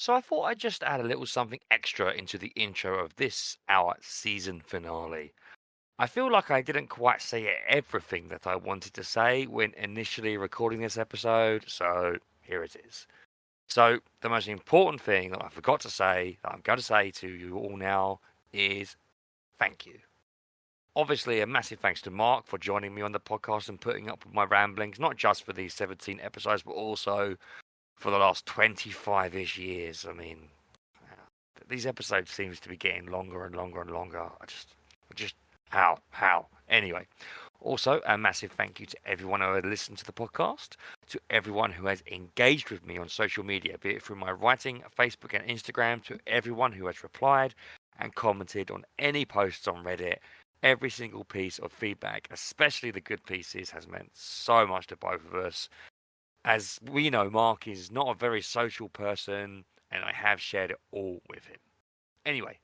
So I thought I'd just add a little something extra into the intro of this, our season finale. I feel like I didn't quite say everything that I wanted to say when initially recording this episode, so here it is. So the most important thing that I forgot to say, that I'm going to say to you all now, is thank you. Obviously, a massive thanks to Mark for joining me on the podcast and putting up with my ramblings, not just for these 17 episodes, but also for the last 25-ish years. I mean, these episodes seems to be getting longer and longer and longer. How? Anyway, also a massive thank you to everyone who has listened to the podcast, to everyone who has engaged with me on social media, be it through my writing, Facebook and Instagram, to everyone who has replied and commented on any posts on Reddit. Every single piece of feedback, especially the good pieces, has meant so much to both of us. As we know, Mark is not a very social person, and I have shared it all with him. Anyway,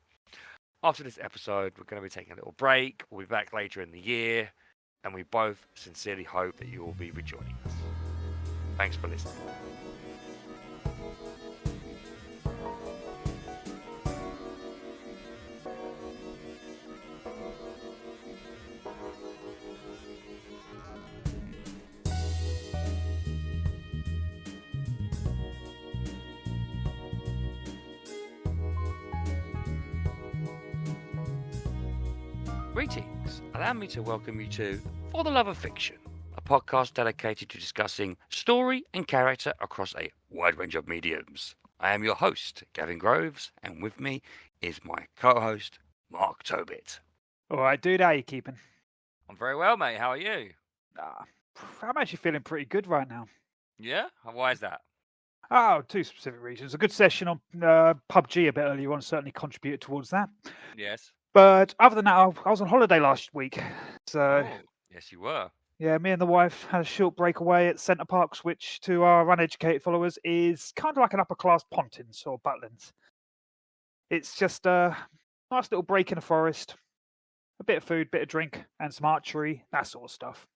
after this episode, we're going to be taking a little break. We'll be back later in the year, and we both sincerely hope that you will be rejoining us. Thanks for listening. Greetings. Allow me to welcome you to For the Love of Fiction, a podcast dedicated to discussing story and character across a wide range of mediums. I am your host, Gavin Groves, and with me is my co-host, Mark Tobit. All right, dude, how you keeping? I'm very well, mate. How are you? I'm actually feeling pretty good right now. Yeah? Why is that? Oh, two specific reasons. A good session on PUBG a bit earlier on certainly contributed towards that. Yes. But other than that, I was on holiday last week. So, yes, you were. Yeah, me and the wife had a short breakaway at Centre Parks, which to our uneducated followers is kind of like an upper-class Pontins or Butlins. It's just a nice little break in the forest, a bit of food, bit of drink, and some archery, that sort of stuff.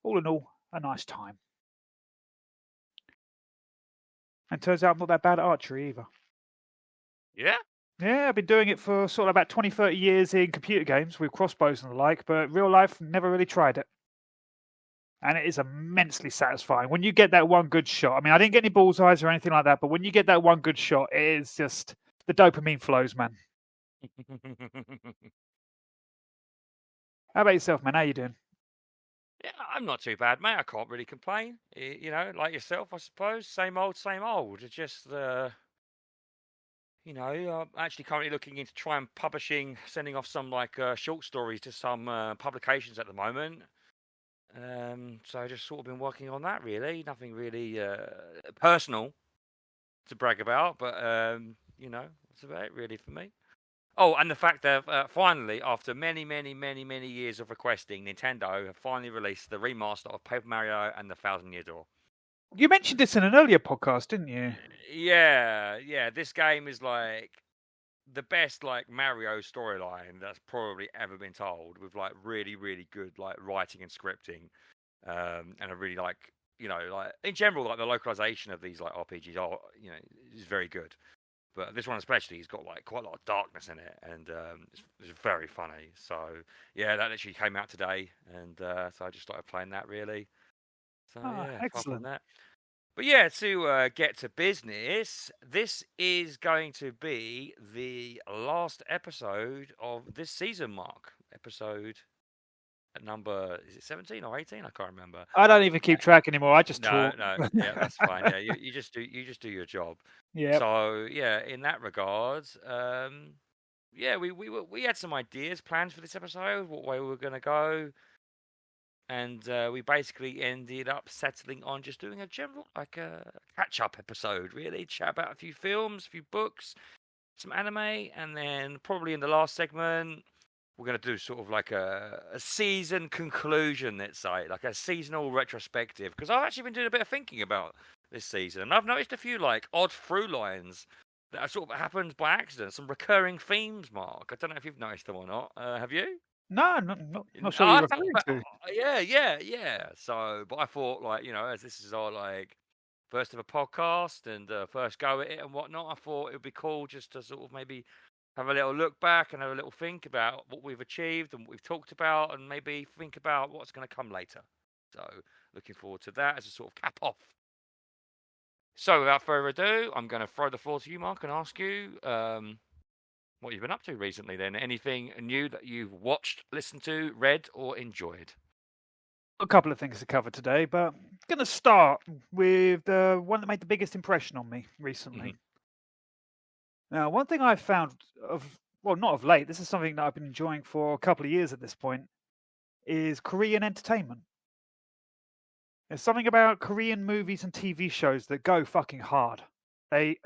All in all, a nice time. And turns out I'm not that bad at archery either. Yeah? Yeah, I've been doing it for sort of about 20, 30 years in computer games with crossbows and the like, but real life, never really tried it. And it is immensely satisfying. When you get that one good shot, I mean, I didn't get any bullseyes or anything like that, but when you get that one good shot, it is just, the dopamine flows, man. How about yourself, man? How you doing? Yeah, I'm not too bad, mate. I can't really complain. You know, like yourself, I suppose. Same old, same old. It's just, you know, I'm actually currently looking into trying publishing, sending off some like short stories to some publications at the moment. So I just sort of been working on that, really. Nothing really personal to brag about, but you know, that's about it really for me. Oh, and the fact that finally, after many years of requesting, Nintendo have finally released the remaster of Paper Mario and the Thousand Year Door. You mentioned this in an earlier podcast, didn't you? Yeah. This game is like the best like Mario storyline that's probably ever been told, with like really good like writing and scripting, and I really like, you know, like in general, like the localization of these like RPGs are, you know, is very good. But this one especially has got like quite a lot of darkness in it, and it's very funny. So yeah, that literally came out today, and so I just started playing that really. So yeah, excellent. that. But yeah, to get to business, this is going to be the last episode of this season, Mark. Episode number, is it 17 or 18? I can't remember. I don't even keep track anymore. I just talk. No. Yeah, that's fine. Yeah, you just do your job. Yeah. So yeah, in that regard, yeah, we had some ideas, plans for this episode, what way we were going to go, and we basically ended up settling on just doing a general like a catch-up episode, really chat about a few films, a few books, some anime, and then probably in the last segment we're going to do sort of like a season conclusion, let's say, like a seasonal retrospective, because I've actually been doing a bit of thinking about this season, and I've noticed a few like odd through lines that have sort of happened by accident, some recurring themes, Mark. I don't know if you've noticed them or not. Have you? No, not sure what you're referring to. Yeah. So, but I thought, like, you know, as this is our like first ever podcast and first go at it and whatnot, I thought it would be cool just to sort of maybe have a little look back and have a little think about what we've achieved and what we've talked about, and maybe think about what's going to come later. So, looking forward to that as a sort of cap off. So, without further ado, I'm going to throw the floor to you, Mark, and ask you what you've been up to recently. Then, anything new that you've watched, listened to, read, or enjoyed? A couple of things to cover today, but I'm going to start with the one that made the biggest impression on me recently. Now, one thing I've found not of late, this is something that I've been enjoying for a couple of years at this point, is Korean entertainment. There's something about Korean movies and TV shows that go fucking hard. They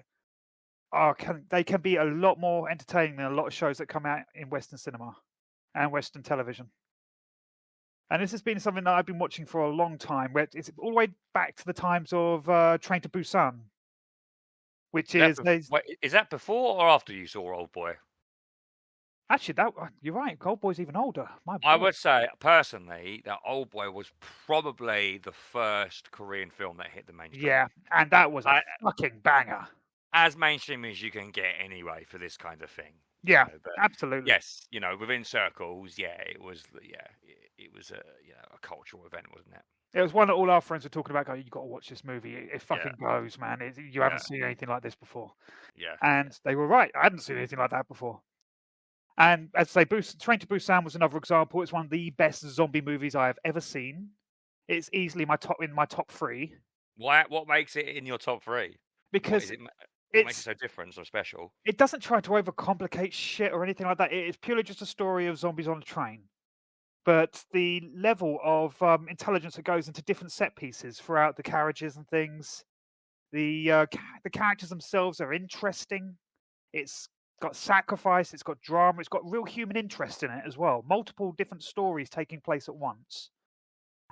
can be a lot more entertaining than a lot of shows that come out in Western cinema and Western television. And this has been something that I've been watching for a long time, where it's all the way back to the times of Train to Busan, which is... Wait, is that before or after you saw Old Boy? Actually, you're right. Old Boy's even older. I would say, personally, that Old Boy was probably the first Korean film that hit the mainstream. Yeah, and that was a fucking banger. As mainstream as you can get anyway for this kind of thing. Yeah, absolutely. Yes, within circles, it was a cultural event, wasn't it? It was one that all our friends were talking about. Going, you got to watch this movie. It fucking goes, man. You haven't seen anything like this before. Yeah, and they were right. I hadn't seen anything like that before. And as I say, Train to Busan was another example. It's one of the best zombie movies I have ever seen. It's easily in my top 3. What makes it in your top 3? Because what makes it so different, so special? It doesn't try to overcomplicate shit or anything like that. It is purely just a story of zombies on a train. But the level of intelligence that goes into different set pieces throughout the carriages and things, the characters themselves are interesting. It's got sacrifice, it's got drama, it's got real human interest in it as well. Multiple different stories taking place at once.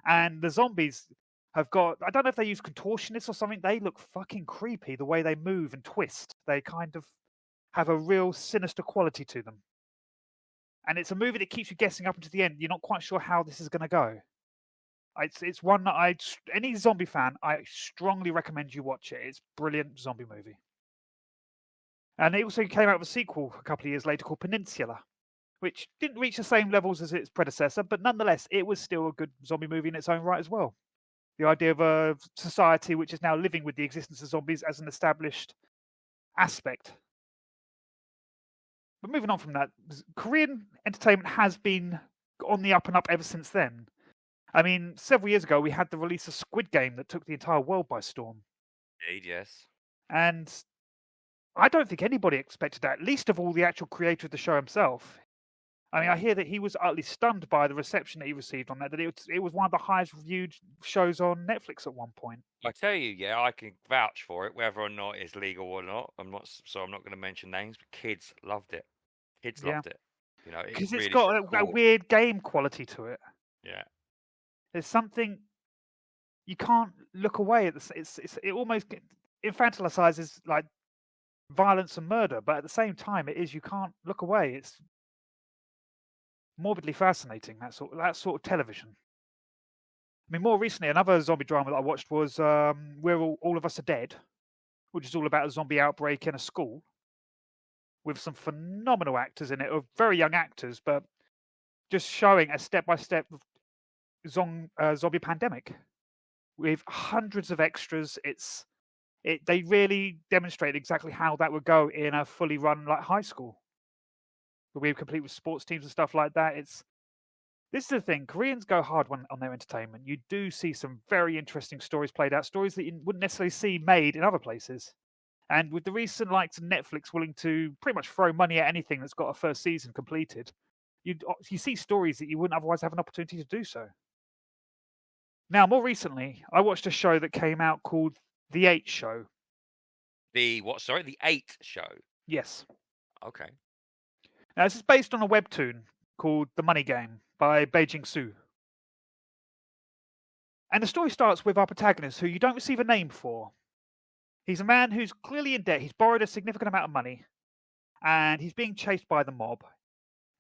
And the zombies have got, I don't know if they use contortionists or something, they look fucking creepy the way they move and twist. They kind of have a real sinister quality to them. And it's a movie that keeps you guessing up until the end. You're not quite sure how this is going to go. It's one that any zombie fan, I strongly recommend you watch it. It's a brilliant zombie movie. And it also came out with a sequel a couple of years later called Peninsula, which didn't reach the same levels as its predecessor, but nonetheless, it was still a good zombie movie in its own right as well. The idea of a society which is now living with the existence of zombies as an established aspect. But moving on from that, Korean entertainment has been on the up and up ever since then. I mean, several years ago, we had the release of Squid Game that took the entire world by storm. Indeed, yes. And I don't think anybody expected that, least of all the actual creator of the show himself. I mean, I hear that he was utterly stunned by the reception that he received on that it was one of the highest reviewed shows on Netflix at one point. I tell you, I can vouch for it, whether or not it's legal or not. I'm not going to mention names, but kids loved it. Kids loved it. Because it's got a weird game quality to it. Yeah. There's something you can't look away at. It almost infantilizes like violence and murder, but at the same time, you can't look away. It's morbidly fascinating, that sort of television. I mean, more recently, another zombie drama that I watched was We're All of Us Are Dead, which is all about a zombie outbreak in a school with some phenomenal actors in it, of very young actors, but just showing a step-by-step zombie pandemic with hundreds of extras. They really demonstrate exactly how that would go in a fully run like high school. We're complete with sports teams and stuff like that. This is the thing. Koreans go hard on their entertainment. You do see some very interesting stories played out, stories that you wouldn't necessarily see made in other places. And with the recent likes of Netflix willing to pretty much throw money at anything that's got a first season completed, you see stories that you wouldn't otherwise have an opportunity to do so. Now, more recently, I watched a show that came out called The 8 Show. The what? Sorry, The 8 Show? Yes. Okay. Now, this is based on a webtoon called The Money Game by Beijing Su. And the story starts with our protagonist, who you don't receive a name for. He's a man who's clearly in debt. He's borrowed a significant amount of money, and he's being chased by the mob.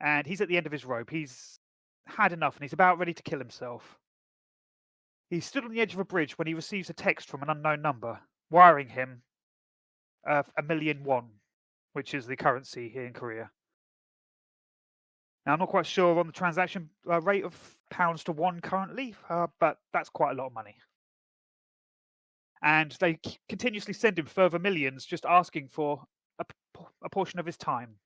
And he's at the end of his rope. He's had enough, and he's about ready to kill himself. He stood on the edge of a bridge when he receives a text from an unknown number, wiring him 1,000,000 won, which is the currency here in Korea. Now, I'm not quite sure on the transaction rate of pounds to won currently, but that's quite a lot of money. And they continuously send him further millions, just asking for a portion of his time.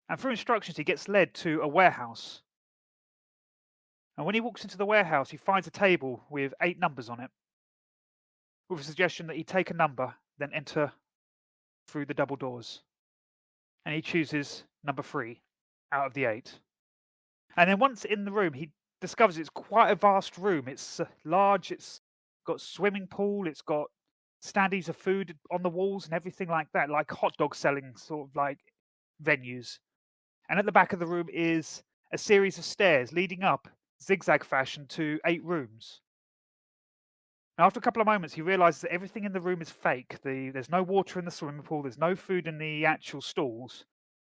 And through instructions, he gets led to a warehouse. And when he walks into the warehouse, he finds a table with 8 numbers on it, with a suggestion that he take a number, then enter through the double doors. And he chooses number 3 out of the 8. And then once in the room, he discovers it's quite a vast room. It's large, it's got swimming pool, it's got standees of food on the walls and everything like that, like hot dog selling sort of like venues. And at the back of the room is a series of stairs leading up zigzag fashion to 8 rooms. Now, after a couple of moments, he realizes that everything in the room is fake. There's no water in the swimming pool, there's no food in the actual stalls.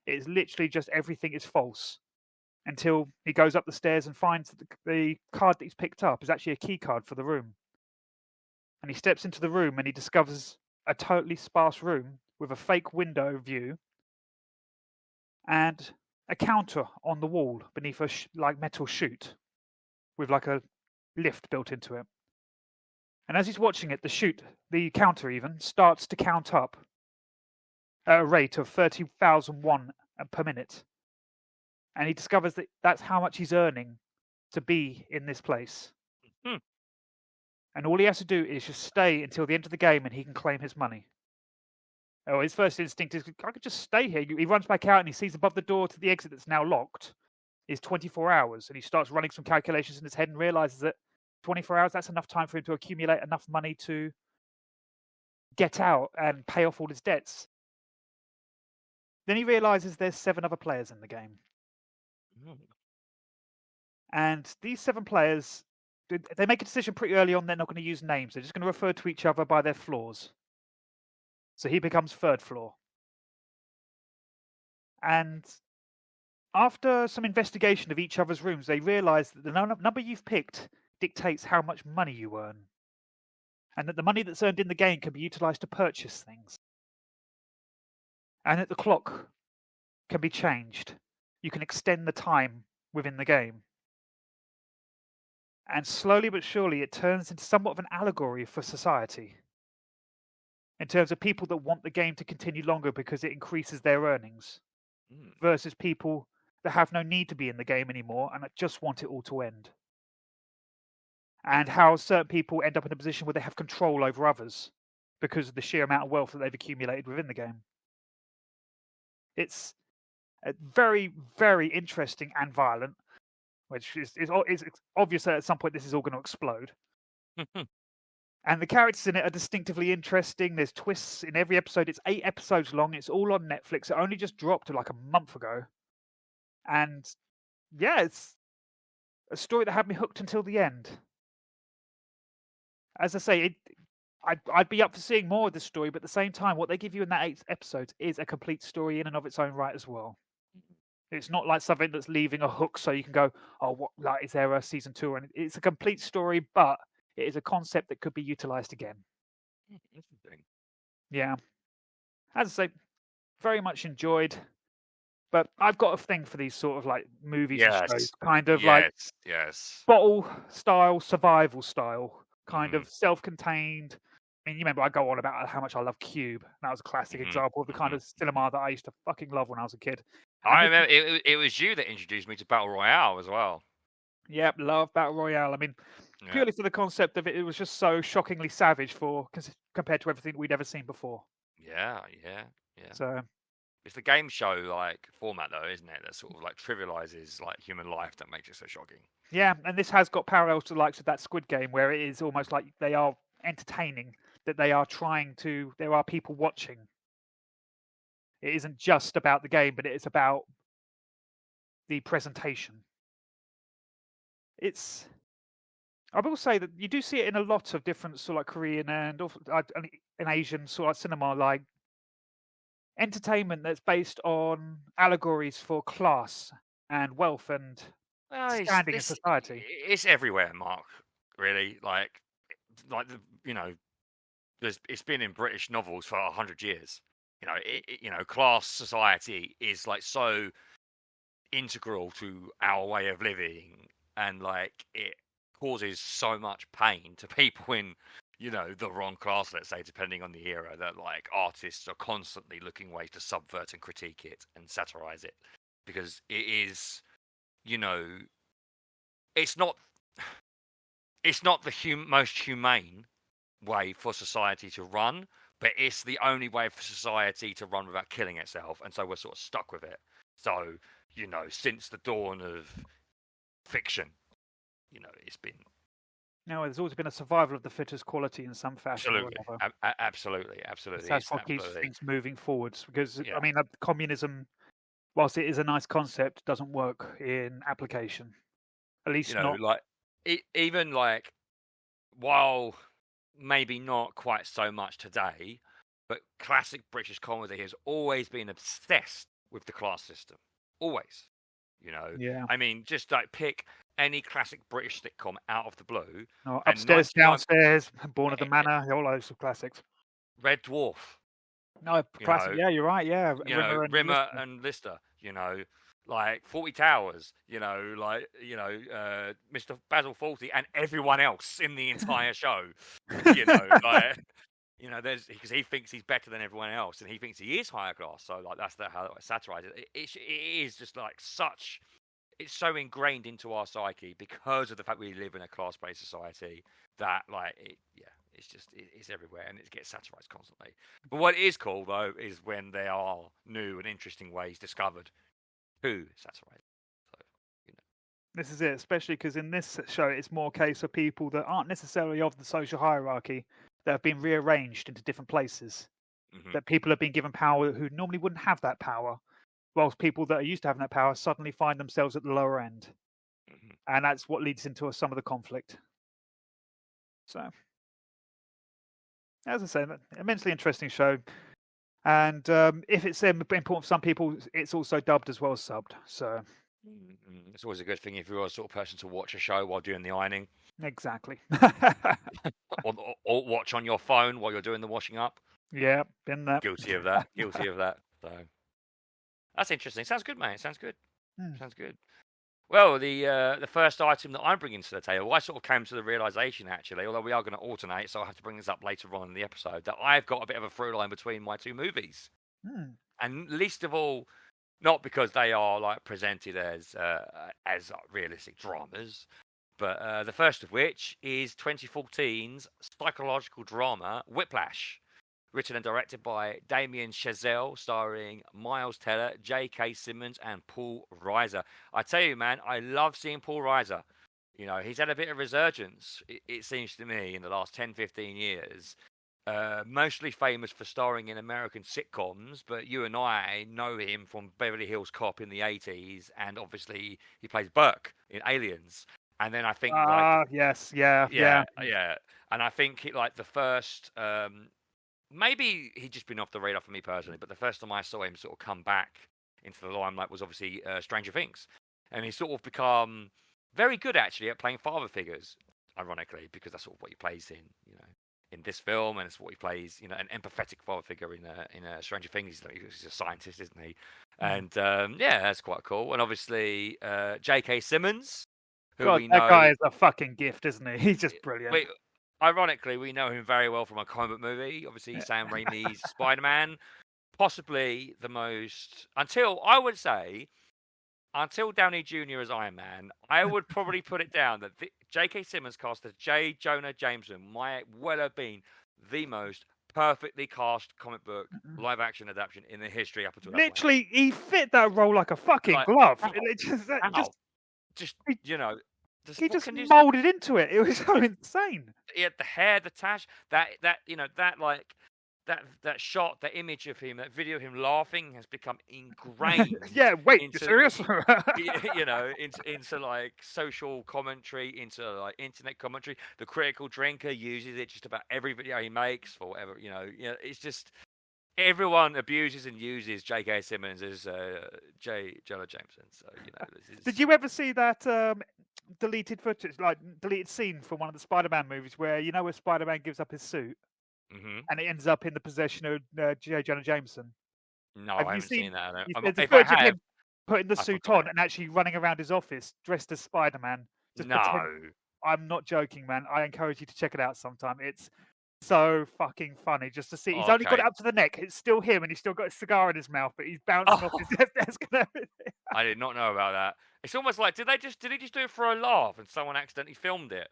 It's literally just everything is false, until he goes up the stairs and finds that the card that he's picked up is actually a key card for the room. And he steps into the room and he discovers a totally sparse room with a fake window view and a counter on the wall beneath a metal chute with like a lift built into it. And as he's watching it, the counter even starts to count up at a rate of 30,000 won per minute. And he discovers that that's how much he's earning to be in this place. And all he has to do is just stay until the end of the game and he can claim his money. Oh, his first instinct is, I could just stay here. He runs back out and he sees above the door to the exit that's now locked is 24 hours. And he starts running some calculations in his head and realizes that 24 hours, that's enough time for him to accumulate enough money to get out and pay off all his debts. Then he realizes there's 7 other players in the game. And these 7 players, they make a decision pretty early on they're not going to use names. They're just going to refer to each other by their floors. So he becomes 3rd floor. And after some investigation of each other's rooms, they realize that the number you've picked dictates how much money you earn. And that the money that's earned in the game can be utilized to purchase things. And that the clock can be changed. You can extend the time within the game. And slowly but surely it turns into somewhat of an allegory for society. In terms of people that want the game to continue longer because it increases their earnings. Versus people that have no need to be in the game anymore and that just want it all to end. And how certain people end up in a position where they have control over others because of the sheer amount of wealth that they've accumulated within the game. It's very, very interesting and violent, which is obvious that at some point this is all going to explode. And the characters in it are distinctively interesting. There's twists in every episode. It's 8 episodes long. It's all on Netflix. It only just dropped like a month ago. And yeah, it's a story that had me hooked until the end. As I say, I'd be up for seeing more of this story, but at the same time, what they give you in that 8 episodes is a complete story in and of its own right as well. It's not like something that's leaving a hook so you can go, oh, what? Like, is there a season 2? And it's a complete story, but it is a concept that could be utilized again. Interesting. Yeah. As I say, very much enjoyed. But I've got a thing for these sort of like movies and shows, kind of like bottle style, survival style, kind of self-contained. I mean, you remember I go on about how much I love Cube. That was a classic example of the kind of cinema that I used to fucking love when I was a kid. I remember it was you that introduced me to Battle Royale as well. Yep, love Battle Royale. I mean, purely for the concept of it, it was just so shockingly savage compared to everything we'd ever seen before. Yeah. So it's the game show like format though, isn't it? That sort of like trivializes like human life that makes it so shocking. Yeah, and this has got parallels to the likes of that Squid Game, where it is almost like they are entertaining, that there are people watching. It isn't just about the game, but it is about the presentation. I will say that you do see it in a lot of different sort of like Korean and in Asian sort of cinema, like entertainment that's based on allegories for class and wealth and Well, standing in society. it's everywhere, Mark. Really, like it's been in British novels for 100 years. Class society is like so integral to our way of living, and like it causes so much pain to people in the wrong class, let's say, depending on the era, that like artists are constantly looking ways to subvert and critique it and satirize it, because it is you know it's not the most humane way for society to run, but it's the only way for society to run without killing itself, and so we're sort of stuck with it. So since the dawn of fiction, it's been No, there's always been a survival of the fittest quality in some fashion or absolutely, another. absolutely. That's It's what keeps absolutely, things moving forwards. Because yeah. I mean, communism, whilst it is a nice concept, doesn't work in application. At least not. Like even like, while maybe not quite so much today, but classic British comedy has always been obsessed with the class system. Always. Yeah. I mean, just like pick any classic British sitcom out of the blue. No, And upstairs, 99 downstairs, Born of the Manor, all those classics. Red Dwarf. No, classic. Yeah, you're right. Yeah, Rimmer and Lister. Like 40 Towers. Mr. Basil Fawlty and everyone else in the entire show. There's, because he thinks he's better than everyone else, and he thinks he is higher class. So like that's how I satirize it. It is just like such. It's so ingrained into our psyche because of the fact we live in a class-based society that it's everywhere, and it gets satirized constantly. But what is cool though is when there are new and interesting ways discovered to satirize. So This is it, especially because in this show, it's more a case of people that aren't necessarily of the social hierarchy that have been rearranged into different places. Mm-hmm. That people have been given power who normally wouldn't have that power, whilst people that are used to having that power suddenly find themselves at the lower end. Mm-hmm. And that's what leads into some of the conflict. So, as I say, immensely interesting show. And if it's important for some people, it's also dubbed as well as subbed. So it's always a good thing if you're a sort of person to watch a show while doing the ironing. Exactly. or watch on your phone while you're doing the washing up. Yeah, been that. Guilty of that. Guilty of that. So that's interesting. Sounds good, mate. Sounds good. Sounds good. Well, the first item that I'm bringing to the table, I sort of came to the realization, actually, although we are going to alternate, so I'll have to bring this up later on in the episode, that I've got a bit of a through line between my two movies. And least of all, not because they are like presented as realistic dramas, but the first of which is 2014's psychological drama Whiplash, written and directed by Damien Chazelle, starring Miles Teller, J.K. Simmons, and Paul Reiser. I tell you, man, I love seeing Paul Reiser. He's had a bit of resurgence, it seems to me, in the last 10, 15 years. Mostly famous for starring in American sitcoms, but you and I know him from Beverly Hills Cop in the 80s, and obviously he plays Burke in Aliens. And then I think yes, yeah. And I think the first maybe he'd just been off the radar for me personally, but the first time I saw him sort of come back into the limelight was obviously Stranger Things, and he's sort of become very good actually at playing father figures, ironically, because that's sort of what he plays in this film, and it's what he plays, an empathetic father figure in Stranger Things. He's a scientist, isn't he? And that's quite cool. And obviously J.K. Simmons, who we know, that guy is a fucking gift, isn't he? He's just brilliant. Ironically, we know him very well from a comic book movie. Obviously, Sam Raimi's Spider-Man, possibly the most, until Downey Jr. as Iron Man, I would probably put it down that J.K. Simmons cast as J. Jonah Jameson might well have been the most perfectly cast comic book live-action adaptation in the history up until that point. Literally, he fit that role like a fucking glove. He just molded into it. It was so insane. He had the hair, the tash, that shot, that image of him, that video of him laughing has become ingrained. Yeah, wait, you serious? into like social commentary, into like internet commentary. The Critical Drinker uses it just about every video he makes for whatever. It's just everyone abuses and uses J.K. Simmons as J. Jonah Jameson. So this is. Did you ever see that deleted footage, like deleted scene from one of the Spider-Man movies, where where Spider-Man gives up his suit Hmm. and it ends up in the possession of J. Jonah Jameson? No, Have I you haven't seen seen? that. There's a If I footage of have, him putting the I suit forgot on it. and actually running around his office dressed as Spider-Man. Just pretend. No. I'm not joking, man. I encourage you to check it out sometime. It's so fucking funny just to see. He's only got Okay. it up to the neck. It's still him, and he's still got a cigar in his mouth, but he's bouncing off his Oh, desk and everything. I did not know about that. It's almost like did he just do it for a laugh and someone accidentally filmed it?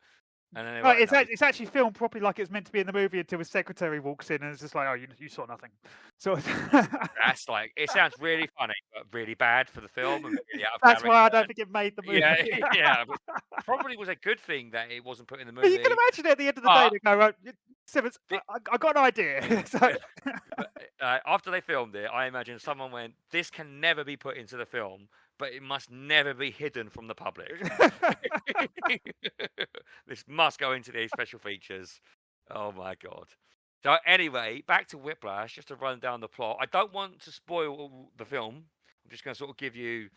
And then they were No, like, no. it's actually filmed properly like it's meant to be in the movie until his secretary walks in and it's just like, oh, you saw nothing. So That's like it sounds really funny, but really bad for the film and really out of that's character. why I don't think it made the movie. Yeah, yeah. But probably was a good thing that it wasn't put in the But you can movie. imagine at the end of the day, they go, right, Simmons, The- I got an idea. So, But, after they filmed it, I imagine someone went, "This can never be put into the film, but it must never be hidden from the public. This must go into these special features." Oh my god. So anyway, back to Whiplash, just to run down the plot. I don't want to spoil the film. I'm just going to sort of give you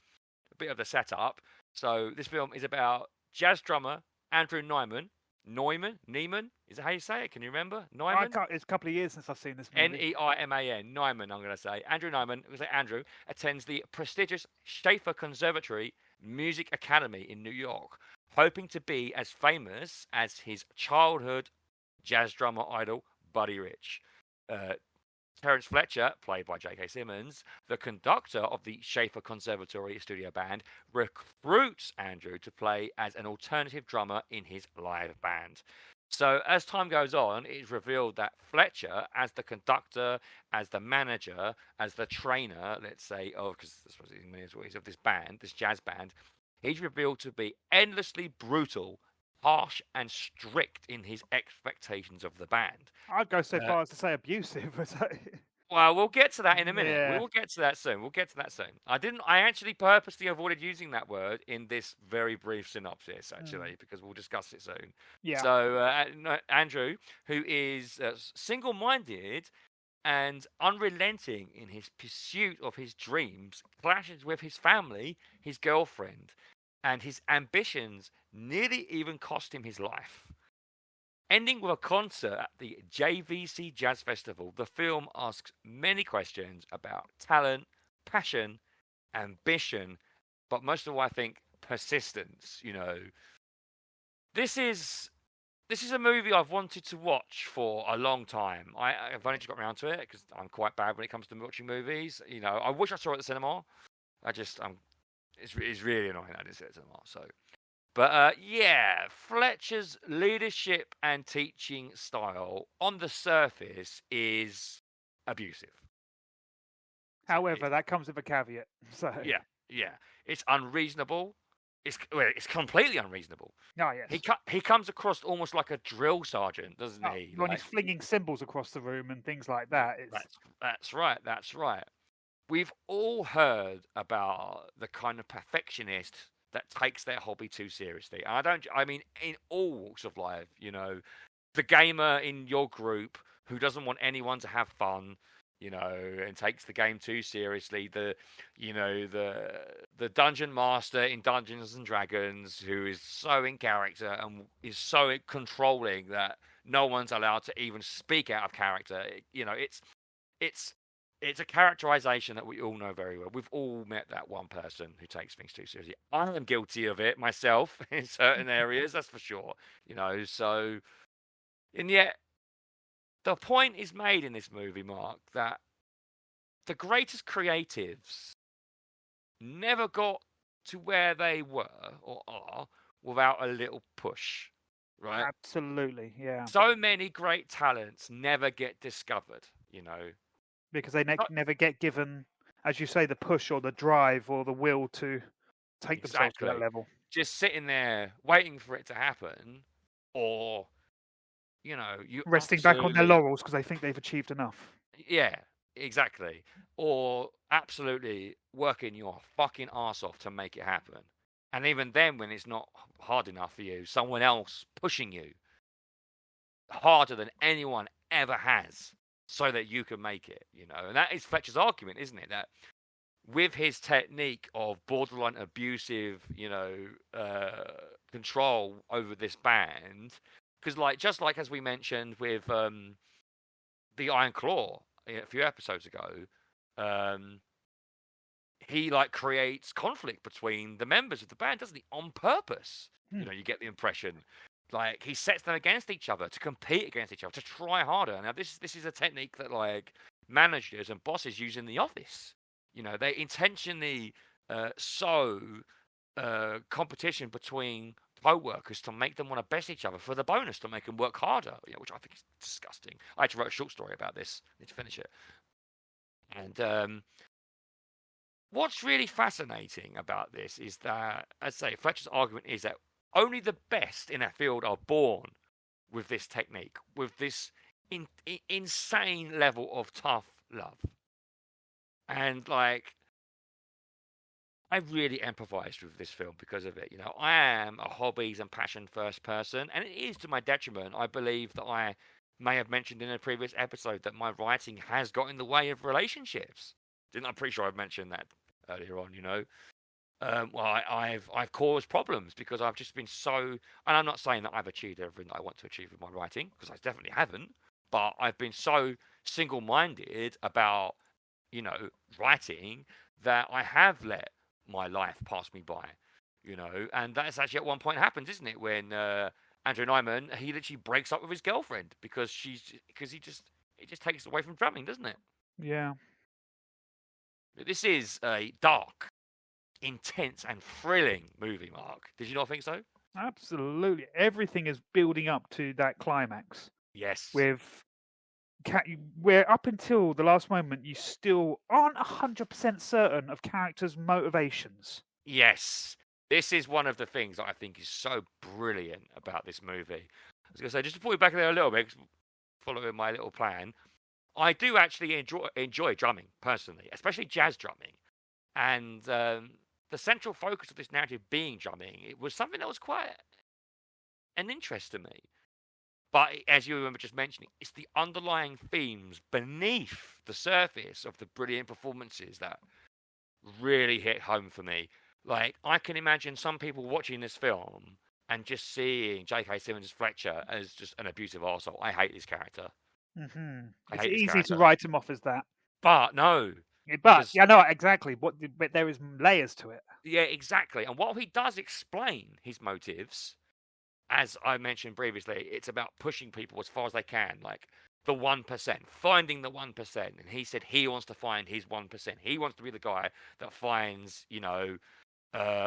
a bit of the setup. So this film is about jazz drummer Andrew Neumann. Neiman? Is that how you say it? Can you remember? Neumann? it's a couple of years since I've seen this movie. Neiman. Neumann, I'm going to say. Andrew Neumann, I'm going to say Andrew, attends the prestigious Schaefer Conservatory Music Academy in New York, hoping to be as famous as his childhood jazz drummer idol, Buddy Rich. Terence Fletcher, played by J.K. Simmons, the conductor of the Schaefer Conservatory studio band, recruits Andrew to play as an alternative drummer in his live band. So as time goes on, it's revealed that Fletcher, as the conductor, as the manager, as the trainer, let's say, because that's what he means, of this band, this jazz band, he's revealed to be endlessly brutal, harsh, and strict in his expectations of the band. I'd go so far as to say abusive. Well, we'll get to that in a minute. Yeah. We will get to that soon. I actually purposely avoided using that word in this very brief synopsis, actually, because we'll discuss it soon. Yeah. So, Andrew, who is single-minded and unrelenting in his pursuit of his dreams, clashes with his family, his girlfriend, and his ambitions nearly even cost him his life. Ending with a concert at the JVC Jazz Festival, the film asks many questions about talent, passion, ambition, but most of all, I think, persistence. This is a movie I've wanted to watch for a long time. I've only just got around to it because I'm quite bad when it comes to watching movies. I wish I saw it at the cinema. It's really annoying that I didn't see it at the cinema. So. But yeah, Fletcher's leadership and teaching style on the surface is abusive. However, that comes with a caveat. So yeah, it's unreasonable. It's completely unreasonable. Oh yes. He comes across almost like a drill sergeant, doesn't he? When he's flinging cymbals across the room and things like that. That's right. That's right. We've all heard about the kind of perfectionist that takes their hobby too seriously. And I mean, in all walks of life, the gamer in your group who doesn't want anyone to have fun, and takes the game too seriously. The dungeon master in Dungeons and Dragons who is so in character and is so controlling that no one's allowed to even speak out of character. It's a characterization that we all know very well. We've all met that one person who takes things too seriously. I am guilty of it myself in certain areas, that's for sure. So, and yet, the point is made in this movie, Mark, that the greatest creatives never got to where they were or are without a little push, right? Absolutely, yeah. So many great talents never get discovered, because they never get given, as you say, the push or the drive or the will to take themselves to that level. Just sitting there waiting for it to happen, or you resting back on their laurels because they think they've achieved enough. Yeah, exactly. Or absolutely working your fucking arse off to make it happen. And even then, when it's not hard enough for you, someone else pushing you harder than anyone ever has so that you can make it, And that is Fletcher's argument, isn't it? That with his technique of borderline abusive, control over this band, because just like as we mentioned with the Iron Claw a few episodes ago, he creates conflict between the members of the band, doesn't he? On purpose. You get the impression. He sets them against each other to compete against each other, to try harder. Now this is a technique that managers and bosses use in the office. They intentionally sow competition between co-workers to make them want to best each other for the bonus, to make them work harder, which I think is disgusting. I actually wrote a short story about this. I need to finish it. And what's really fascinating about this is that, as I say, Fletcher's argument is that only the best in our field are born with this technique, with this insane level of tough love. And I really empathized with this film because of it. I am a hobbies and passion first person, and it is to my detriment. I believe that I may have mentioned in a previous episode that my writing has got in the way of relationships. I'm pretty sure I've mentioned that earlier on. Well, I've caused problems because I've just been so, and I'm not saying that I've achieved everything that I want to achieve with my writing, because I definitely haven't, but I've been so single-minded about, writing, that I have let my life pass me by, and that's actually at one point happens, isn't it? When Andrew Nyman, he literally breaks up with his girlfriend because it just takes away from drumming, doesn't it? Yeah. This is a dark, intense and thrilling movie, Mark. Did you not think so? Absolutely. Everything is building up to that climax. Yes. Where up until the last moment, you still aren't 100% certain of characters' motivations. Yes. This is one of the things that I think is so brilliant about this movie. I was going to say, just to pull you back there a little bit, following my little plan, I do actually enjoy drumming, personally, especially jazz drumming. And the central focus of this narrative being drumming, it was something that was quite an interest to me. But as you remember just mentioning, it's the underlying themes beneath the surface of the brilliant performances that really hit home for me. I can imagine some people watching this film and just seeing J.K. Simmons' Fletcher as just an abusive arsehole. I hate this character. Mm-hmm. It's easy to write him off as that. But no. But, yeah, no, exactly. But there is layers to it. Yeah, exactly. And while he does explain his motives, as I mentioned previously, it's about pushing people as far as they can, the 1%, finding the 1%. And he said he wants to find his 1%. He wants to be the guy that finds,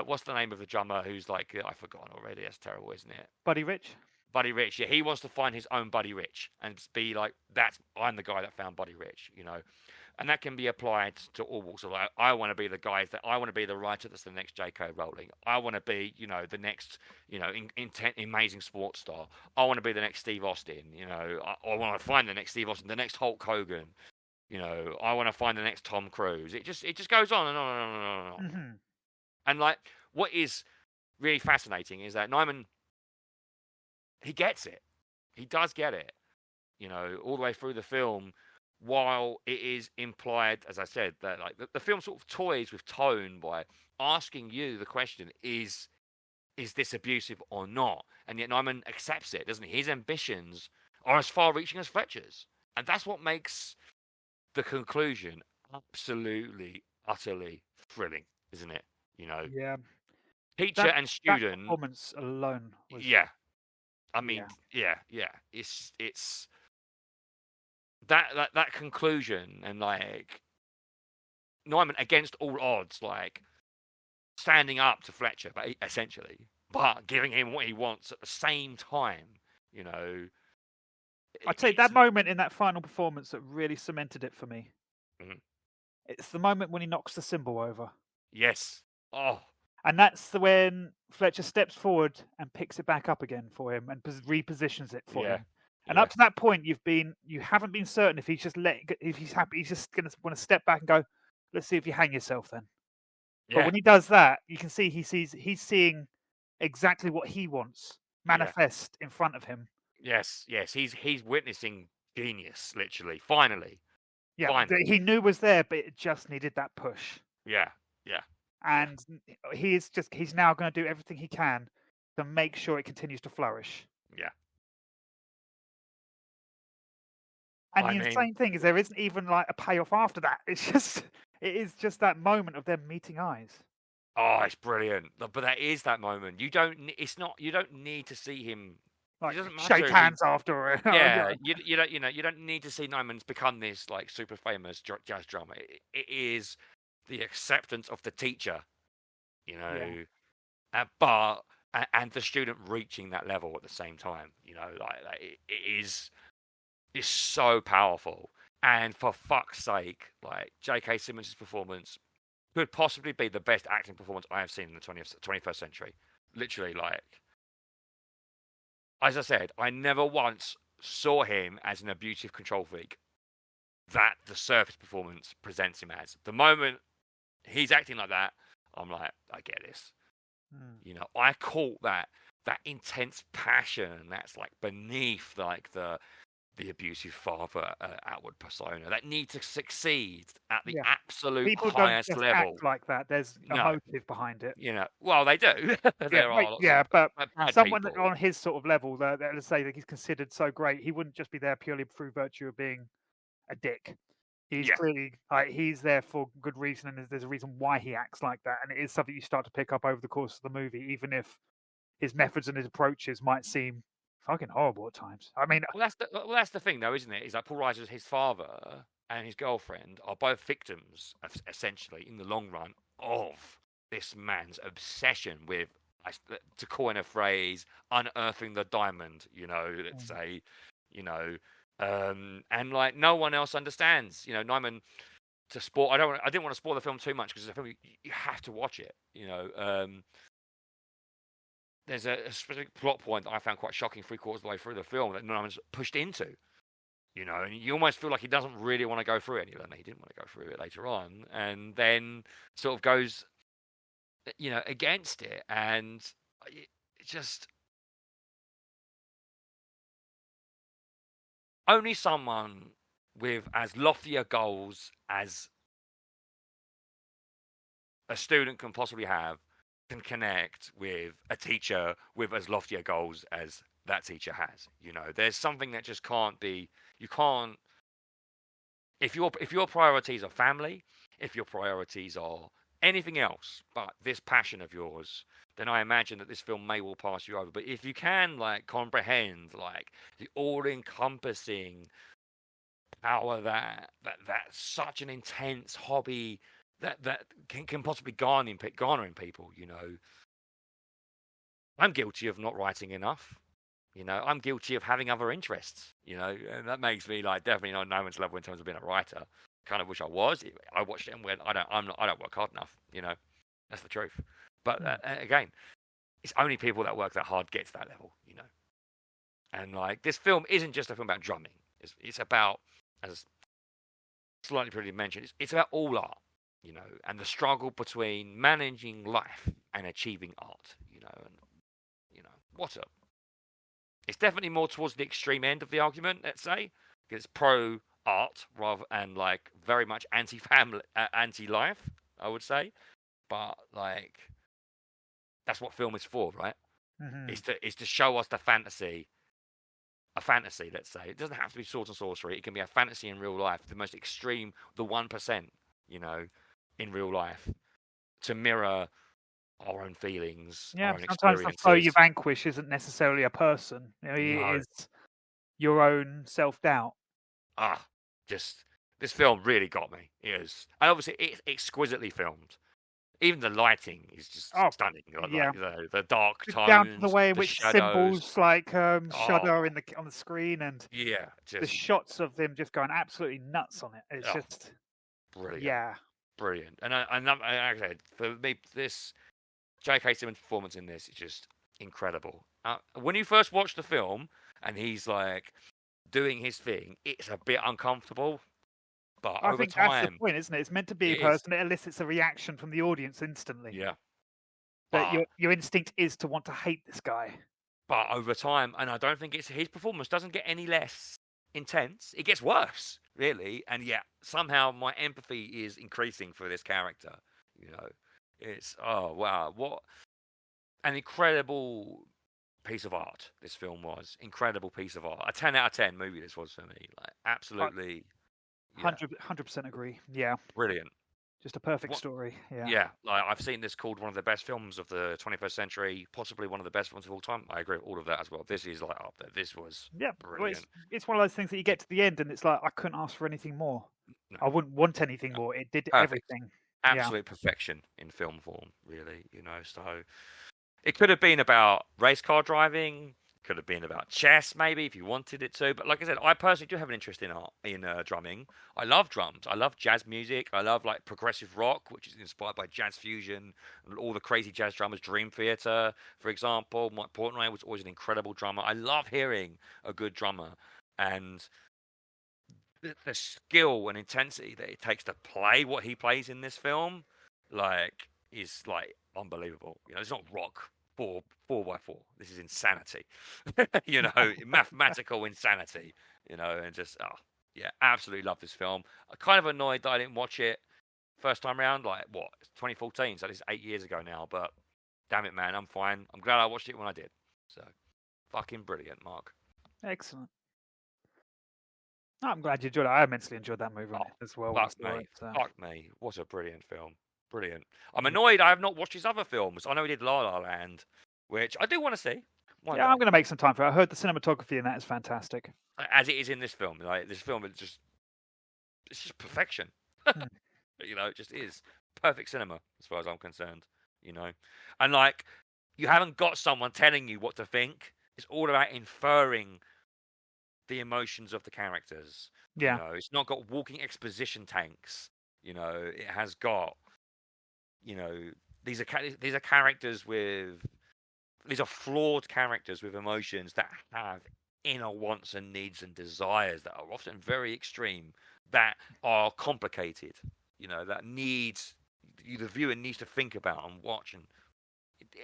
what's the name of the drummer who's I've forgotten already. That's terrible, isn't it? Buddy Rich. Buddy Rich, yeah. He wants to find his own Buddy Rich and be I'm the guy that found Buddy Rich, And that can be applied to all walks of life. I want to be the guys that I want to be the writer that's the next J.K. Rowling. I want to be, the next, amazing sports star. I want to be the next Steve Austin. I want to find the next Steve Austin, the next Hulk Hogan. I want to find the next Tom Cruise. It just goes on and on and on and on and on. Mm-hmm. And what is really fascinating is that Nyman, he gets it. He does get it. All the way through the film. While it is implied, as I said, that the film sort of toys with tone by asking you the question, is this abusive or not? And yet Nyman accepts it, doesn't he? His ambitions are as far-reaching as Fletcher's. And that's what makes the conclusion absolutely, utterly thrilling, isn't it? Yeah. Teacher and student. That performance alone was... Yeah. I mean, yeah. It's... That conclusion and Nyman against all odds, standing up to Fletcher, but essentially, but giving him what he wants at the same time, I'd say that moment in that final performance that really cemented it for me. Mm-hmm. It's the moment when he knocks the cymbal over. Yes. Oh. And that's when Fletcher steps forward and picks it back up again for him and repositions it for him. And up to that point, you haven't been certain if he's happy. He's just going to want to step back and go, let's see if you hang yourself then. Yeah. But when he does that, you can see he's seeing exactly what he wants manifest in front of him. Yes. He's witnessing genius, literally. Finally. Yeah, Finally. he knew was there, but it just needed that push. Yeah. And he's now going to do everything he can to make sure it continues to flourish. Yeah. And I the mean, insane thing is there isn't even like a payoff after that. It is just that moment of them meeting eyes. oh, it's brilliant. But that is that moment. You don't need to see him. Like, it doesn't matter shake hands after it. Yeah, you don't need to see Nyman's become this like super famous jazz drummer. It is the acceptance of the teacher, but and the student reaching that level at the same time. Like it is so powerful. And for fuck's sake, like J.K. Simmons' performance could possibly be the best acting performance I have seen in the 21st century. Literally, like, as I said, I never once saw him as an abusive control freak that the surface performance presents him as. The moment he's acting like that, I'm like, I get this. I caught that intense passion that's like beneath like the abusive father outward persona that need to succeed at the absolute People highest don't just level. Act like that. There's a motive behind it. Well, they do. There are lots of but bad someone people. on his sort of level, that let's say that he's considered so great, he wouldn't just be there purely through virtue of being a dick. He's clearly he's there for good reason, and there's a reason why he acts like that, and it is something you start to pick up over the course of the movie, even if his methods and his approaches might seem fucking horrible at times. I mean, that's the thing, though, isn't it? Is like Paul Reiser's his father and his girlfriend are both victims, essentially, in the long run, of this man's obsession with, to coin a phrase, unearthing the diamond. Let's say, and like no one else understands. Nyman. To spoil, I didn't want to spoil the film too much because you have to watch it. There's a specific plot point that I found quite shocking 3/4 of the way through the film that Nyman's pushed into. And you almost feel like he doesn't really want to go through it. He didn't want to go through it later on, and then sort of goes, against it, and it just only someone with as loftier goals as a student can possibly have can connect with a teacher with as loftier goals as that teacher has. There's something that just can't be. You can't. If your priorities are family, if your priorities are anything else but this passion of yours, then I imagine that this film may well pass you over. But if you can like comprehend like the all-encompassing power that such an intense hobby that can possibly garner in people, I'm guilty of not writing enough. I'm guilty of having other interests, and that makes me like definitely not no one's level in terms of being a writer. Kind of wish I was. I watched it and went, I don't work hard enough. That's the truth. But again, it's only people that work that hard get to that level. And like this film isn't just a film about drumming. It's about, as slightly previously mentioned, it's about all art. And the struggle between managing life and achieving art. It's definitely more towards the extreme end of the argument, let's say, because it's pro art rather and like very much anti-family, anti-life, I would say. But like, that's what film is for, right? Mm-hmm. It's to show us the fantasy. A fantasy, let's say. It doesn't have to be sword and sorcery. It can be a fantasy in real life, the most extreme, the 1%, in real life, to mirror our own feelings, our own sometimes the experiences. foe you vanquish isn't necessarily a person. It is your own self-doubt. Just this film really got me. It is, and obviously it's exquisitely filmed. Even the lighting is just stunning. Like, the dark tones, down to the way in which shadows. symbols like shudder on the screen, and the shots of them just going absolutely nuts on it. It's just brilliant. Brilliant. And I said, for me, this J.K. Simmons' performance in this is just incredible. When you first watch the film and he's like doing his thing, it's a bit uncomfortable. But I over think time, that's the point, isn't it? It's meant to be a person. It elicits a reaction from the audience instantly. Yeah. That your instinct is to want to hate this guy. But over time, and I don't think his performance doesn't get any less intense. It gets worse, really, and yet somehow my empathy is increasing for this character. You know, it's oh wow, what an incredible piece of art this film was. Incredible piece of art. A 10 out of 10 movie this was for me. Like absolutely, yeah, 100% agree. Yeah, brilliant. just a perfect What? story. Yeah. Yeah, like I've seen this called one of the best films of the 21st century, possibly one of the best films of all time. I agree with all of that as well. This is like up there. This was Yeah, well, brilliant. it's one of those things that you get to the end and it's like I couldn't ask for anything more. No, I wouldn't want anything no, more. It did perfect. everything. Yeah. Absolute perfection in film form, really. You know, so it could have been about race car driving. Could have been about chess, maybe, if you wanted it to. But like I said, I personally do have an interest in art, in drumming. I love drums. I love jazz music. I love like progressive rock, which is inspired by jazz fusion and all the crazy jazz drummers. Dream Theater, for example. Mike Portnoy was always an incredible drummer. I love hearing a good drummer, and the skill and intensity that it takes to play what he plays in this film, like, is like unbelievable. You know, it's not rock four by four. This is insanity. You know, mathematical insanity. You know, and just yeah, absolutely love this film. I'm kind of annoyed that I didn't watch it first time around. Like what, 2014? So this is 8 years ago now. But damn it, man, I'm fine. I'm glad I watched it when I did. So fucking brilliant, Mark. Excellent. I'm glad you enjoyed it. I immensely enjoyed that movie as well. Fuck me. Fuck me. What a brilliant film. Brilliant. I'm annoyed I have not watched his other films. I know he did La La Land, which I do want to see. Yeah, I'm going to make some time for it. I heard the cinematography in that is fantastic. As it is in this film. Like, this film is just, it's just perfection. You know, it just is perfect cinema as far as I'm concerned. You know, and like, you haven't got someone telling you what to think. It's all about inferring the emotions of the characters. Yeah. You know, it's not got walking exposition tanks. You know, it has got, you know, these are characters with, these are flawed characters with emotions that have inner wants and needs and desires that are often very extreme, that are complicated. You know, that needs, the viewer needs to think about and watch. And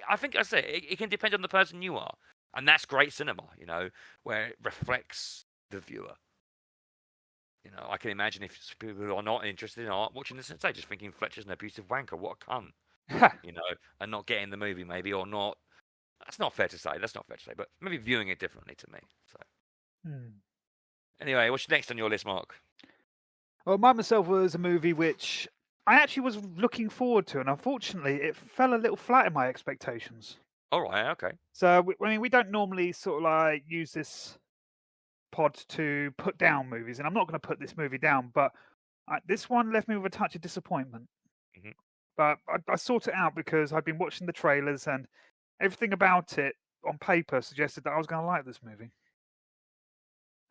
I think, I say, it can depend on the person you are. And that's great cinema, you know, where it reflects the viewer. You know, I can imagine if people who are not interested in art watching this and say, just thinking Fletcher's an abusive wanker, what a cunt. You know, and not getting the movie maybe, or not. That's not fair to say. That's not fair to say, but maybe viewing it differently to me. So, anyway, what's next on your list, Mark? Well, Mine Myself was a movie which I actually was looking forward to, and unfortunately, it fell a little flat in my expectations. All right, okay. So, I mean, we don't normally sort of like use this pod to put down movies, and I'm not going to put this movie down, but this one left me with a touch of disappointment. Mm-hmm. But I sought it out because I'd been watching the trailers, and everything about it on paper suggested that I was going to like this movie.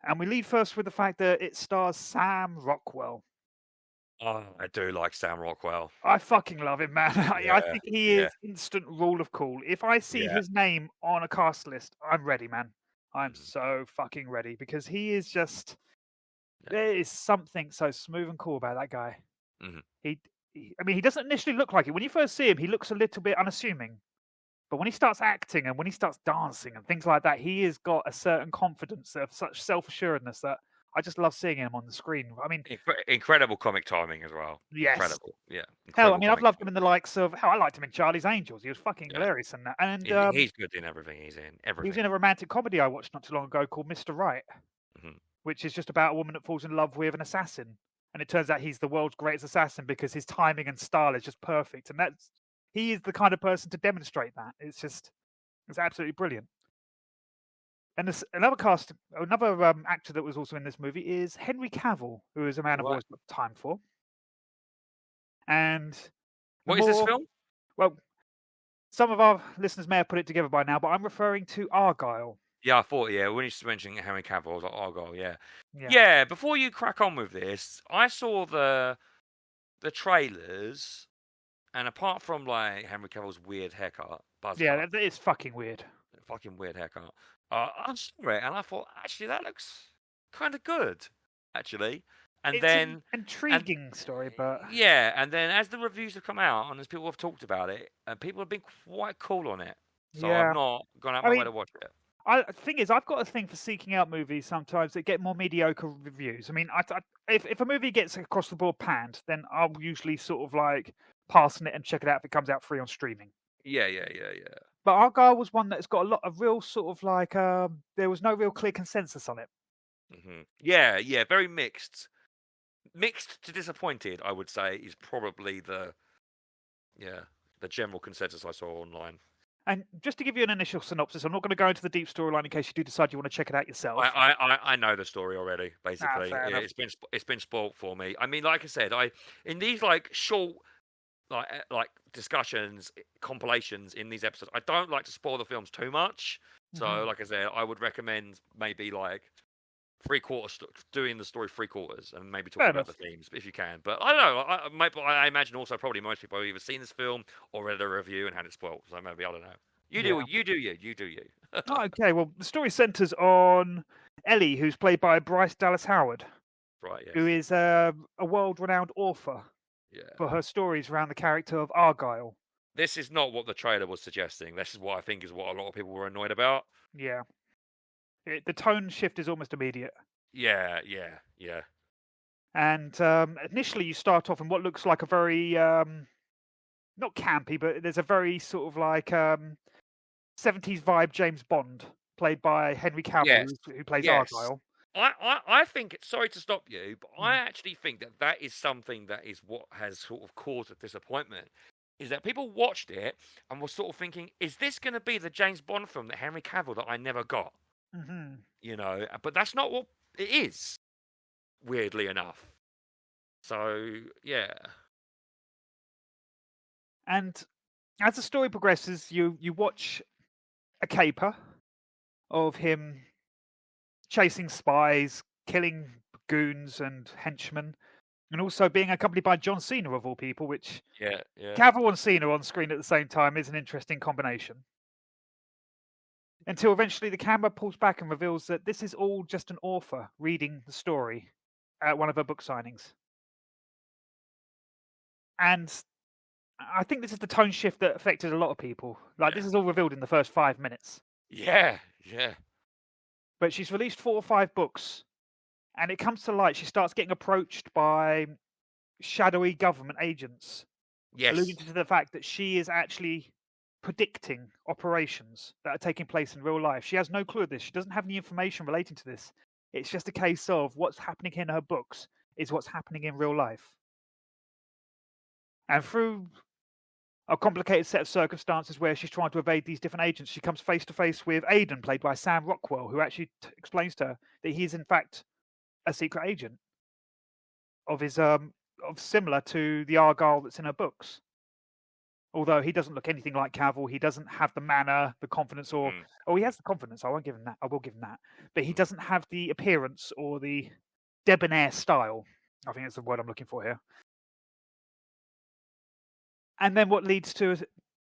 And we lead first with the fact that it stars Sam Rockwell. Oh, I do like Sam Rockwell. I fucking love him, man. Yeah, I think he is instant rule of cool. If I see his name on a cast list, I'm ready, man. I'm so fucking ready because he is just. There is something so smooth and cool about that guy. Mm-hmm. I mean, he doesn't initially look like it. When you first see him, he looks a little bit unassuming. But when he starts acting and when he starts dancing and things like that, he has got a certain confidence of such self-assuredness that I just love seeing him on the screen. I mean, incredible comic timing as well. Yes. Incredible. Yeah. Hell, I mean, I've loved him in the likes of, I liked him in Charlie's Angels. He was fucking hilarious in that. And he's good in everything he's in. He was in a romantic comedy I watched not too long ago called Mr. Right, which is just about a woman that falls in love with an assassin. And it turns out he's the world's greatest assassin because his timing and style is just perfect. And he is the kind of person to demonstrate that. It's absolutely brilliant. And another actor that was also in this movie is Henry Cavill, who is a man I've always got time for. And what is this film? Well, some of our listeners may have put it together by now, but I'm referring to Argyle. Yeah, I thought, when you mentioned Henry Cavill, I was like, Argyle, yeah. Before you crack on with this, I saw the trailers, and apart from like Henry Cavill's weird haircut, that is fucking weird. Fucking weird haircut. I saw it, and I thought, actually, that looks kind of good, actually. And it's then an intriguing story, but and then as the reviews have come out and as people have talked about it, and people have been quite cool on it, so I've not gone out my way to watch it. Thing is, I've got a thing for seeking out movies sometimes that get more mediocre reviews. I mean, if a movie gets across the board panned, then I'll usually sort of like pass on it and check it out if it comes out free on streaming. Yeah. But Argyle was one that's got a lot of real sort of like there was no real clear consensus on it. Yeah, very mixed. Mixed to disappointed, I would say, is probably the general consensus I saw online. And just to give you an initial synopsis, I'm not going to go into the deep storyline in case you do decide you want to check it out yourself. I know the story already. Basically, fair enough. it's been spoilt for me. I mean, like I said, in these like short like discussions, compilations in these episodes, I don't like to spoil the films too much. So, like I said, I would recommend maybe like doing the story 3/4 and maybe talking about the themes if you can. But I don't know. I imagine also probably most people have either seen this film or read a review and had it spoiled. So maybe I don't know. You do you. Okay, well, the story centers on Ellie, who's played by Bryce Dallas Howard, right? Yes. Who is a world-renowned author for her stories around the character of Argyle. This is not what the trailer was suggesting. This is what I think is what a lot of people were annoyed about. Yeah. The tone shift is almost immediate. Yeah. And initially, you start off in what looks like a very not campy, but there's a very sort of like 70s vibe James Bond, played by Henry Cavill, who plays Argyle. I think, sorry to stop you, but I actually think that is something that is what has sort of caused a disappointment. Is that people watched it and were sort of thinking, is this going to be the James Bond film that Henry Cavill that I never got? You know, but that's not what it is, weirdly enough. So, yeah. And as the story progresses, you watch a caper of him chasing spies, killing goons and henchmen, and also being accompanied by John Cena of all people, which Cavill and Cena on screen at the same time is an interesting combination. Until eventually the camera pulls back and reveals that this is all just an author reading the story at one of her book signings. And I think this is the tone shift that affected a lot of people. Like, this is all revealed in the first 5 minutes. Yeah. But she's released 4 or 5 books, and it comes to light. She starts getting approached by shadowy government agents, alluding to the fact that she is actually predicting operations that are taking place in real life. She has no clue of this. She doesn't have any information relating to this. It's just a case of what's happening in her books is what's happening in real life. And through a complicated set of circumstances where she's trying to evade these different agents, she comes face to face with Aidan, played by Sam Rockwell, who actually explains to her that he is in fact a secret agent of his of similar to the Argyle that's in her books. Although he doesn't look anything like Cavill, he doesn't have the manner, the confidence, he has the confidence. I won't give him that. I will give him that, but he doesn't have the appearance or the debonair style. I think that's the word I'm looking for here. And then what leads to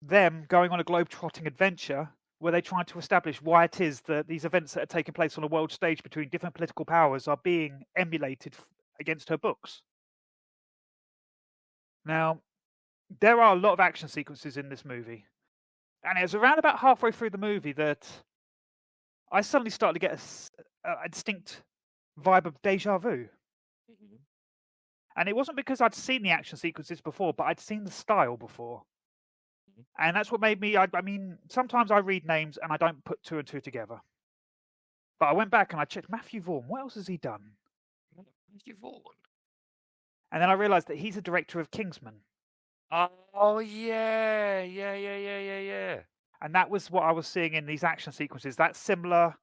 them going on a globe-trotting adventure where they try to establish why it is that these events that are taking place on a world stage between different political powers are being emulated against her books. Now, there are a lot of action sequences in this movie. And it was around about halfway through the movie that I suddenly started to get a distinct vibe of deja vu. And it wasn't because I'd seen the action sequences before, but I'd seen the style before. And that's what made me, I mean, sometimes I read names and I don't put 2 and 2 together. But I went back and I checked Matthew Vaughn. What else has he done? Matthew Vaughn. And then I realised that he's a director of Kingsman. Oh, yeah. And that was what I was seeing in these action sequences. That's similar.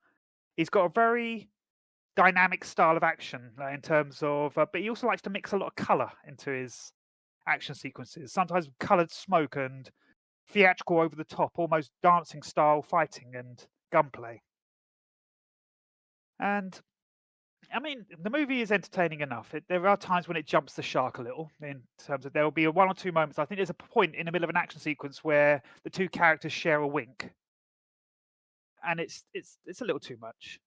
He's got a very dynamic style of action in terms of, but he also likes to mix a lot of colour into his action sequences. Sometimes coloured smoke and theatrical over the top, almost dancing style fighting and gunplay. And I mean, the movie is entertaining enough. There are times when it jumps the shark a little in terms of there will be 1 or 2 moments. I think there's a point in the middle of an action sequence where the 2 characters share a wink, and it's a little too much.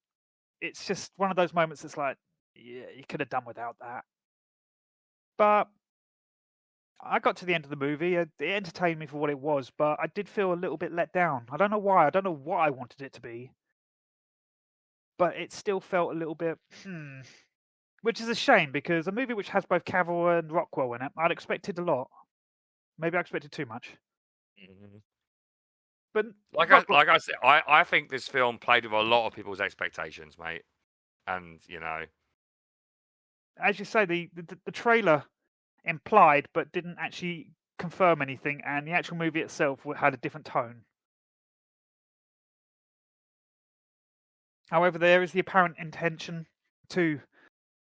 It's just one of those moments that's like, yeah, you could have done without that. But I got to the end of the movie. It entertained me for what it was, but I did feel a little bit let down. I don't know why. I don't know what I wanted it to be. but it still felt a little bit, which is a shame because a movie which has both Cavill and Rockwell in it, I'd expected a lot. Maybe I expected too much. Mhm. But Like Rockwell, I said, I think this film played with a lot of people's expectations, mate. And as you say, the trailer implied but didn't actually confirm anything, and the actual movie itself had a different tone. However, there is the apparent intention to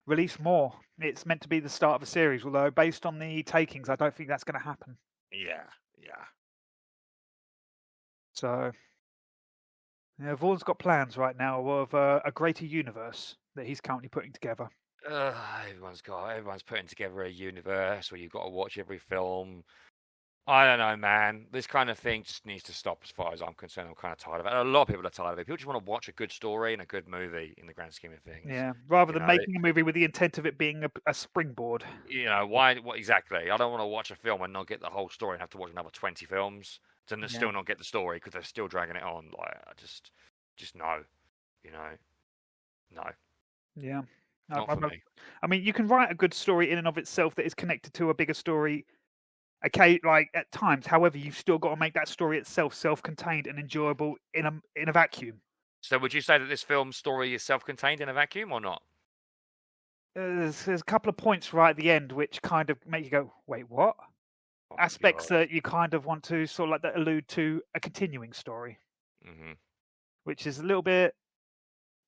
release more. It's meant to be the start of a series, although based on the takings, I don't think that's going to happen. yeah. So, yeah, Vaughn's got plans right now of a greater universe that he's currently putting together. Everyone's putting together a universe where you've got to watch every film. I don't know, man. This kind of thing just needs to stop as far as I'm concerned. I'm kind of tired of it. A lot of people are tired of it. People just want to watch a good story and a good movie in the grand scheme of things. Yeah, rather than making a movie with the intent of it being a springboard. Why? What exactly? I don't want to watch a film and not get the whole story and have to watch another 20 films to still not get the story because they're still dragging it on. Like, I just no. No. Yeah. Not for me. I mean, you can write a good story in and of itself that is connected to a bigger story. Okay, like at times. However, you've still got to make that story itself self-contained and enjoyable in a vacuum. So, would you say that this film's story is self-contained in a vacuum or not? There's a couple of points right at the end which kind of make you go, "Wait, what?" Aspects that you kind of want to sort of like that allude to a continuing story, which is a little bit.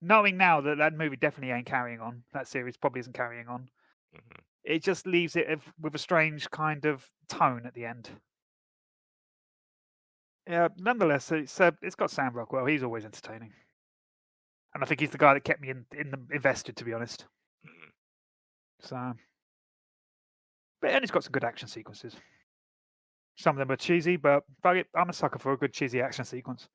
Knowing now that movie definitely ain't carrying on, that series probably isn't carrying on. It just leaves it with a strange kind of tone at the end. Yeah, nonetheless, it's got Sam Rockwell. He's always entertaining, and I think he's the guy that kept me invested, to be honest. So, and it's got some good action sequences. Some of them are cheesy, but I'm a sucker for a good cheesy action sequence.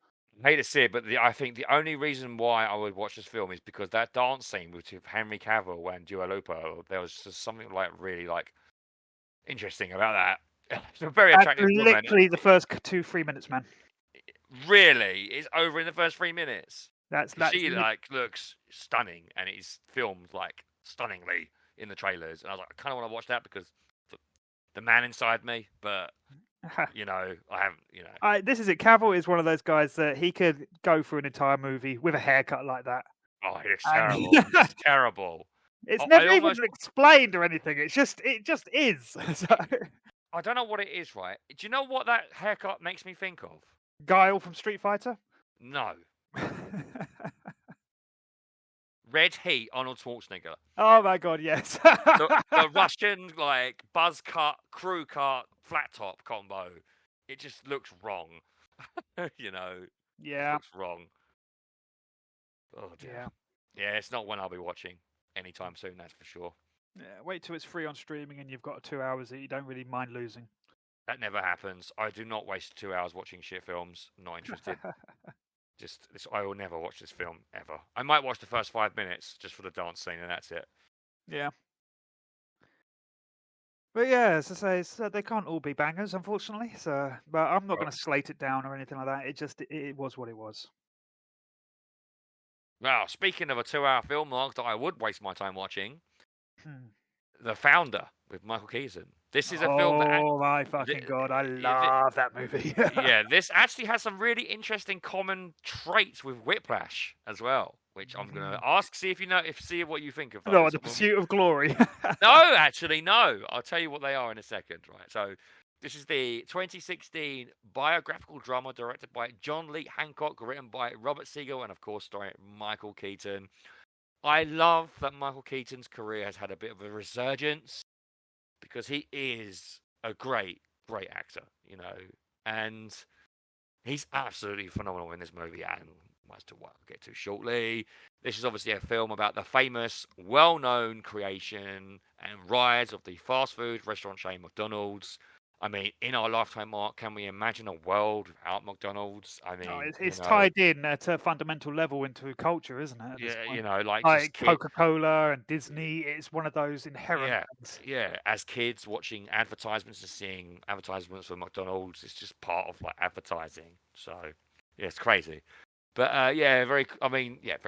I hate to say it, but I think the only reason why I would watch this film is because that dance scene with Henry Cavill and Dua Lipa, there was just something like really like interesting about that. It's a very attractive woman. Literally the first 2-3 minutes, man. Really, it's over in the first 3 minutes. She like looks stunning, and it's filmed like stunningly in the trailers. And I was like, I kind of want to watch that because the man inside me, but. I haven't. This is it. Cavill is one of those guys that he could go through an entire movie with a haircut like that. Oh, it's terrible. It's terrible. It's never even explained or anything. It just is. I don't know what it is, right? Do you know what that haircut makes me think of? Guile from Street Fighter? No. Red Heat, Arnold Schwarzenegger. Oh my god, yes. the Russian like buzz cut, crew cut, flat top combo. It just looks wrong. Yeah. It looks wrong. Oh dear. Yeah, it's not one I'll be watching anytime soon, that's for sure. Yeah, wait till it's free on streaming and you've got 2 hours that you don't really mind losing. That never happens. I do not waste 2 hours watching shit films. Not interested. I will never watch this film ever. I might watch the first 5 minutes just for the dance scene, and that's it. Yeah. But yeah, as I say, they can't all be bangers, unfortunately. So, but I'm not going to slate it down or anything like that. It was what it was. Now, speaking of a 2-hour film, Mark, that I would waste my time watching, The Founder with Michael Keaton. This is a film that... Oh my fucking god, I love that movie. Yeah, this actually has some really interesting common traits with Whiplash as well, which I'm going to see what you think of those. No, The Pursuit of Glory. No, actually, no. I'll tell you what they are in a second, right? So, this is the 2016 biographical drama directed by John Lee Hancock, written by Robert Siegel, and of course starring Michael Keaton. I love that Michael Keaton's career has had a bit of a resurgence because he is a great, great actor, and he's absolutely phenomenal in this movie, and as to what I'll get to shortly. This is obviously a film about the famous, well-known creation and rise of the fast food restaurant chain McDonald's. I mean, in our lifetime, Mark, can we imagine a world without McDonald's? I mean, it's tied in at a fundamental level into culture, isn't it? Yeah, like Coca-Cola and Disney. It's one of those inherent. Yeah. As kids watching advertisements and seeing advertisements for McDonald's, it's just part of like advertising. So, yeah, it's crazy. But very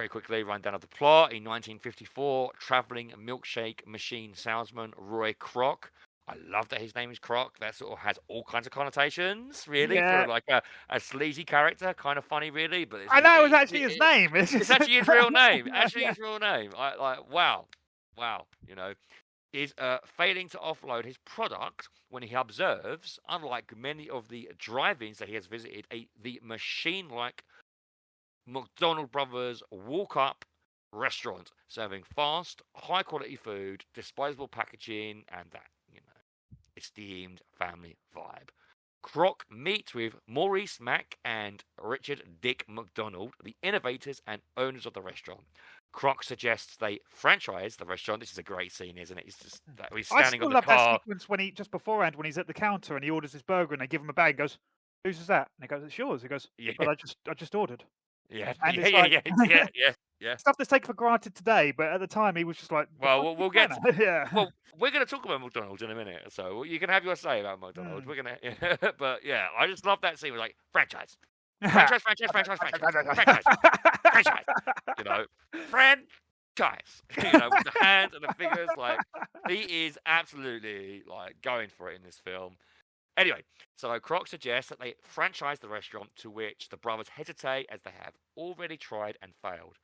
quickly, run down of the plot. In 1954, traveling milkshake machine salesman Roy Kroc. I love that his name is Kroc. That sort of has all kinds of connotations, really, Yeah. for like a sleazy character. Kind of funny, really. But I know, it was actually his name. It's actually his real name. Yeah. His real name. Wow. Is failing to offload his product when he observes, unlike many of the drive-ins that he has visited, the machine-like McDonald Brothers walk-up restaurant serving fast, high-quality food, disposable packaging, and that, esteemed family vibe. Kroc meets with Maurice Mack and Richard Dick McDonald, the innovators and owners of the restaurant. Kroc suggests they franchise the restaurant. This is a great scene, isn't it? He's just he's standing on the love car. that sequence when just beforehand when he's at the counter and he orders his burger and they give him a bag. And goes, "Whose is that?" And he goes, "It's yours." He goes, Yeah. "But I just ordered." Yeah, And yeah, it's like, yeah. Stuff that's taken for granted today, but at the time he was just like, Well, we'll get. Yeah. Well, we're going to talk about McDonald's in a minute, so you can have your say about McDonald's. We're gonna, but yeah, I just love that scene. We're like franchise. Franchise. You know, franchise. With the hands and the fingers, like he is absolutely like going for it in this film. Anyway, so Kroc suggests that they franchise the restaurant, to which the brothers hesitate as they have already tried and failed.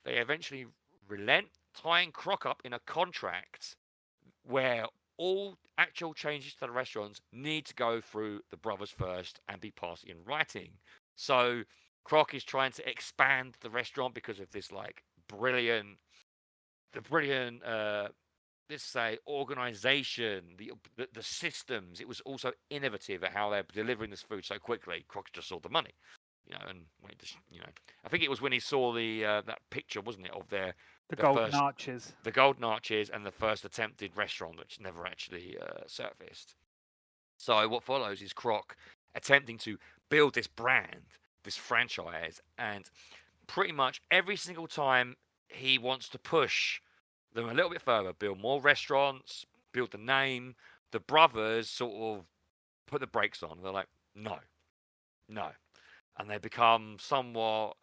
They eventually relent, tying Kroc up in a contract where all actual changes to the restaurants need to go through the brothers first and be passed in writing. So Kroc is trying to expand the restaurant because of this brilliant let's say organization, the systems. It was also innovative at how they're delivering this food so quickly. Kroc just saw the money, and I think it was when he saw the that picture, wasn't it, of the golden arches, and the first attempted restaurant, which never actually surfaced. So what follows is Kroc attempting to build this brand, this franchise, and pretty much every single time he wants to push them a little bit further, build more restaurants, build the name, the brothers sort of put the brakes on. They're like, no. And they become somewhat,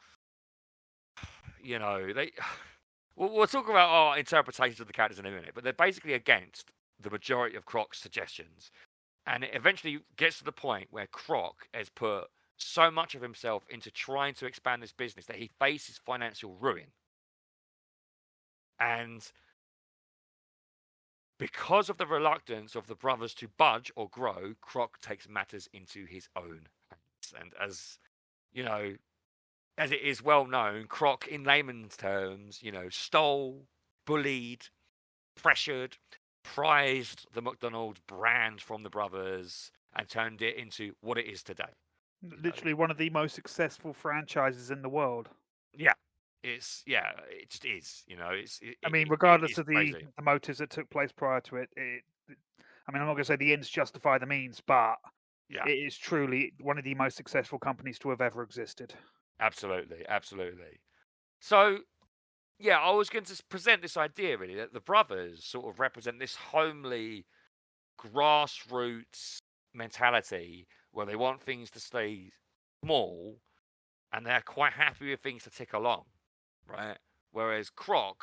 we'll talk about our interpretations of the characters in a minute, but they're basically against the majority of Kroc's suggestions. And it eventually gets to the point where Kroc has put so much of himself into trying to expand this business that he faces financial ruin. And because of the reluctance of the brothers to budge or grow, Kroc takes matters into his own hands. And as it is well known, Kroc, in layman's terms, stole, bullied, pressured, prized the McDonald's brand from the brothers and turned it into what it is today. Literally one of the most successful franchises in the world. Yeah. It just is. Regardless of the motives that took place prior to it, I'm not going to say the ends justify the means, but it is truly one of the most successful companies to have ever existed. Absolutely. So, I was going to present this idea, really, that the brothers sort of represent this homely, grassroots mentality where they want things to stay small and they're quite happy with things to tick along. Right, whereas Kroc,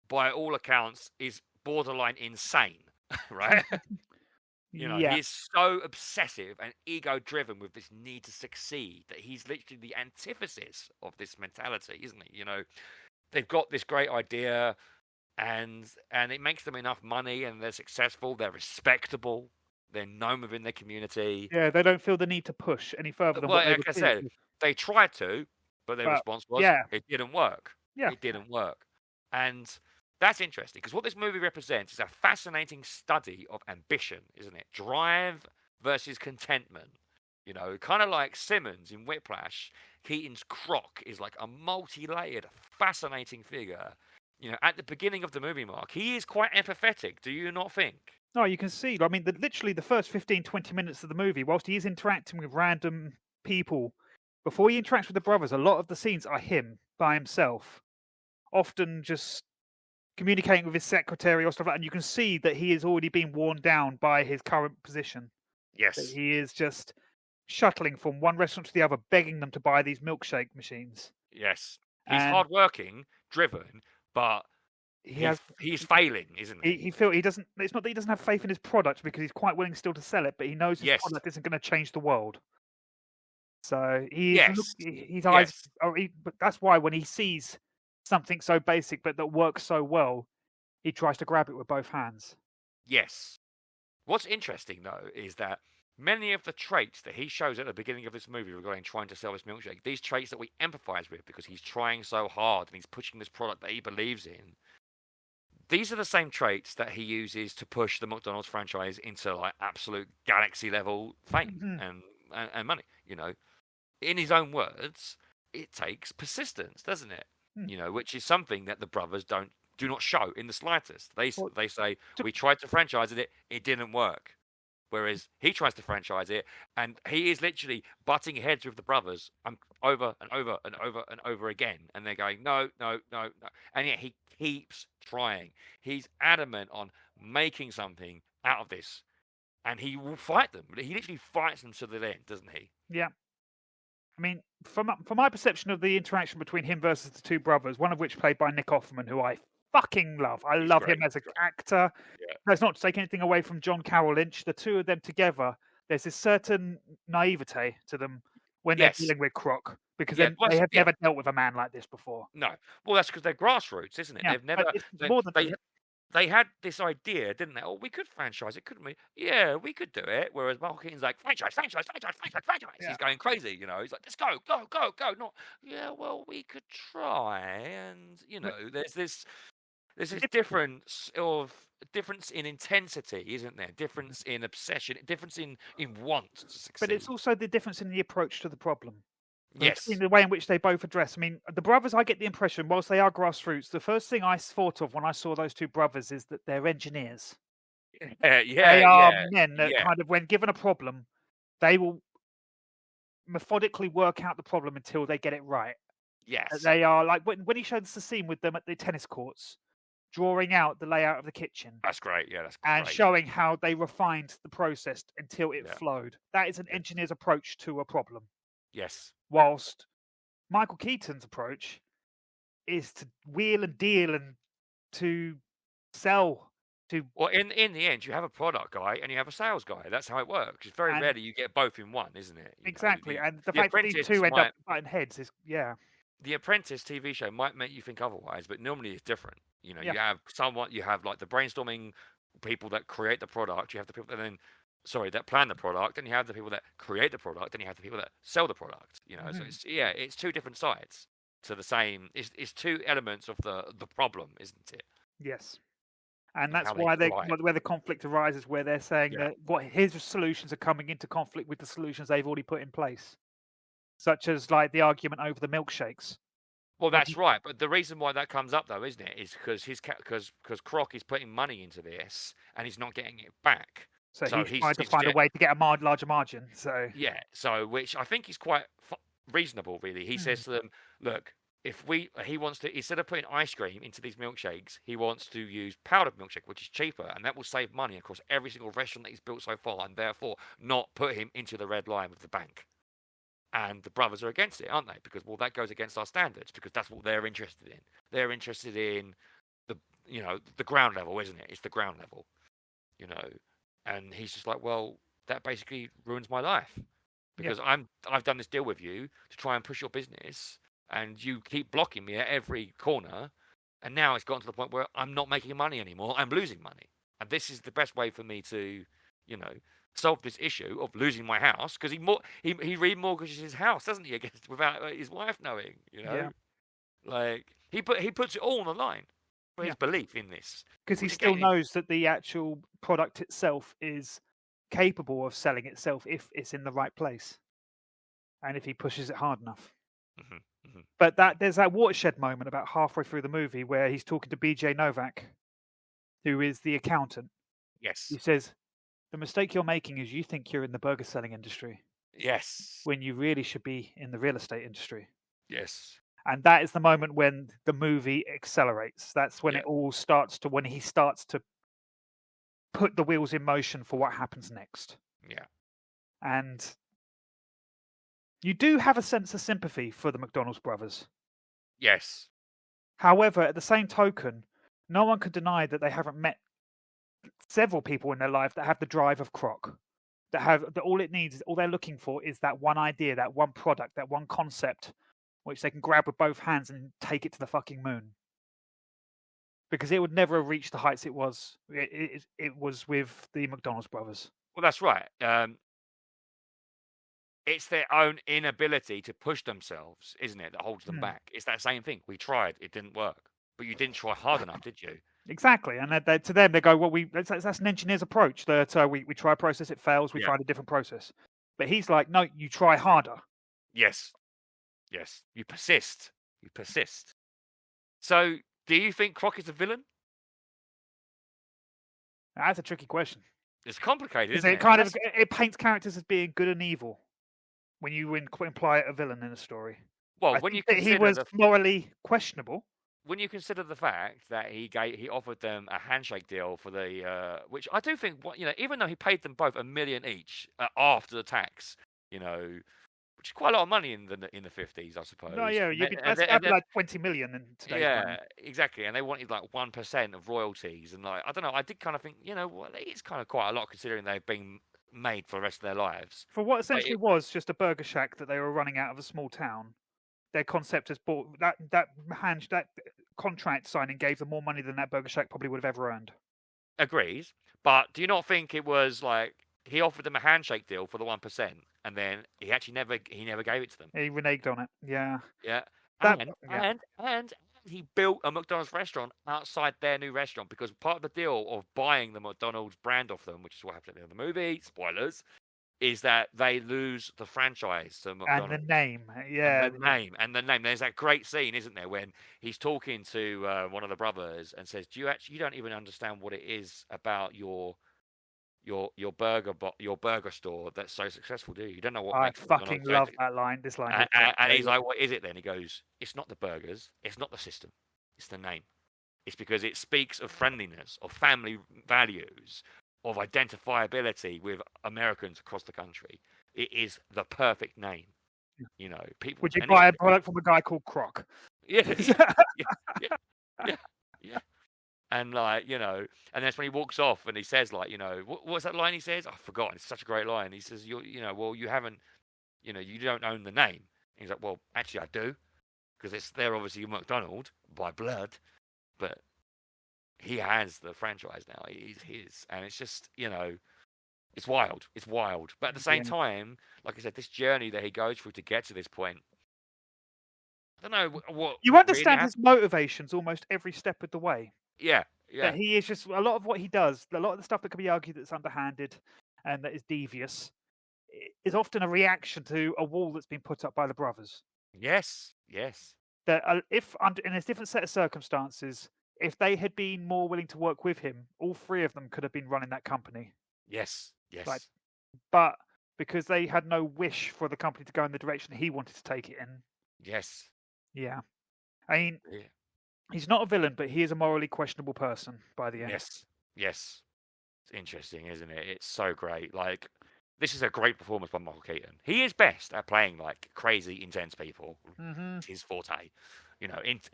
by all accounts, is borderline insane. Right, he's so obsessive and ego-driven with this need to succeed that he's literally the antithesis of this mentality, isn't he? They've got this great idea, and it makes them enough money, and they're successful, they're respectable, they're known within their community. Yeah, they don't feel the need to push any further than what they like I said, they tried to. But their response was, it didn't work. Yeah. It didn't work. And that's interesting, because what this movie represents is a fascinating study of ambition, isn't it? Drive versus contentment. Kind of like Simmons in Whiplash, Keaton's Kroc is like a multi-layered, fascinating figure. At the beginning of the movie, Mark, he is quite empathetic. Do you not think? No, you can see. Literally the first 15, 20 minutes of the movie, whilst he is interacting with random people, before he interacts with the brothers, a lot of the scenes are him by himself, often just communicating with his secretary or stuff like that. And you can see that he has already been worn down by his current position. Yes. That he is just shuttling from one restaurant to the other, begging them to buy these milkshake machines. Yes. He's And hardworking, driven, but he has he's failing, isn't he? he doesn't. It's not that he doesn't have faith in his product because he's quite willing still to sell it, but he knows his Yes. product isn't going to change the world. So Yes. his eyes. But that's why when he sees something so basic but that works so well, he tries to grab it with both hands. Yes. What's interesting though is that many of the traits that he shows at the beginning of this movie regarding trying to sell this milkshake, these traits that we empathize with because he's trying so hard and he's pushing this product that he believes in, these are the same traits that he uses to push the McDonald's franchise into like absolute galaxy level fame and money. You know, in his own words, it takes persistence, doesn't it? You know, which is something that the brothers do not show in the slightest. They say we tried to franchise it, it didn't work. Whereas he tries to franchise it, and he is literally butting heads with the brothers over and over and over and over again. And they're going, no. And yet he keeps trying. He's adamant on making something out of this. And he will fight them. He literally fights them to the end, doesn't he? Yeah. I mean, from my perception of the interaction between him versus the two brothers, one of which played by Nick Offerman, who I fucking love. I love him as an actor. Yeah. That's not to take anything away from John Carroll Lynch. The two of them together, there's this certain naivete to them when they're dealing with Croc, because they have never dealt with a man like this before. No. Well, that's because they're grassroots, isn't it? Yeah, They've never. They had this idea, didn't they? Oh, we could franchise it, couldn't we? Yeah, we could do it. Whereas Mark Keaton's like, franchise. Yeah. He's going crazy, you know. He's like, let's go. Not, yeah, well, we could try. And, you know, there's this difference in intensity, isn't there? Difference in obsession, difference in want to succeed. But it's also the difference in the approach to the problem. Yes. In the way in which they both address. I mean, the brothers, I get the impression, whilst they are grassroots, the first thing I thought of when I saw those two brothers is that they're engineers. They are men that kind of, when given a problem, they will methodically work out the problem until they get it right. Yes. They are like when he shows the scene with them at the tennis courts, drawing out the layout of the kitchen. That's great. Yeah, that's great. And showing how they refined the process until it flowed. That is an engineer's approach to a problem. Yes. Whilst Michael Keaton's approach is to wheel and deal and to sell. Well, in the end, you have a product guy and you have a sales guy. That's how it works. It's very rarely you get both in one, isn't it? Exactly. And the fact that these two end up butting heads is, The Apprentice TV show might make you think otherwise, but normally it's different. You know, you have like the brainstorming people that create the product. You have the people that plan the product, and you have the people that create the product, and you have the people that sell the product. You know, so it's two different sides to the same. It's two elements of the problem, isn't it? Yes, and that's why where the conflict arises, where they're saying that what his solutions are coming into conflict with the solutions they've already put in place, such as like the argument over the milkshakes. Well, that's right, but the reason why that comes up, though, isn't it, is because Croc is putting money into this and he's not getting it back. So he's trying to find a way to get a larger margin. So which I think is quite reasonable, really. He says to them, "Look, he wants to, instead of putting ice cream into these milkshakes, he wants to use powdered milkshake, which is cheaper, and that will save money across every single restaurant that he's built so far, and therefore not put him into the red line with the bank." And the brothers are against it, aren't they? Because, well, that goes against our standards, because that's what they're interested in. They're interested in the ground level, isn't it? It's the ground level, you know. And he's just like, well, that basically ruins my life, because I've done this deal with you to try and push your business, and you keep blocking me at every corner, and now it's gotten to the point where I'm not making money anymore. I'm losing money, and this is the best way for me to, solve this issue of losing my house, because he remortgages his house, doesn't he, without his wife knowing, like he puts it all on the line for his belief in this, because he still knows that the actual product itself is capable of selling itself if it's in the right place and if he pushes it hard enough. But there's that watershed moment about halfway through the movie where he's talking to BJ Novak, who is the accountant. Yes. He says, the mistake you're making is you think you're in the burger selling industry. Yes. When you really should be in the real estate industry. Yes. And that is the moment when the movie accelerates. That's when it all starts to, when he starts to put the wheels in motion for what happens next. Yeah. And You do have a sense of sympathy for the McDonald's brothers. Yes. However, at the same token, no one can deny that they haven't met several people in their life that have the drive of Croc. That all they're looking for is that one idea, that one product, that one concept, which they can grab with both hands and take it to the fucking moon. Because it would never have reached the heights it was. It was with the McDonald's brothers. Well, that's right. It's their own inability to push themselves, isn't it, that holds them back? It's that same thing. We tried, it didn't work, but you didn't try hard enough, did you? Exactly, and to them they go, well, that's an engineer's approach. That we try a process, it fails, we find a different process. But he's like, no, you try harder. Yes, you persist. So, do you think Croc is a villain? That's a tricky question. It's complicated, isn't it? It paints characters as being good and evil when you imply a villain in a story. Well, when you consider he was morally questionable. When you consider the fact that he offered them a handshake deal for the which I do think, even though he paid them both $1 million each after the tax, which is quite a lot of money in the 50s, I suppose. No, yeah, that's like 20 million in today's money. Exactly, and they wanted like 1% of royalties, and like I don't know, I did kind of think, it's kind of quite a lot considering they've been made for the rest of their lives. For what essentially was just a burger shack that they were running out of a small town. Their concept has bought that contract signing gave them more money than that burger shack probably would have ever earned. Agrees, but do you not think it was like he offered them a handshake deal for the 1%, and then he actually never gave it to them? He reneged on it. Yeah. Yeah. And he built a McDonald's restaurant outside their new restaurant because part of the deal of buying the McDonald's brand off them, which is what happened in the movie, spoilers, is that they lose the franchise to McDonald's. And the name, yeah. And the name. There's that great scene, isn't there, when he's talking to one of the brothers and says, you don't even understand what it is about your burger store that's so successful, do you? You don't know what I makes fucking love that line. This line. And he's like, what is it then? He goes, it's not the burgers, it's not the system, it's the name. It's because it speaks of friendliness, of family values, of identifiability with Americans across the country. It is the perfect name. People. Would you buy a product from a guy called Croc? Yeah. And and that's when he walks off and he says, what's that line he says? I've forgotten. It's such a great line. He says, well, you haven't, you don't own the name. And he's like, well, actually I do, because they're obviously McDonald by blood, but he has the franchise now. He's his, and it's just, it's wild. It's wild. But at the same time, like I said, this journey that he goes through to get to this point, I don't know what you understand his motivations almost every step of the way. Yeah. That he is just a lot of what he does, a lot of the stuff that can be argued that's underhanded and that is devious, is often a reaction to a wall that's been put up by the brothers. Yes. That if in a different set of circumstances, if they had been more willing to work with him, all three of them could have been running that company. Yes. But because they had no wish for the company to go in the direction he wanted to take it in. Yes. Yeah. I mean, he's not a villain, but he is a morally questionable person by the end. Yes. It's interesting, isn't it? It's so great. Like, this is a great performance by Michael Keaton. He is best at playing like crazy, intense people. Mm-hmm. It's his forte.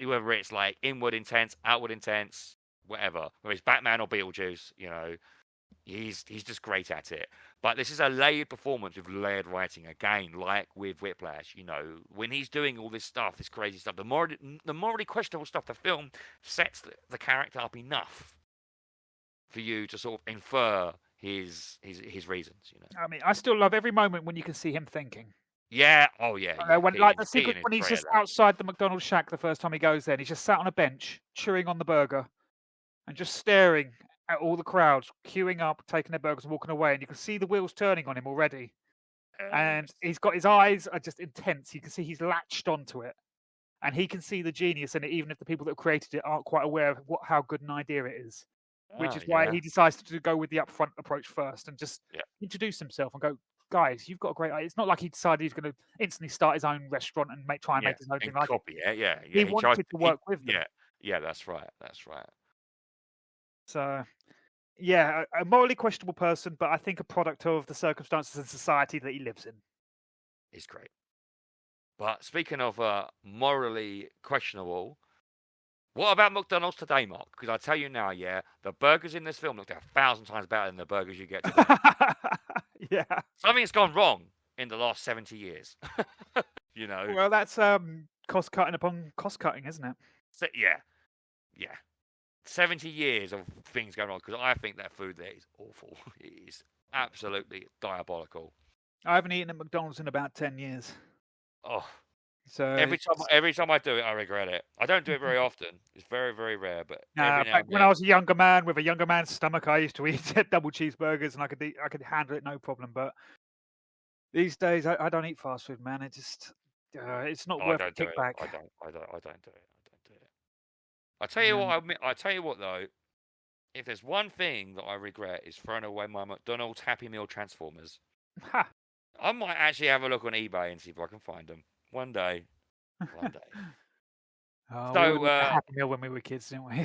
Whether it's like inward intense, outward intense, whatever. Whether it's Batman or Beetlejuice, he's just great at it. But this is a layered performance with layered writing again, like with Whiplash. When he's doing all this stuff, this crazy stuff, the morally questionable stuff, the film sets the character up enough for you to sort of infer his reasons. I mean, I still love every moment when you can see him thinking. Yeah. Oh yeah. When the sequence when he's just outside the McDonald's shack the first time he goes there, and he's just sat on a bench chewing on the burger, and just staring at all the crowds queuing up, taking their burgers and walking away, and you can see the wheels turning on him already. And he's got his eyes are just intense. You can see he's latched onto it, and he can see the genius in it, even if the people that created it aren't quite aware of how good an idea it is. Which is why he decides to go with the upfront approach first and just introduce himself and go, guys, you've got a great idea. It's not like he decided he's going to instantly start his own restaurant and try and make his own thing like it. Yeah. He wanted to work with them. Yeah, that's right. So, yeah, a morally questionable person, but I think a product of the circumstances and society that he lives in. He's great. But speaking of morally questionable, what about McDonald's today, Mark? Because I tell you now, yeah, the burgers in this film looked 1,000 times better than the burgers you get today. Yeah. Something's gone wrong in the last 70 years. You know? Well, that's cost cutting upon cost cutting, isn't it? So, yeah. 70 years of things going on, because I think that food there is awful. It is absolutely diabolical. I haven't eaten at McDonald's in about 10 years. Oh, So every time I do it, I regret it. I don't do it very often. It's very, very rare, but every now and when then. I was a younger man with a younger man's stomach, I used to eat double cheeseburgers and I could handle it no problem. But these days, I don't eat fast food, man. It just it's not worth the kickback. I don't do it. I tell you what, I tell you what though, if there's one thing that I regret is throwing away my McDonald's Happy Meal Transformers. Ha. I might actually have a look on eBay and see if I can find them one day. One day. So we had a Happy Meal when we were kids, didn't we?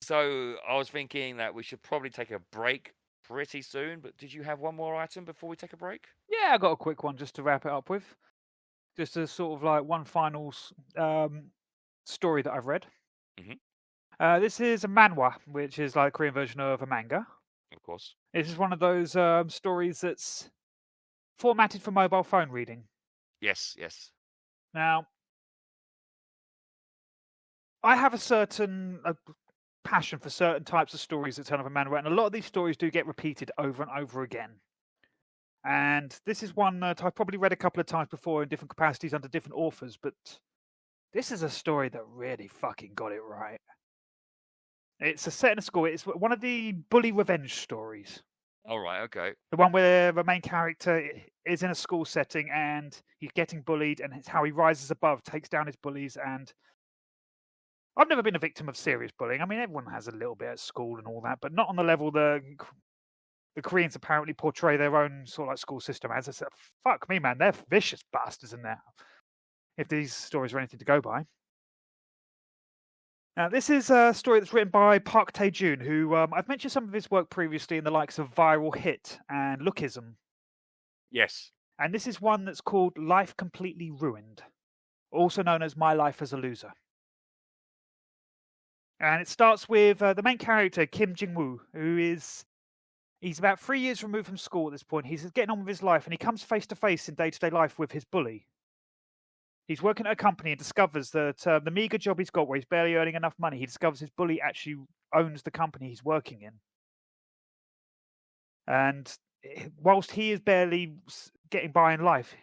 So I was thinking that we should probably take a break pretty soon. But did you have one more item before we take a break? Yeah, I got a quick one just to wrap it up with. Just a sort of like one final story that I've read. Mm-hmm. This is a manhwa, which is like a Korean version of a manga. Of course. This is one of those stories that's formatted for mobile phone reading. Yes. Now, I have a certain passion for certain types of stories that turn up a manhwa, and a lot of these stories do get repeated over and over again. And this is one that I've probably read a couple of times before in different capacities under different authors, but this is a story that really fucking got it right. It's a set in a school. It's one of the bully revenge stories. All right, okay. The one where the main character is in a school setting and he's getting bullied, and it's how he rises above, takes down his bullies. And I've never been a victim of serious bullying. I mean, everyone has a little bit at school and all that, but not on the level the Koreans apparently portray their own sort of like school system as. I said, fuck me, man, they're vicious bastards in there, if these stories are anything to go by. Now, this is a story that's written by Park Tae-jun, who I've mentioned some of his work previously in the likes of Viral Hit and Lookism. Yes. And this is one that's called Life Completely Ruined, also known as My Life as a Loser. And it starts with the main character, Kim Jin-woo, he's about 3 years removed from school at this point. He's getting on with his life, and he comes face to face in day-to-day life with his bully. He's working at a company and discovers that the meager job he's got, where he's barely earning enough money, he discovers his bully actually owns the company he's working in. And whilst he is barely getting by in life,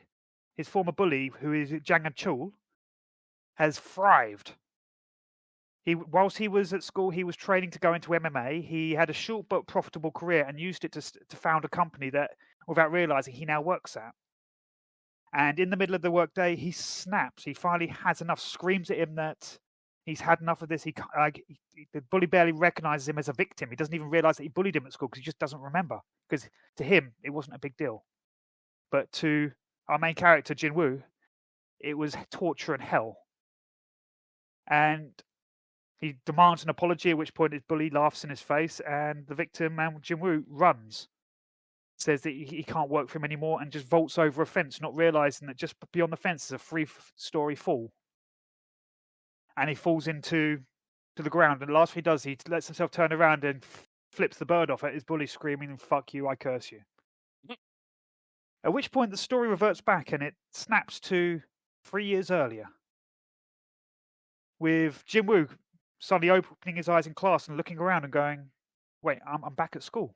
his former bully, who is Jang Chul, has thrived. Whilst he was at school, he was training to go into MMA. He had a short but profitable career and used it to found a company that, without realizing, he now works at. And in the middle of the workday, he snaps. He finally has enough, screams at him that he's had enough of this. The bully barely recognizes him as a victim. He doesn't even realize that he bullied him at school because he just doesn't remember. Because to him, it wasn't a big deal. But to our main character, Jin-woo, it was torture and hell. And he demands an apology, at which point his bully laughs in his face, and the victim, Jin-woo, runs. Says that he can't work for him anymore and just vaults over a fence, not realizing that just beyond the fence is a 3-story fall. And he falls into the ground. And the last thing he does, he lets himself turn around and flips the bird off at his bully, screaming, "Fuck you, I curse you." At which point the story reverts back and it snaps to 3 years earlier, with Jin-woo suddenly opening his eyes in class and looking around and going, "Wait, I'm back at school."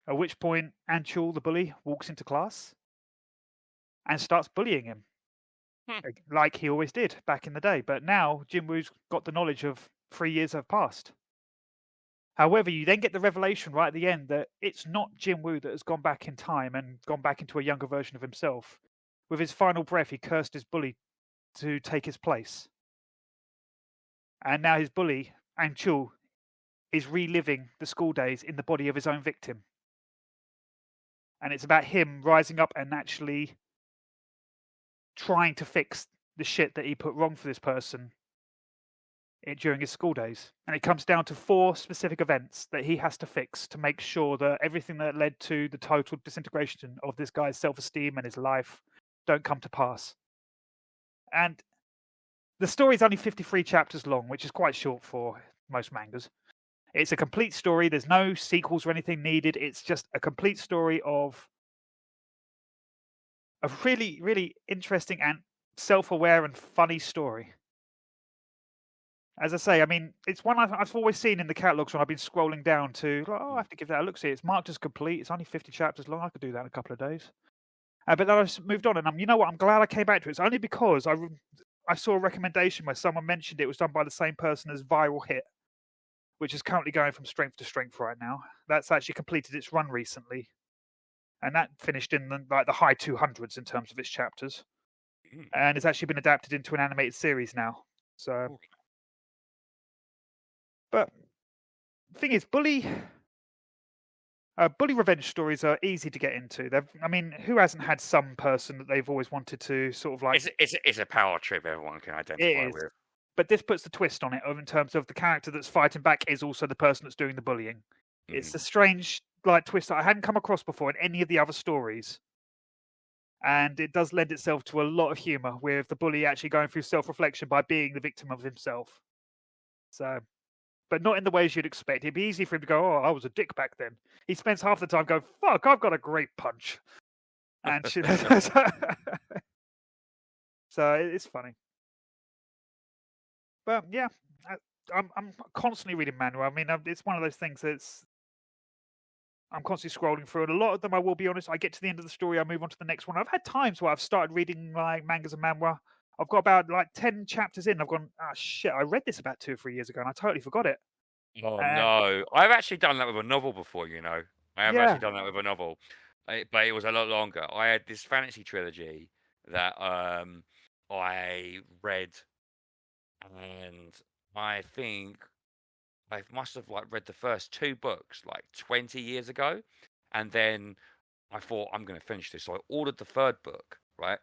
At which point, Anchul, the bully, walks into class and starts bullying him, like he always did back in the day. But now, Jin-woo's got the knowledge of 3 years have passed. However, you then get the revelation right at the end that it's not Jin-woo that has gone back in time and gone back into a younger version of himself. With his final breath, he cursed his bully to take his place. And now his bully, Anchul, is reliving the school days in the body of his own victim. And it's about him rising up and actually trying to fix the shit that he put wrong for this person during his school days. And it comes down to 4 specific events that he has to fix to make sure that everything that led to the total disintegration of this guy's self-esteem and his life don't come to pass. And the story is only 53 chapters long, which is quite short for most mangas. It's a complete story. There's no sequels or anything needed. It's just a complete story of a really, really interesting and self-aware and funny story. As I say, I mean, it's one I've always seen in the catalogs when I've been scrolling down to, like, I have to give that a look. See, it's marked as complete. It's only 50 chapters long. I could do that in a couple of days. But then I've moved on, and you know what? I'm glad I came back to it. It's only because I saw a recommendation where someone mentioned it was done by the same person as Viral Hit, which is currently going from strength to strength right now. That's actually completed its run recently, and that finished in the high 200s in terms of its chapters, and it's actually been adapted into an animated series now. So. But the thing is, bully revenge stories are easy to get into. I mean, who hasn't had some person that they've always wanted to sort of like... It's a power trip everyone can identify with. But this puts the twist on it in terms of the character that's fighting back is also the person that's doing the bullying. It's a strange twist that I hadn't come across before in any of the other stories. And it does lend itself to a lot of humour with the bully actually going through self-reflection by being the victim of himself. So... But not in the ways you'd expect. It'd be easy for him to go, "Oh, I was a dick back then." He spends half the time going, "Fuck, I've got a great punch," and so it's funny. But yeah, I'm constantly reading manga. I mean, it's one of those things that's I'm constantly scrolling through, and a lot of them, I will be honest, I get to the end of the story, I move on to the next one. I've had times where I've started reading like mangas and manhwa. I've got about 10 chapters in. I've gone, shit, I read this about 2 or 3 years ago and I totally forgot it. Oh, no. I've actually done that with a novel before, you know. I have actually done that with a novel. But it was a lot longer. I had this fantasy trilogy that I read, and I think I must have read the first 2 books 20 years ago. And then I thought, I'm going to finish this. So I ordered the 3rd book, right?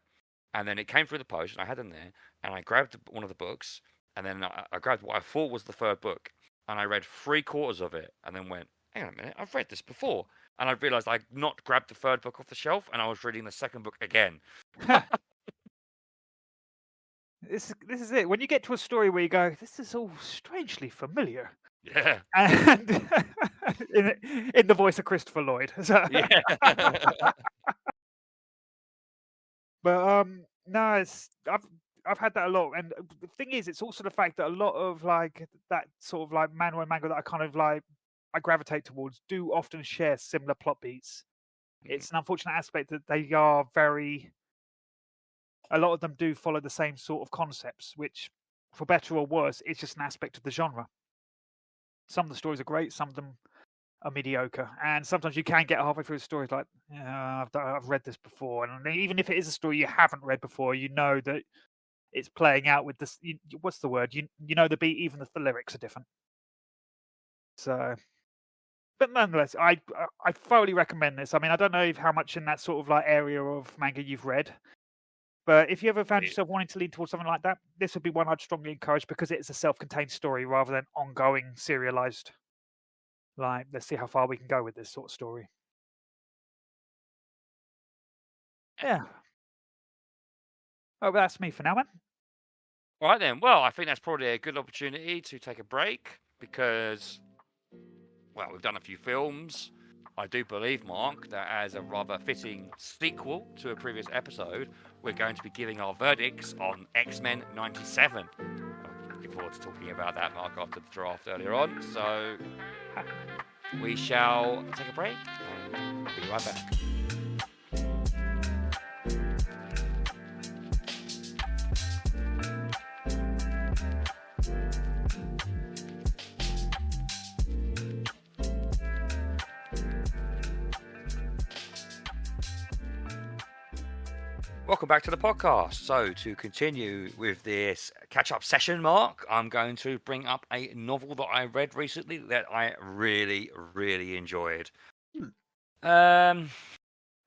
And then it came through the post, and I had them there, and I grabbed one of the books, and then I grabbed what I thought was the 3rd book, and I read 3/4 of it, and then went, hang on a minute, I've read this before. And I realised I'd not grabbed the 3rd book off the shelf, and I was reading the 2nd book again. This is it. When you get to a story where you go, this is all strangely familiar. Yeah. And in the voice of Christopher Lloyd. So. Yeah. But no, I've had that a lot, and the thing is, it's also the fact that a lot of that sort of manhwa and manga that I kind of I gravitate towards do often share similar plot beats. It's an unfortunate aspect that they are a lot of them do follow the same sort of concepts, which, for better or worse, it's just an aspect of the genre. Some of the stories are great, some of them are mediocre, and sometimes you can get halfway through the story like, I've read this before, and even if it is a story you haven't read before, you know that it's playing out with this. What's the word? You know the beat, even if the lyrics are different. So, but nonetheless, I thoroughly recommend this. I mean, I don't know how much in that sort of area of manga you've read, but if you ever found yourself wanting to lean towards something like that, this would be one I'd strongly encourage because it's a self-contained story rather than ongoing serialized. Let's see how far we can go with this sort of story. Yeah. Oh, that's me for now, man. All right, then. Well, I think that's probably a good opportunity to take a break because, well, we've done a few films. I do believe, Mark, that as a rather fitting sequel to a previous episode, we're going to be giving our verdicts on X-Men 97. I'm looking forward to talking about that, Mark, after the draft earlier on. So we shall take a break and be right back. Welcome back to the podcast. So to continue with this catch-up session, Mark, I'm going to bring up a novel that I read recently that I really, really enjoyed. I'm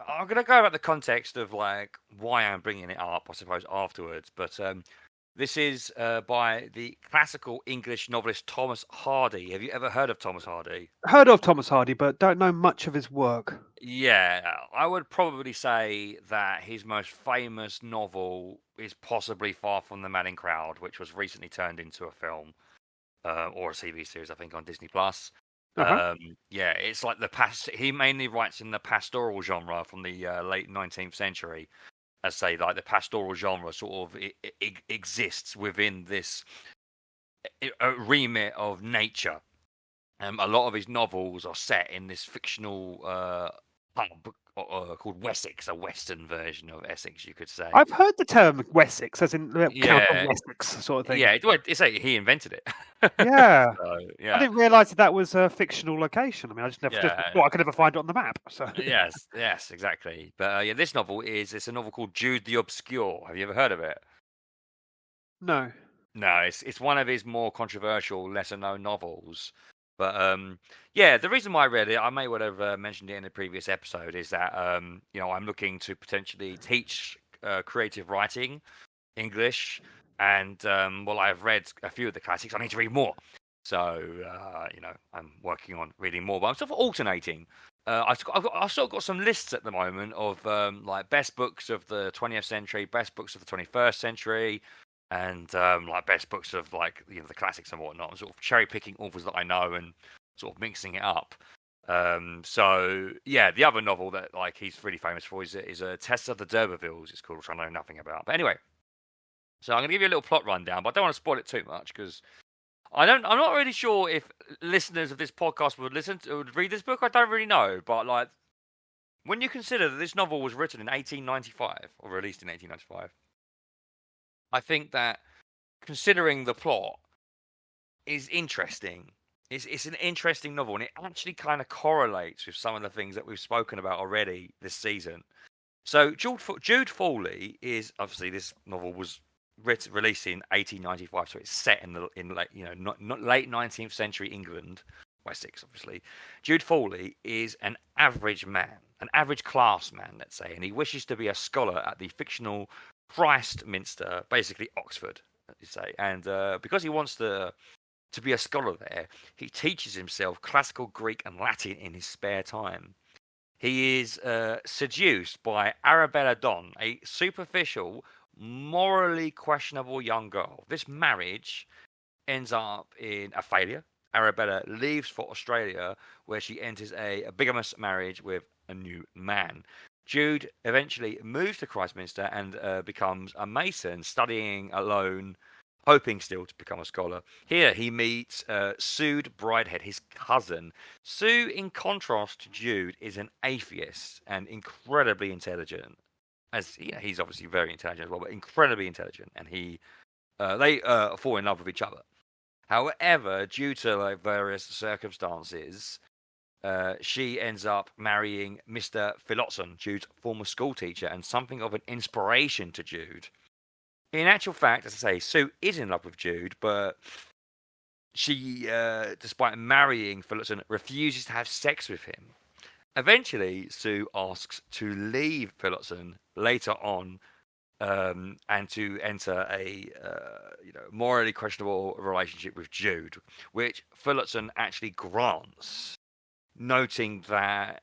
going to go about the context of why I'm bringing it up, I suppose, afterwards. But This is by the classical English novelist Thomas Hardy. Have you ever heard of Thomas Hardy? Heard of Thomas Hardy, but don't know much of his work. Yeah, I would probably say that his most famous novel is possibly Far From the Madding Crowd, which was recently turned into a film or a TV series, I think, on Disney Plus. Uh-huh. Yeah, it's like he mainly writes in the pastoral genre from the late 19th century. As say, like the pastoral genre sort of it exists within this remit of nature. A lot of his novels are set in this fictional pub called Wessex, a Western version of Essex, you could say. I've heard the term Wessex, as in Count of Yeah, Wessex sort of thing. yeah. It's like he invented it. Yeah. So, I yeah, didn't realise that was a fictional location. I mean, I just yeah. thought I could never find it on the map. So Yes, exactly. But yeah, this novel it's a novel called Jude the Obscure. Have you ever heard of it? no. No, it's one of his more controversial, lesser known novels. But yeah, the reason why I read it, I may would have mentioned it in a previous episode, is that I'm looking to potentially teach creative writing, English, and well, I've read a few of the classics. I need to read more, so I'm working on reading more. But I'm sort of alternating. I've sort of got some lists at the moment of like best books of the 20th century, best books of the 21st century, and like best books of like the classics and whatnot. I'm sort of cherry picking authors that I know and sort of mixing it up. So yeah, the other novel that like he's really famous for is a Test of the D'Urbervilles. It's called, which I know nothing about. But anyway, so I'm going to give you a little plot rundown, but I don't want to spoil it too much because I'm not really sure if listeners of this podcast would read this book. I don't really know, but like when you consider that this novel was written in 1895 or released in 1895. I think that considering the plot is interesting. It's an interesting novel, and it actually kind of correlates with some of the things that we've spoken about already this season. So Jude Fawley is obviously, this novel was released in 1895, so it's set in late not late 19th century England, Wessex obviously. Jude Fawley is an average man, an average class man, let's say, and he wishes to be a scholar at the fictional Christminster, basically Oxford, you say. And because he wants to be a scholar there, he teaches himself classical Greek and Latin in his spare time. He is seduced by Arabella Don, a superficial, morally questionable young girl. This marriage ends up in a failure. Arabella leaves for Australia, where she enters a bigamous marriage with a new man. Jude eventually moves to Christminster and becomes a mason, studying alone, hoping still to become a scholar. Here he meets Sue Bridehead, his cousin. Sue, in contrast to Jude, is an atheist and incredibly intelligent. As he's obviously very intelligent as well, but incredibly intelligent, and they fall in love with each other. However, due to like various circumstances, she ends up marrying Mr. Phillotson, Jude's former schoolteacher, and something of an inspiration to Jude. In actual fact, as I say, Sue is in love with Jude, but she, despite marrying Phillotson, refuses to have sex with him. Eventually, Sue asks to leave Phillotson later on, and to enter a morally questionable relationship with Jude, which Phillotson actually grants, noting that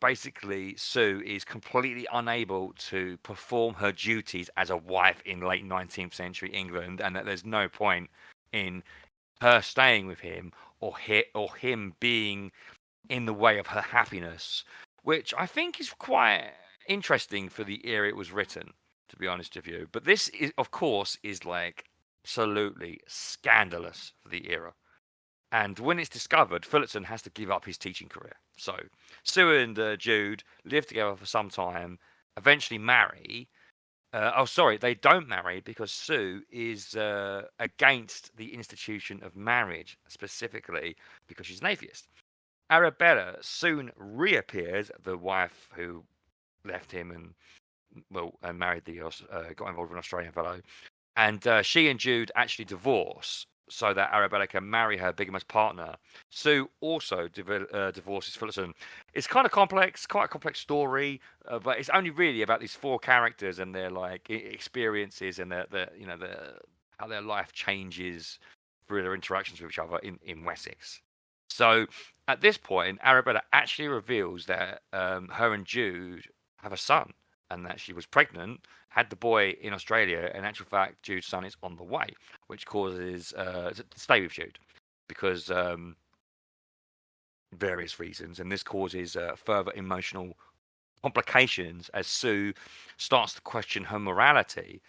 basically Sue is completely unable to perform her duties as a wife in late 19th century England, and that there's no point in her staying with him or him being in the way of her happiness, which I think is quite interesting for the era it was written, to be honest with you. But this is, of course, is like absolutely scandalous for the era. And when it's discovered, Phillotson has to give up his teaching career. So Sue and Jude live together for some time, eventually marry. They don't marry because Sue is against the institution of marriage, specifically because she's an atheist. Arabella soon reappears, the wife who left him and married got involved with an Australian fellow, and she and Jude actually divorce so that Arabella can marry her bigamous partner. Sue also divorces Phillotson. It's kind of complex, quite a complex story, but it's only really about these four characters and their like experiences and the how their life changes through their interactions with each other in Wessex. So at this point, Arabella actually reveals that her and Jude have a son, and that she was pregnant, had the boy in Australia, and in actual fact, Jude's son is on the way, which causes to stay with Jude because various reasons, and this causes further emotional complications as Sue starts to question her morality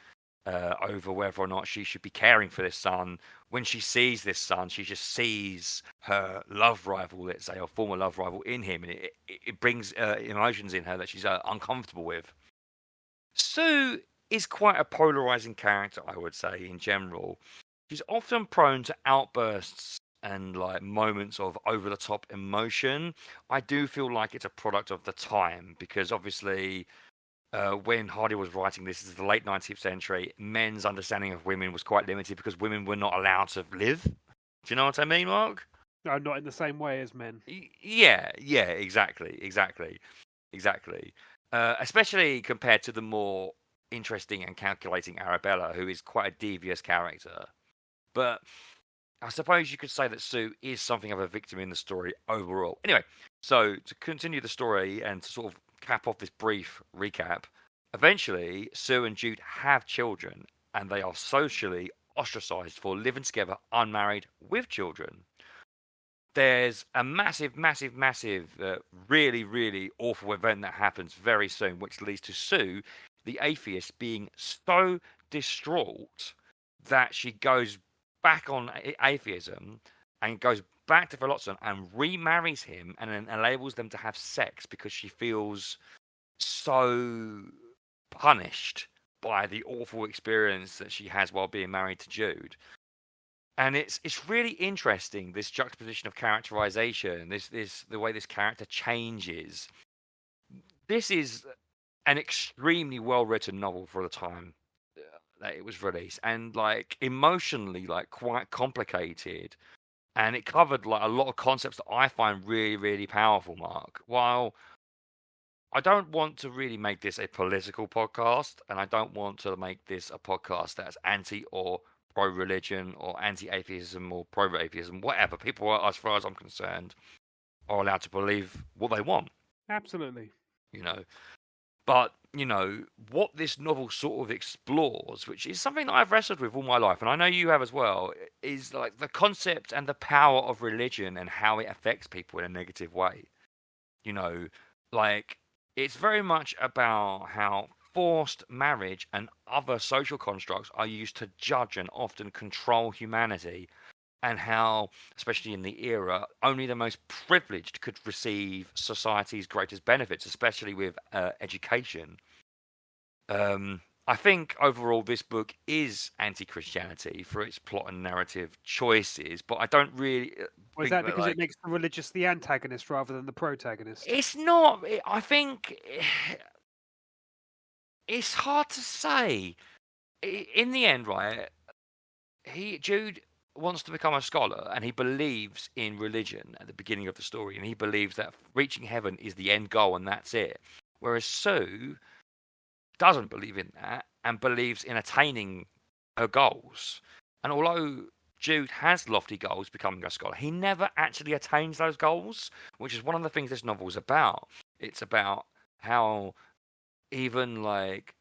over whether or not she should be caring for this son. When she sees this son, she just sees her love rival, let's say, or former love rival in him, and it brings emotions in her that she's uncomfortable with. Sue is quite a polarizing character, I would say, in general. She's often prone to outbursts and like moments of over the top emotion. I do feel like it's a product of the time because obviously when Hardy was writing this is the late 19th century, men's understanding of women was quite limited because women were not allowed to live. Do you know what I mean, Mark? No, not in the same way as men. Yeah, exactly. Especially compared to the more interesting and calculating Arabella, who is quite a devious character. But I suppose you could say that Sue is something of a victim in the story overall. Anyway, so to continue the story and to sort of cap off this brief recap, eventually Sue and Jude have children, and they are socially ostracized for living together unmarried with children. There's a massive, really, really awful event that happens very soon, which leads to Sue, the atheist, being so distraught that she goes back on atheism and goes back to Philotson and remarries him and then enables them to have sex because she feels so punished by the awful experience that she has while being married to Jude. And it's really interesting, this juxtaposition of characterization, this the way this character changes. This is an extremely well written novel for the time that it was released, and like emotionally like quite complicated, and it covered like a lot of concepts that I find really, really powerful, Mark. While I don't want to really make this a political podcast, and I don't want to make this a podcast that's anti or pro-religion or anti-atheism or pro-atheism, whatever. People, are, as far as I'm concerned, are allowed to believe what they want. Absolutely. You know, but you know what this novel sort of explores, which is something that I've wrestled with all my life, and I know you have as well, is like the concept and the power of religion and how it affects people in a negative way. You know, like it's very much about how forced marriage and other social constructs are used to judge and often control humanity, and how, especially in the era, only the most privileged could receive society's greatest benefits, especially with education. I think overall this book is anti-Christianity for its plot and narrative choices, but I don't really Or is think that because like, it makes the religious the antagonist rather than the protagonist? it's not. I think it's hard to say. In the end, right? Jude wants to become a scholar, and he believes in religion at the beginning of the story, and he believes that reaching heaven is the end goal, and that's it. Whereas Sue doesn't believe in that and believes in attaining her goals. And although Jude has lofty goals, becoming a scholar, he never actually attains those goals, which is one of the things this novel is about. It's about how even like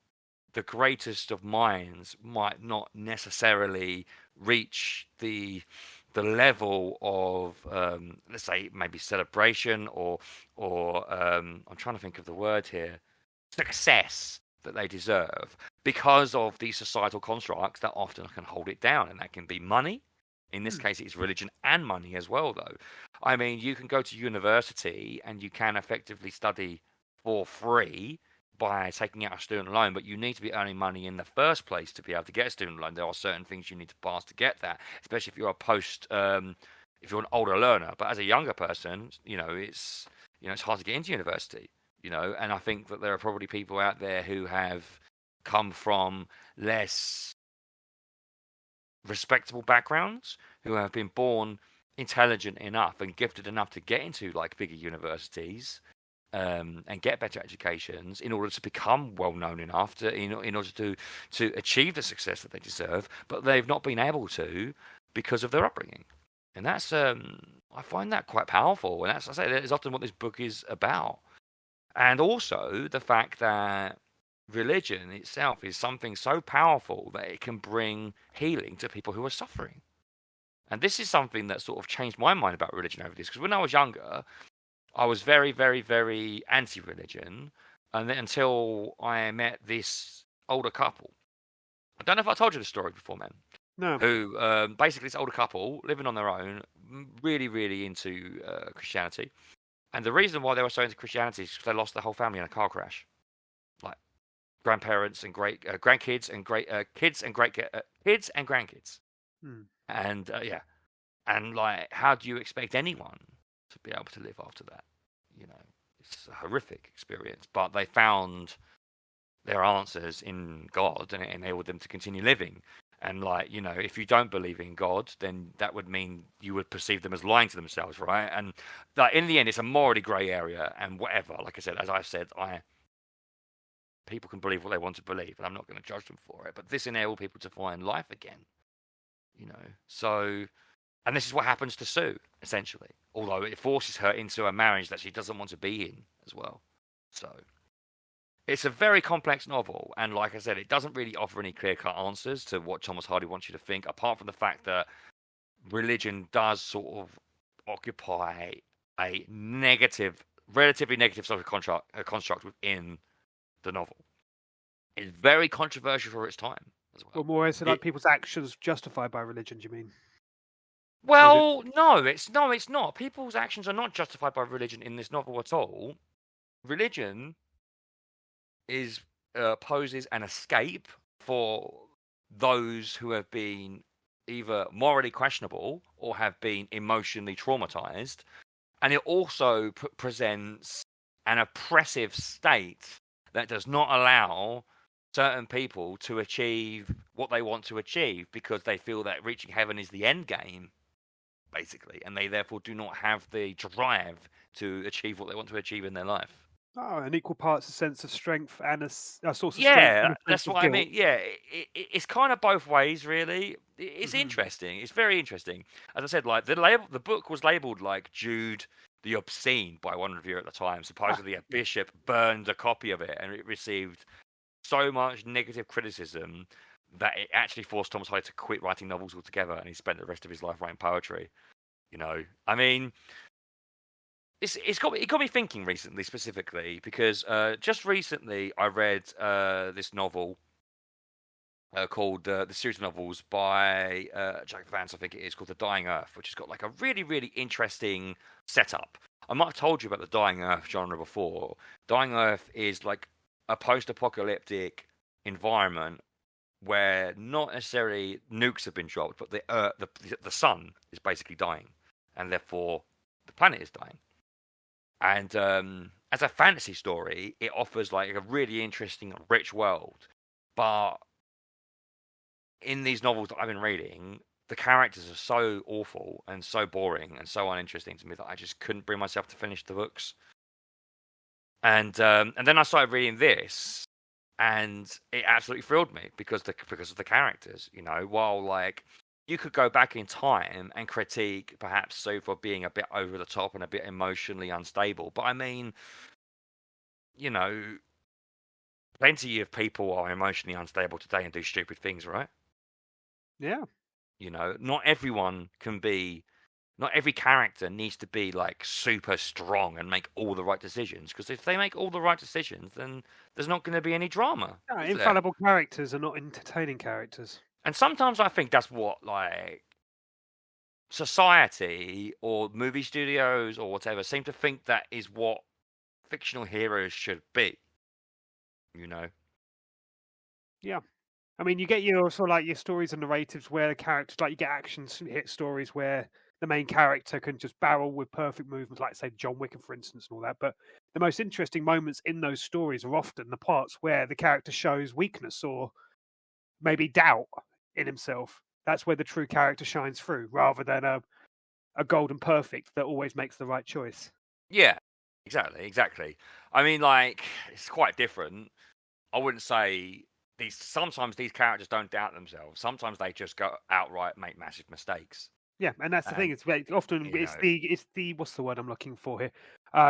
the greatest of minds might not necessarily reach the level of let's say maybe celebration or I'm trying to think of the word here, success that they deserve because of these societal constructs that often can hold it down, and that can be money. In this case, it's religion and money as well, though. I mean, you can go to university and you can effectively study for free by taking out a student loan, but you need to be earning money in the first place to be able to get a student loan. There are certain things you need to pass to get that, especially if you're a if you're an older learner. But as a younger person, it's hard to get into university. And I think that there are probably people out there who have come from less respectable backgrounds, who have been born intelligent enough and gifted enough to get into like bigger universities, and get better educations in order to become well known enough in order to achieve the success that they deserve, but they've not been able to because of their upbringing. And that's I find that quite powerful, and I say that is often what this book is about. And also the fact that religion itself is something so powerful that it can bring healing to people who are suffering. And this is something that sort of changed my mind about religion over this, because when I was younger, I was very, very, very anti-religion, and then until I met this older couple. I don't know if I told you the story before, man. No. Who basically this older couple living on their own, really, really into Christianity. And the reason why they were so into Christianity is because they lost their whole family in a car crash, like grandparents and great grandkids and great kids and kids and grandkids. And yeah, and like, how do you expect anyone to be able to live after that? You know, it's a horrific experience. But they found their answers in God, and it enabled them to continue living. And like, you know, if you don't believe in God, then that would mean you would perceive them as lying to themselves, right? And like, in the end, it's a morally grey area, and whatever. Like I said, as I said, people can believe what they want to believe, and I'm not going to judge them for it. But this enabled people to find life again, you know. So, and this is what happens to Sue, essentially. Although it forces her into a marriage that she doesn't want to be in as well. So, it's a very complex novel, and like I said, it doesn't really offer any clear-cut answers to what Thomas Hardy wants you to think, apart from the fact that religion does sort of occupy a relatively negative social construct within the novel. It's very controversial for its time as well. Or more, is it like people's actions justified by religion, do you mean? Well, no, it's not. People's actions are not justified by religion in this novel at all. Religion poses an escape for those who have been either morally questionable or have been emotionally traumatized, and it also presents an oppressive state that does not allow certain people to achieve what they want to achieve because they feel that reaching heaven is the end game, basically, and they therefore do not have the drive to achieve what they want to achieve in their life. Oh, an equal parts a sense of strength and a source of strength. Yeah, that's what I mean. Yeah, it's kind of both ways, really. It's interesting. It's very interesting. As I said, like the book was labeled like Jude the Obscene by one reviewer at the time. Supposedly, a bishop burned a copy of it, and it received so much negative criticism that it actually forced Thomas Hardy to quit writing novels altogether, and he spent the rest of his life writing poetry. You know, I mean. It got me thinking recently, specifically because just recently I read this novel called the series of novels by Jack Vance, I think it is, called The Dying Earth, which has got like a really, really interesting setup. I might have told you about the Dying Earth genre before. Dying Earth is like a post-apocalyptic environment where not necessarily nukes have been dropped, but the sun is basically dying, and therefore the planet is dying. And as a fantasy story, it offers like a really interesting, rich world. But in these novels that I've been reading, the characters are so awful and so boring and so uninteresting to me that I just couldn't bring myself to finish the books. And then I started reading this, and it absolutely thrilled me because of the characters. You know, while like. You could go back in time and critique perhaps Sue for being a bit over the top and a bit emotionally unstable. But I mean, you know, plenty of people are emotionally unstable today and do stupid things, right? Yeah. You know, not every character needs to be like super strong and make all the right decisions. Because if they make all the right decisions, then there's not going to be any drama. No, infallible characters are not entertaining characters. And sometimes I think that's what, like, society or movie studios or whatever seem to think that is what fictional heroes should be. You know? Yeah. I mean, you get your sort of like your stories and narratives where the characters, like you get action hit stories where the main character can just barrel with perfect movements, like say John Wick, for instance, and all that. But the most interesting moments in those stories are often the parts where the character shows weakness or maybe doubt in himself. That's where the true character shines through, rather than a golden perfect that always makes the right choice. Yeah, Exactly. I mean, like, it's quite different. I wouldn't say sometimes these characters don't doubt themselves. Sometimes they just go outright make massive mistakes. Yeah, and that's the thing. And, It's often you know, it's the what's the word I'm looking for here?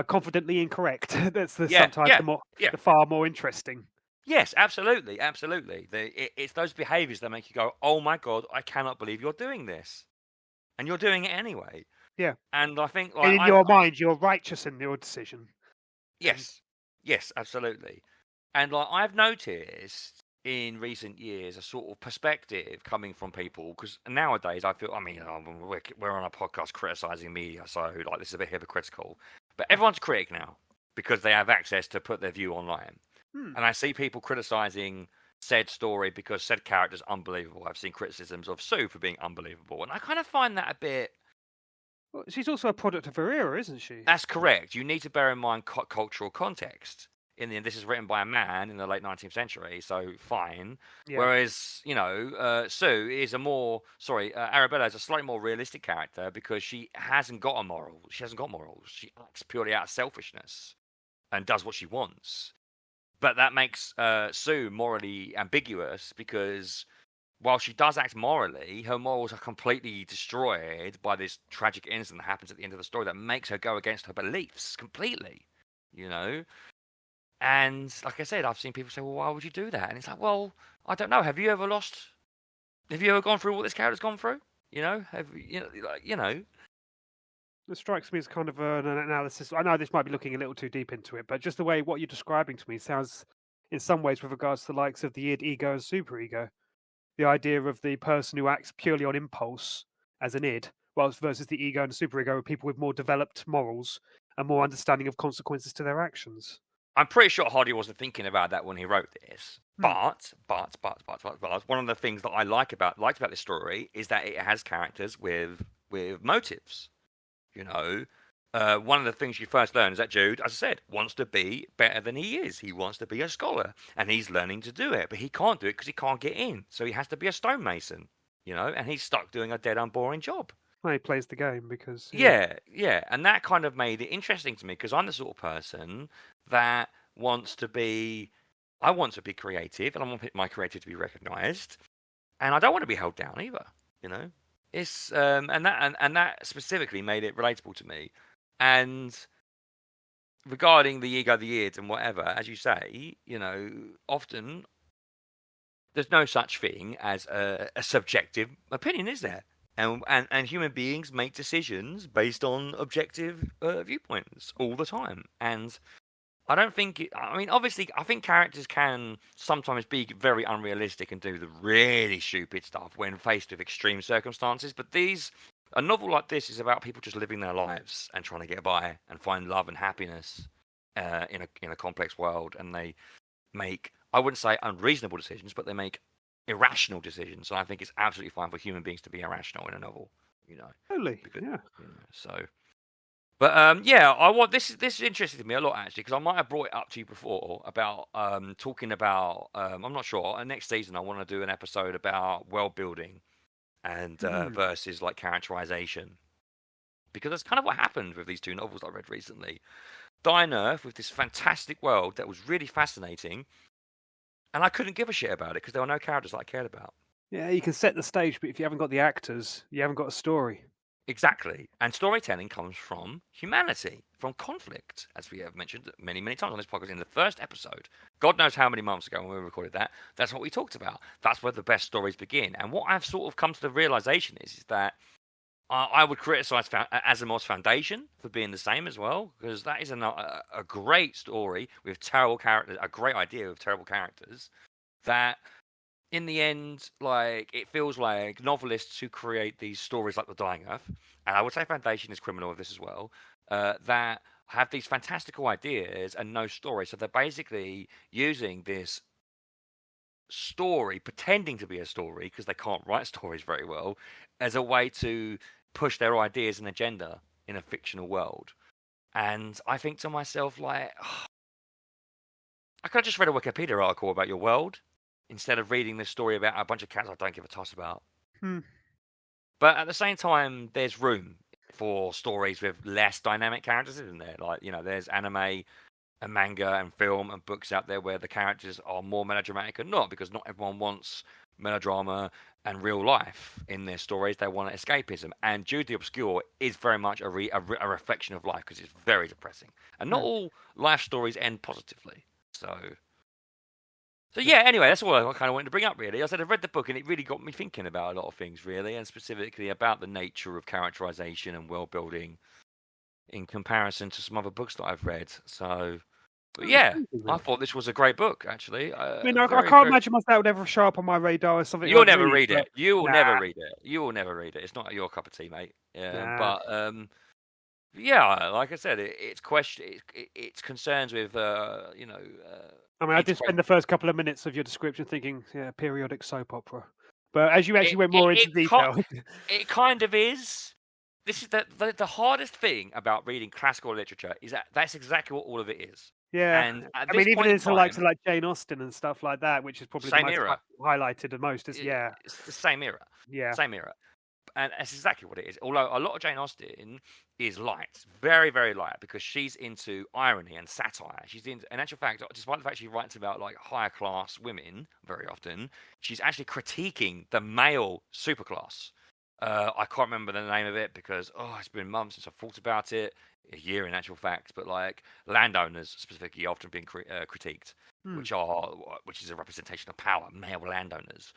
Confidently incorrect. That's yeah, sometimes yeah, yeah. the far more interesting. Yes, absolutely. It's those behaviours that make you go, "Oh my god, I cannot believe you're doing this," and you're doing it anyway. Yeah, And I think, and like, in your mind, you're righteous in your decision. And yes, absolutely. And like I've noticed in recent years a sort of perspective coming from people because nowadays I feel, I mean, we're on a podcast criticizing media, so like this is a bit hypocritical, but everyone's a critic now because they have access to put their view online. And I see people criticizing said story because said character's unbelievable. I've seen criticisms of Sue for being unbelievable, and I kind of find that a bit. well, she's also a product of her era, isn't she? That's correct. You need to bear in mind cultural context. In the end, this is written by a man in the late 19th century, so fine. Yeah. Whereas, Sue is Arabella is a slightly more realistic character because she hasn't got a moral. She hasn't got morals. She acts purely out of selfishness and does what she wants. But that makes Sue morally ambiguous because while she does act morally, her morals are completely destroyed by this tragic incident that happens at the end of the story that makes her go against her beliefs completely, you know? And like I said, I've seen people say, well, why would you do that? And it's like, well, I don't know. Have you ever gone through what this character's gone through? It strikes me as kind of an analysis. I know this might be looking a little too deep into it, but just the way what you're describing to me sounds, in some ways, with regards to the likes of the id, ego, and superego. The idea of the person who acts purely on impulse as an id, whilst versus the ego and superego are people with more developed morals and more understanding of consequences to their actions. I'm pretty sure Hardy wasn't thinking about that when he wrote this. But one of the things that I liked about this story is that it has characters with motives. One of the things you first learn is that Jude, as I said, wants to be better than he is. He wants to be a scholar, and he's learning to do it, but he can't do it because he can't get in. So he has to be a stonemason, and he's stuck doing a dead and boring job. Well, he plays the game because Yeah, and that kind of made it interesting to me because I'm the sort of person that wants to be. I want to be creative, and I want my creativity to be recognised, and I don't want to be held down either. It's and that specifically made it relatable to me. And regarding the ego, the id, and whatever, as you say, often there's no such thing as a subjective opinion, is there? And human beings make decisions based on objective viewpoints all the time. And I don't think obviously, I think characters can sometimes be very unrealistic and do the really stupid stuff when faced with extreme circumstances. But a novel like this is about people just living their lives and trying to get by and find love and happiness in a complex world. And they make, I wouldn't say unreasonable decisions, but they make irrational decisions. And I think it's absolutely fine for human beings to be irrational in a novel. Totally. Because, Yeah. So. But this is interesting to me a lot actually because I might have brought it up to you before about talking about I'm not sure next season I want to do an episode about world building and versus like characterization because that's kind of what happened with these two novels I read recently. Dying Earth with this fantastic world that was really fascinating, and I couldn't give a shit about it because there were no characters that I cared about. Yeah, you can set the stage, but if you haven't got the actors, you haven't got a story. Exactly. And storytelling comes from humanity, from conflict, as we have mentioned many, many times on this podcast in the first episode. God knows how many months ago when we recorded that. That's what we talked about. That's where the best stories begin. And what I've sort of come to the realization is that I would criticize Asimov's Foundation for being the same as well, because that is a great story with terrible characters, a great idea with terrible characters that in the end, like, it feels like novelists who create these stories like The Dying Earth, and I would say Foundation is criminal of this as well, that have these fantastical ideas and no story. So they're basically using this story, pretending to be a story, because they can't write stories very well, as a way to push their ideas and agenda in a fictional world. And I think to myself, like, I could have just read a Wikipedia article about your world instead of reading this story about a bunch of cats I don't give a toss about. But at the same time, there's room for stories with less dynamic characters, isn't there? Like, there's anime and manga and film and books out there where the characters are more melodramatic and not, because not everyone wants melodrama and real life in their stories. They want escapism, and Jude the Obscure is very much a reflection of life, because it's very depressing, and not all life stories end positively. So yeah, anyway, that's all I kind of wanted to bring up, really. I said I read the book, and it really got me thinking about a lot of things, really, and specifically about the nature of characterization and world building in comparison to some other books that I've read. So, but yeah, I thought this was a great book, actually. I mean, I can't imagine myself would ever show up on my radar as something. You'll never read it. You will never read it. You will never read it. It's not your cup of tea, mate. Nah. But yeah, like I said, it's concerns with I mean, I did spend the first couple of minutes of your description thinking, periodic soap opera. But as you actually went more into detail, it kind of is. This is the hardest thing about reading classical literature, is that's exactly what all of it is. Yeah, and I mean, even into the likes of like Jane Austen and stuff like that, which is probably the most highlighted the most. It's the same era. Yeah, same era. And that's exactly what it is. Although a lot of Jane Austen is light, very, very light, because she's into irony and satire. She's into, in actual fact, despite the fact she writes about like higher class women very often, she's actually critiquing the male superclass. I can't remember the name of it because it's been months since I've thought about it. A year in actual fact, but like landowners specifically often being critiqued, which is a representation of power, male landowners.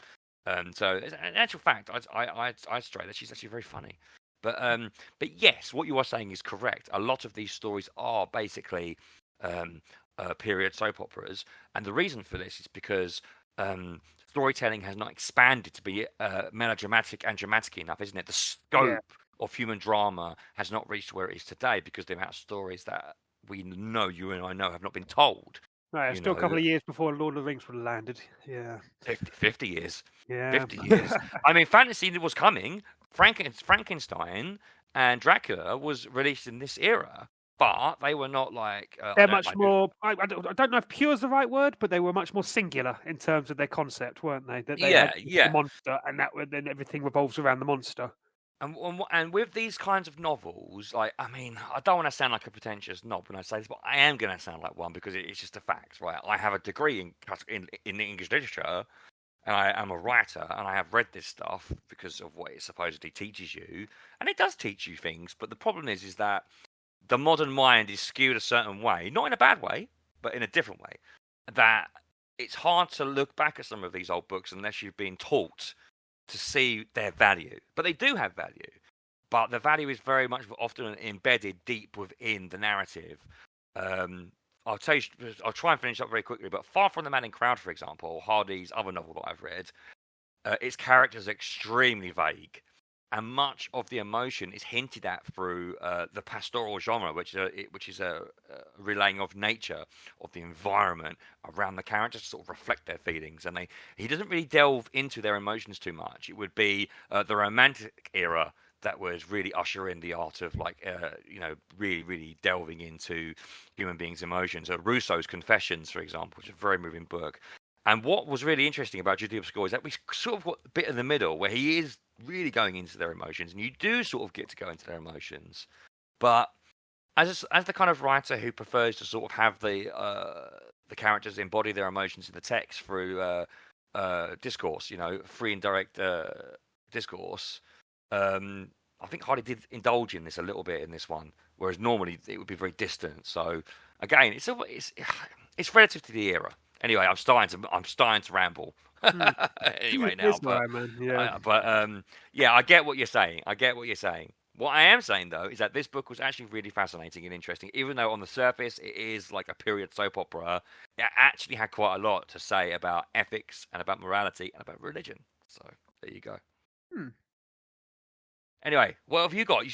So in actual fact, I'd straight that she's actually very funny. But yes, what you are saying is correct. A lot of these stories are basically period soap operas, and the reason for this is because storytelling has not expanded to be melodramatic and dramatic enough, isn't it? The scope of human drama has not reached where it is today because the amount of stories that we know, you and I know, have not been told. Right, still a couple of years before Lord of the Rings would have landed. Yeah. 50 years. Yeah. 50 years. I mean, fantasy was coming. Frankenstein and Dracula was released in this era, but they were not like... They're much more... I don't know if pure is the right word, but they were much more singular in terms of their concept, weren't they? That they had the monster, and then everything revolves around the monster. And with these kinds of novels, like, I mean, I don't want to sound like a pretentious knob when I say this, but I am going to sound like one because it's just a fact, right? I have a degree in English literature, and I am a writer, and I have read this stuff because of what it supposedly teaches you, and it does teach you things. But the problem is that the modern mind is skewed a certain way, not in a bad way, but in a different way. That it's hard to look back at some of these old books unless you've been taught to see their value. But they do have value, but the value is very much often embedded deep within the narrative. I'll try and finish up very quickly, but Far From the Man in Crowd, for example, Hardy's other novel that I've read, its characters are extremely vague, and much of the emotion is hinted at through the pastoral genre, which is a relaying of nature, of the environment around the characters to sort of reflect their feelings. And he doesn't really delve into their emotions too much. It would be the Romantic era that would really usher in the art of really, really delving into human beings' emotions. Rousseau's Confessions, for example, which is a very moving book. And what was really interesting about Jude the Obscure is that we sort of got a bit in the middle where he is really going into their emotions, and you do sort of get to go into their emotions. But as the kind of writer who prefers to sort of have the characters embody their emotions in the text through discourse, free and direct discourse, I think Hardy did indulge in this a little bit in this one, whereas normally it would be very distant. So again, it's relative to the era. Anyway, I'm starting to ramble. Anyway, now, I get what you're saying. What I am saying, though, is that this book was actually really fascinating and interesting. Even though on the surface it is like a period soap opera, it actually had quite a lot to say about ethics and about morality and about religion. So there you go. Anyway, what have you got?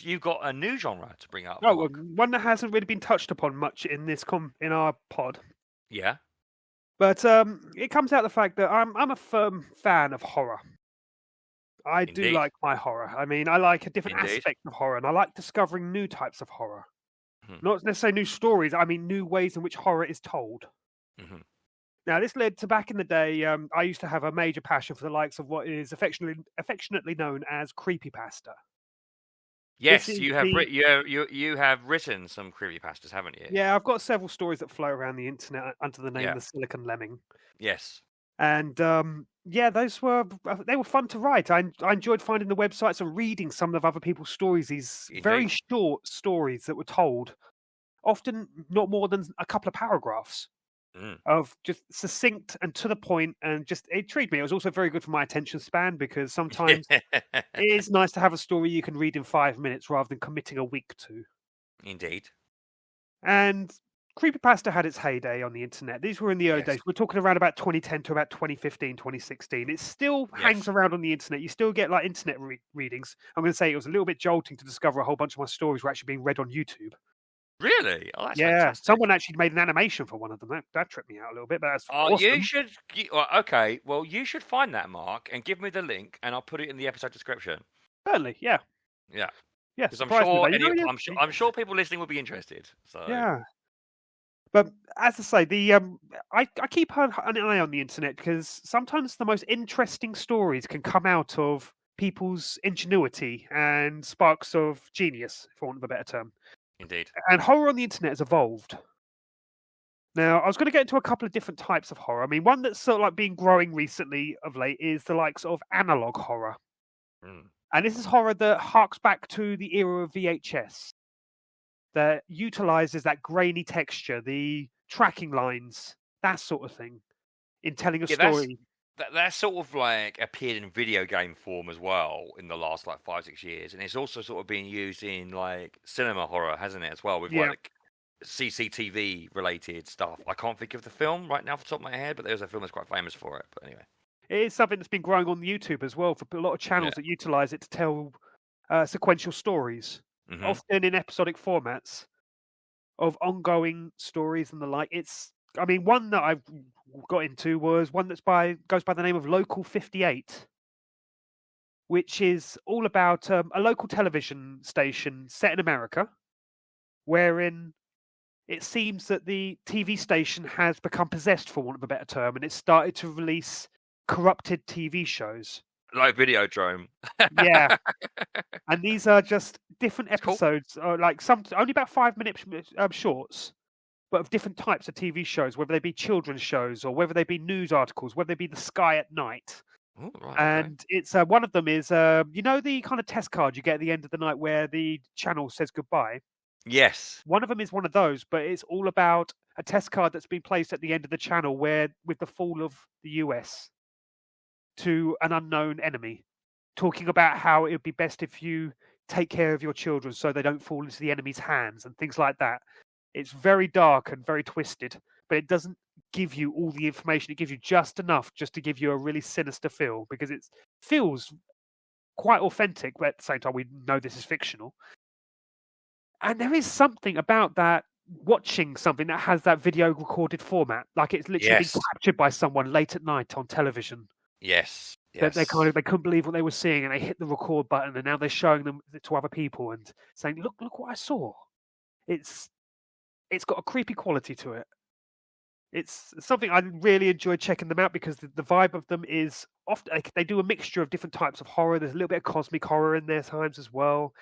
You've got a new genre to bring up. Oh, one that hasn't really been touched upon much in this in our pod. Yeah. But it comes out the fact that I'm a firm fan of horror. I do like my horror. I mean, I like a different aspect of horror, and I like discovering new types of horror. Not necessarily new stories. I mean, new ways in which horror is told. Now, this led to back in the day. I used to have a major passion for the likes of what is affectionately known as creepypasta. Yes, is you have the you have written some creepypastas, haven't you? Yeah, I've got several stories that float around the internet under the name Yeah. the Silicon Lemming. Yes. And yeah, those were they were fun to write. I enjoyed finding the websites and reading some of other people's stories. These very Indeed. short stories that were told, often not more than a couple of paragraphs Mm. of just succinct and to the point, and just it intrigued me. It was also very good for my attention span because sometimes it is nice to have a story you can read in 5 minutes rather than committing a week to. Indeed. And creepypasta had its heyday on the internet. These were in the early Yes. days. We're talking around about 2010 to about 2015, 2016. It still hangs Yes. around on the internet. You still get like internet readings. I'm going to say it was a little bit jolting to discover a whole bunch of my stories were actually being read on YouTube. Really? Oh, that's Yeah, fantastic. someone actually made an animation for one of them. That tripped me out a little bit, but that's Oh, awesome. you should. Well, okay. Well, you should find that, Mark, and give me the link, and I'll put it in the episode description. Certainly, yeah. Yeah. Yeah, Because I'm surprised me sure by you. I'm sure people listening will be interested. So Yeah. But as I say, the I keep an eye on the internet because sometimes the most interesting stories can come out of people's ingenuity and sparks of genius, for want of a better term. indeed. And horror on the internet has evolved. Now, I was going to get into a couple of different types of horror. I mean, one that's sort of like been growing recently of late is the likes of analog horror. Mm. And this is horror that harks back to the era of VHS, that utilizes that grainy texture, the tracking lines, that sort of thing, in telling a Yeah, story. that's sort of like appeared in video game form as well in the last like 5-6 years, and it's also sort of been used in like cinema horror, hasn't it, as well, with Yeah. like CCTV related stuff. I can't think of the film right now off the top of my head, but there's a film that's quite famous for it. But anyway, It is something that's been growing on YouTube as well for a lot of channels that utilize it to tell sequential stories, Mhm. often in episodic formats of ongoing stories and the like. I mean, one that I've got into was one goes by the name of Local 58, which is all about a local television station set in America, wherein it seems that the TV station has become possessed, for want of a better term, and it's started to release corrupted TV shows. like Videodrome. Yeah. And these are just different It's cool. episodes, like some only about 5 minute shorts, but of different types of TV shows, whether they be children's shows or whether they be news articles, whether they be the Sky at night. Ooh, right, okay. And it's one of them is you know the kind of test card you get at the end of the night where the channel says goodbye. Yes. One of them is one of those, but it's all about a test card that's been placed at the end of the channel where with the fall of the US to an unknown enemy, talking about how it would be best if you take care of your children so they don't fall into the enemy's hands and things like that. It's very dark and very twisted, but it doesn't give you all the information. It gives you just enough just to give you a really sinister feel because it feels quite authentic, but at the same time we know this is fictional. And there is something about that, watching something that has that video recorded format, like it's literally Yes. been captured by someone late at night on television. Yes. That they couldn't believe what they were seeing, and they hit the record button, and now they're showing them to other people and saying, "Look what I saw." It's got a creepy quality to it. It's something I really enjoy checking them out because the vibe of them is often they do a mixture of different types of horror. There's a little bit of cosmic horror in there times as well.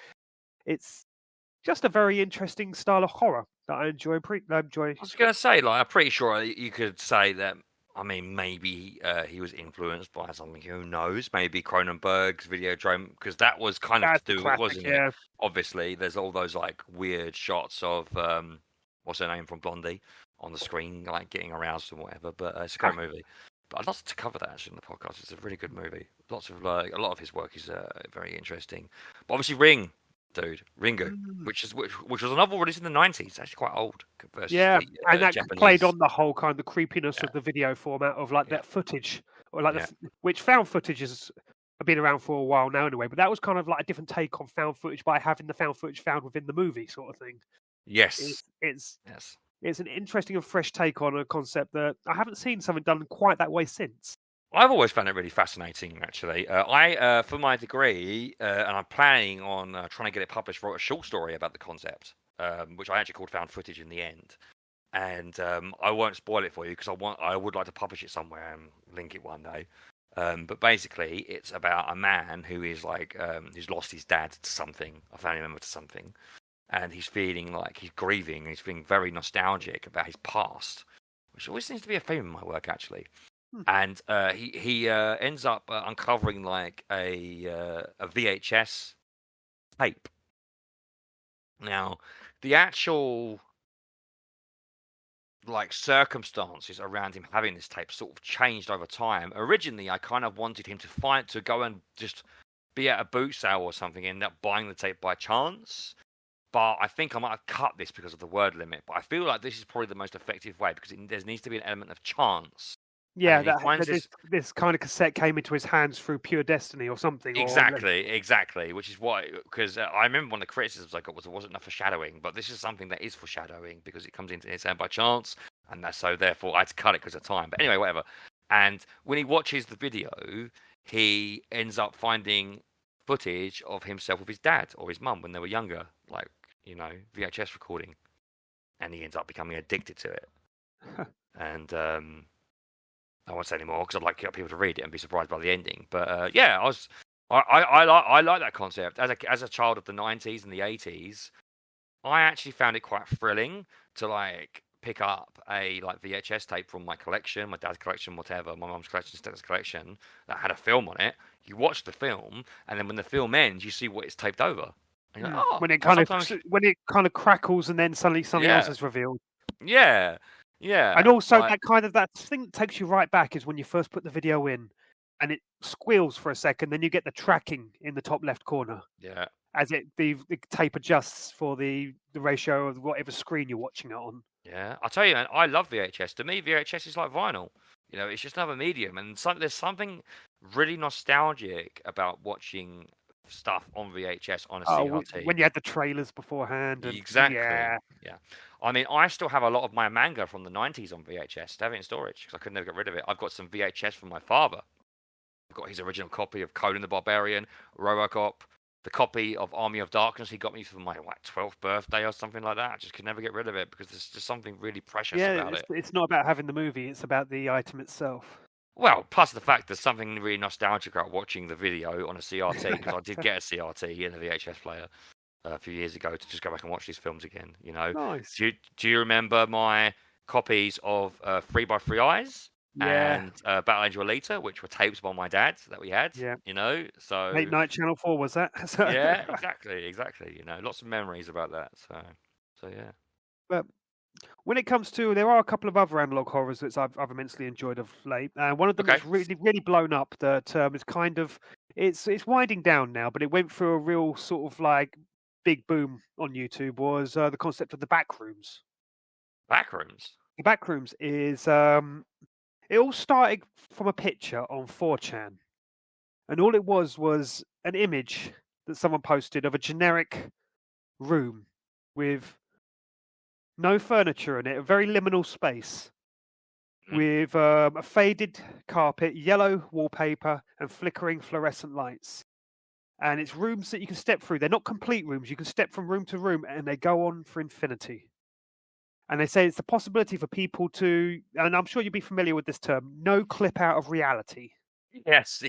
It's just a very interesting style of horror that I enjoy. I was going to say, like, I'm pretty sure you could say that. I mean, maybe he was influenced by something. Who knows? Maybe Cronenberg's Videodrome, because that was kind of That's to do, classic, wasn't yeah. it? Obviously, there's all those like weird shots of what's her name from Blondie on the screen, like getting aroused and whatever. But it's a great movie. But I'd love to cover that actually in the podcast. It's a really good movie. Lots of a lot of his work is very interesting. But obviously, Ringu, which was a novel released in the 90s. It's actually quite old. Yeah, and that Japanese. played on the whole kind of creepiness of the video format of like that footage, or like which found footage has been around for a while now anyway. But that was kind of like a different take on found footage by having the found footage found within the movie sort of thing. Yes, it's an interesting and fresh take on a concept that I haven't seen something done quite that way since. I've always found it really fascinating, actually. I, for my degree, and I'm planning on trying to get it published, wrote a short story about the concept, which I actually called Found Footage in the end. And I won't spoil it for you because I would like to publish it somewhere and link it one day. But basically, it's about a man who is like who's lost his dad to something, a family member to something, and he's feeling like he's grieving. And he's feeling very nostalgic about his past, which always seems to be a theme in my work, actually. And he ends up uncovering like a VHS tape. Now, the actual like circumstances around him having this tape sort of changed over time. Originally, I kind of wanted him to go and just be at a boot sale or something, and end up buying the tape by chance. But I think I might have cut this because of the word limit. But I feel like this is probably the most effective way because there needs to be an element of chance. Yeah, And he finds this kind of cassette came into his hands through pure destiny or something. Exactly. Which is why, because I remember one of the criticisms I got was there wasn't enough foreshadowing, but this is something that is foreshadowing because it comes into his hand by chance, and that's so therefore I had to cut it because of time. But anyway, whatever. And when he watches the video, he ends up finding footage of himself with his dad or his mum when they were younger, like VHS recording, and he ends up becoming addicted to it. And I won't say anymore because I'd like people to read it and be surprised by the ending. But I like that concept. As a child of the 90s and the 80s, I actually found it quite thrilling to like pick up a like VHS tape from my collection, my dad's collection, whatever, my mum's collection, dad's collection that had a film on it. You watch the film, and then when the film ends, you see what it's taped over. And you're like, oh, when it kind of crackles and then suddenly something else is revealed. Yeah. And also that thing that takes you right back is when you first put the video in and it squeals for a second, then you get the tracking in the top left corner. Yeah. As the tape adjusts for the ratio of whatever screen you're watching it on. Yeah. I'll tell you, man, I love VHS. To me, VHS is like vinyl. It's just another medium. And there's something really nostalgic about watching stuff on VHS on a CRT. When you had the trailers beforehand. Exactly. Yeah. I mean, I still have a lot of my manga from the 90s on VHS. I have it in storage because I could never get rid of it. I've got some VHS from my father. I've got his original copy of Conan the Barbarian, RoboCop, the copy of Army of Darkness he got me for my 12th birthday or something like that. I just could never get rid of it because there's just something really precious about it. It's not about having the movie, it's about the item itself. Well, plus the fact there's something really nostalgic about watching the video on a CRT because I did get a CRT and a VHS player a few years ago to just go back and watch these films again. Nice. Do you remember my copies of 3x3 Eyes and Battle Angel Alita, which were tapes by my dad that we had? Yeah. So Late night Channel 4 was that? Yeah, exactly. Lots of memories about that. So yeah. But when it comes to, there are a couple of other analog horrors that I've immensely enjoyed of late. One of them that's really, really blown up. That is kind of it's winding down now, but it went through a real sort of like big boom on YouTube. Was the concept of the backrooms? Backrooms. The backrooms is it all started from a picture on 4chan, and all it was an image that someone posted of a generic room with no furniture in it, a very liminal space with a faded carpet, yellow wallpaper, and flickering fluorescent lights. And it's rooms that you can step through. They're not complete rooms. You can step from room to room, and they go on for infinity. And they say it's the possibility for people to, and I'm sure you'll be familiar with this term, no clip out of reality. Yes,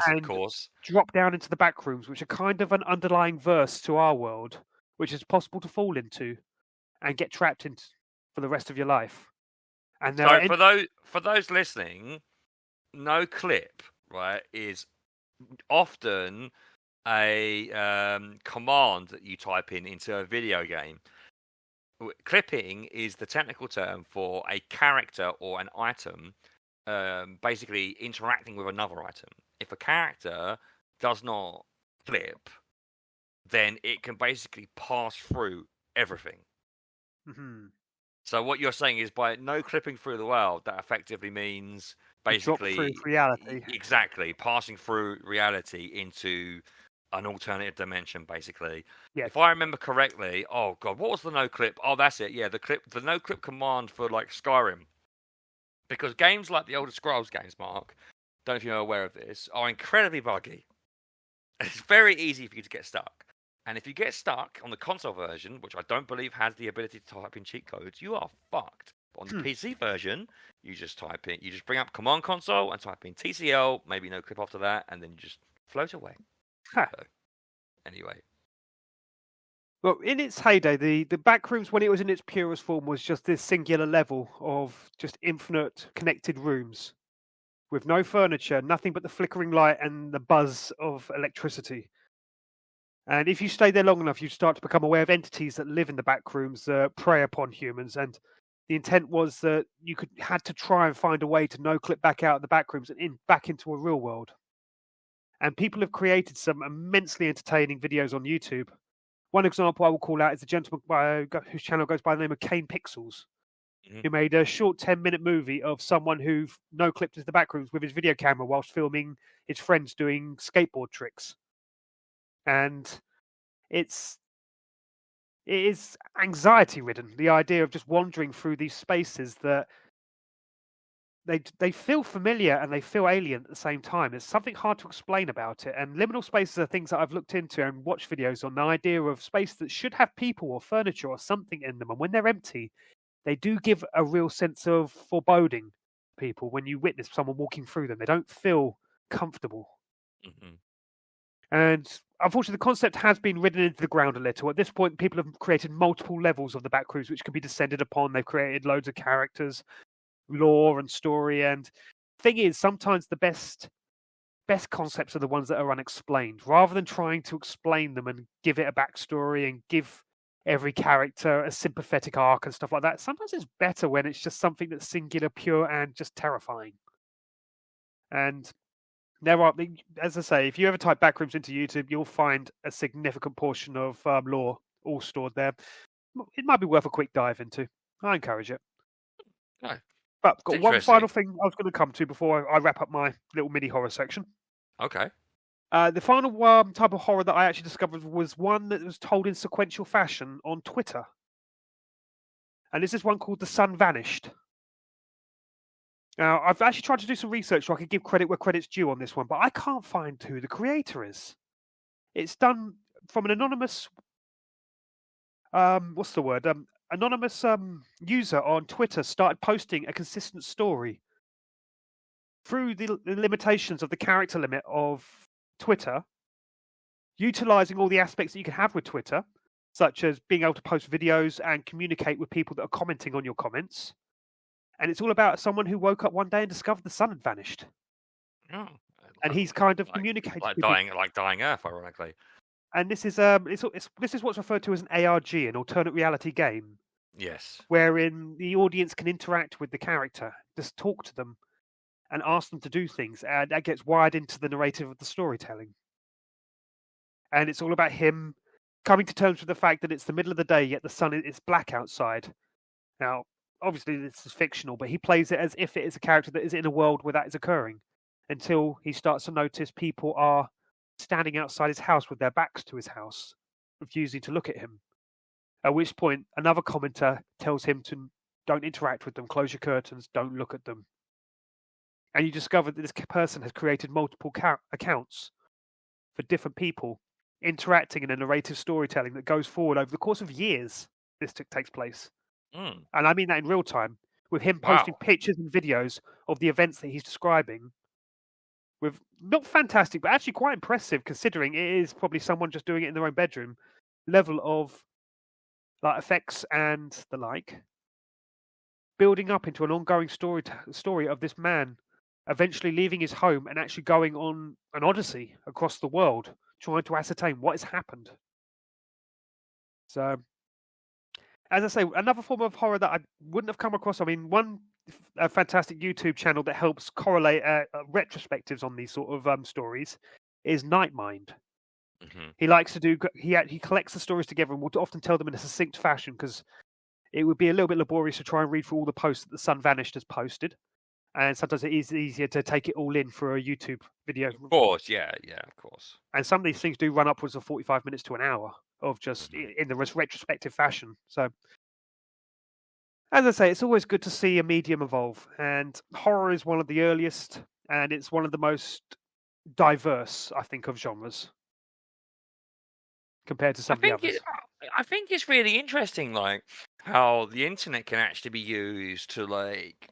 of course. Drop down into the back rooms, which are kind of an underlying verse to our world, which is possible to fall into and get trapped in for the rest of your life. And so for those listening, no clip, right, is often a command that you type into a video game. Clipping is the technical term for a character or an item basically interacting with another item. If a character does not clip, then it can basically pass through everything. Mm-hmm. So what you're saying is by no clipping through the world, that effectively means basically drop through reality. Exactly, passing through reality into an alternative dimension, basically. Yeah. If I remember correctly, oh god, what was the no clip? Oh, that's it. Yeah, the no clip command for like Skyrim, because games like the Elder Scrolls games, Mark, don't know if you're aware of this, are incredibly buggy. It's very easy for you to get stuck. And if you get stuck on the console version, which I don't believe has the ability to type in cheat codes, you are fucked. On the PC version, you just bring up Command Console and type in TCL, maybe no clip after that, and then you just float away. Huh. So, anyway. Well, in its heyday, the Backrooms, when it was in its purest form, was just this singular level of just infinite connected rooms with no furniture, nothing but the flickering light and the buzz of electricity. And if you stay there long enough, you start to become aware of entities that live in the Backrooms that prey upon humans. And the intent was that you had to try and find a way to no-clip back out of the Backrooms and back into a real world. And people have created some immensely entertaining videos on YouTube. One example I will call out is a gentleman whose channel goes by the name of Kane Pixels, who made a short 10-minute movie of someone who no-clipped into the Backrooms with his video camera whilst filming his friends doing skateboard tricks. And it is anxiety-ridden, the idea of just wandering through these spaces that they feel familiar and they feel alien at the same time. There's something hard to explain about it. And liminal spaces are things that I've looked into and watched videos on, the idea of space that should have people or furniture or something in them. And when they're empty, they do give a real sense of foreboding to people when you witness someone walking through them. They don't feel comfortable. Mm-hmm. And unfortunately, the concept has been ridden into the ground a little. At this point, people have created multiple levels of the Backrooms, which can be descended upon. They've created loads of characters, lore and story. And thing is, sometimes the best concepts are the ones that are unexplained. Rather than trying to explain them and give it a backstory and give every character a sympathetic arc and stuff like that, sometimes it's better when it's just something that's singular, pure, and just terrifying. And there are, as I say, if you ever type Backrooms into YouTube, you'll find a significant portion of lore all stored there. It might be worth a quick dive into. I encourage it. No. But got one final thing I was going to come to before I wrap up my little mini horror section. Okay. The final type of horror that I actually discovered was one that was told in sequential fashion on Twitter. And this is one called The Sun Vanished. Now, I've actually tried to do some research so I can give credit where credit's due on this one, but I can't find who the creator is. It's done from an anonymous... anonymous user on Twitter started posting a consistent story. Through the limitations of the character limit of Twitter, utilizing all the aspects that you can have with Twitter, such as being able to post videos and communicate with people that are commenting on your comments. And it's all about someone who woke up one day and discovered the sun had vanished. Oh, and he's kind of communicated like dying Earth, ironically. And this is this is what's referred to as an ARG, an alternate reality game. Yes. Wherein the audience can interact with the character, just talk to them, and ask them to do things, and that gets wired into the narrative of the storytelling. And it's all about him coming to terms with the fact that it's the middle of the day, yet the sun is black outside. Now, obviously, this is fictional, but he plays it as if it is a character that is in a world where that is occurring, until he starts to notice people are standing outside his house with their backs to his house, refusing to look at him. At which point, another commenter tells him to don't interact with them, close your curtains, don't look at them. And you discover that this person has created multiple accounts for different people, interacting in a narrative storytelling that goes forward over the course of years. This takes place. And I mean that in real time, with him posting pictures and videos of the events that he's describing, with not fantastic, but actually quite impressive, considering it is probably someone just doing it in their own bedroom, level of like effects and the like, building up into an ongoing story of this man eventually leaving his home and actually going on an odyssey across the world, trying to ascertain what has happened. So, as I say, another form of horror that I wouldn't have come across. I mean, a fantastic YouTube channel that helps correlate retrospectives on these sort of stories is Nightmind. Mm-hmm. He likes to do. He collects the stories together and will often tell them in a succinct fashion, because it would be a little bit laborious to try and read through all the posts that The Sun Vanished has posted. And sometimes it is easier to take it all in for a YouTube video. Of course, yeah, of course. And some of these things do run upwards of 45 minutes to an hour of just in the retrospective fashion. So, as I say, it's always good to see a medium evolve. And horror is one of the earliest, and it's one of the most diverse, I think, of genres compared to some of the others. I think it's really interesting. Like, how the internet can actually be used to like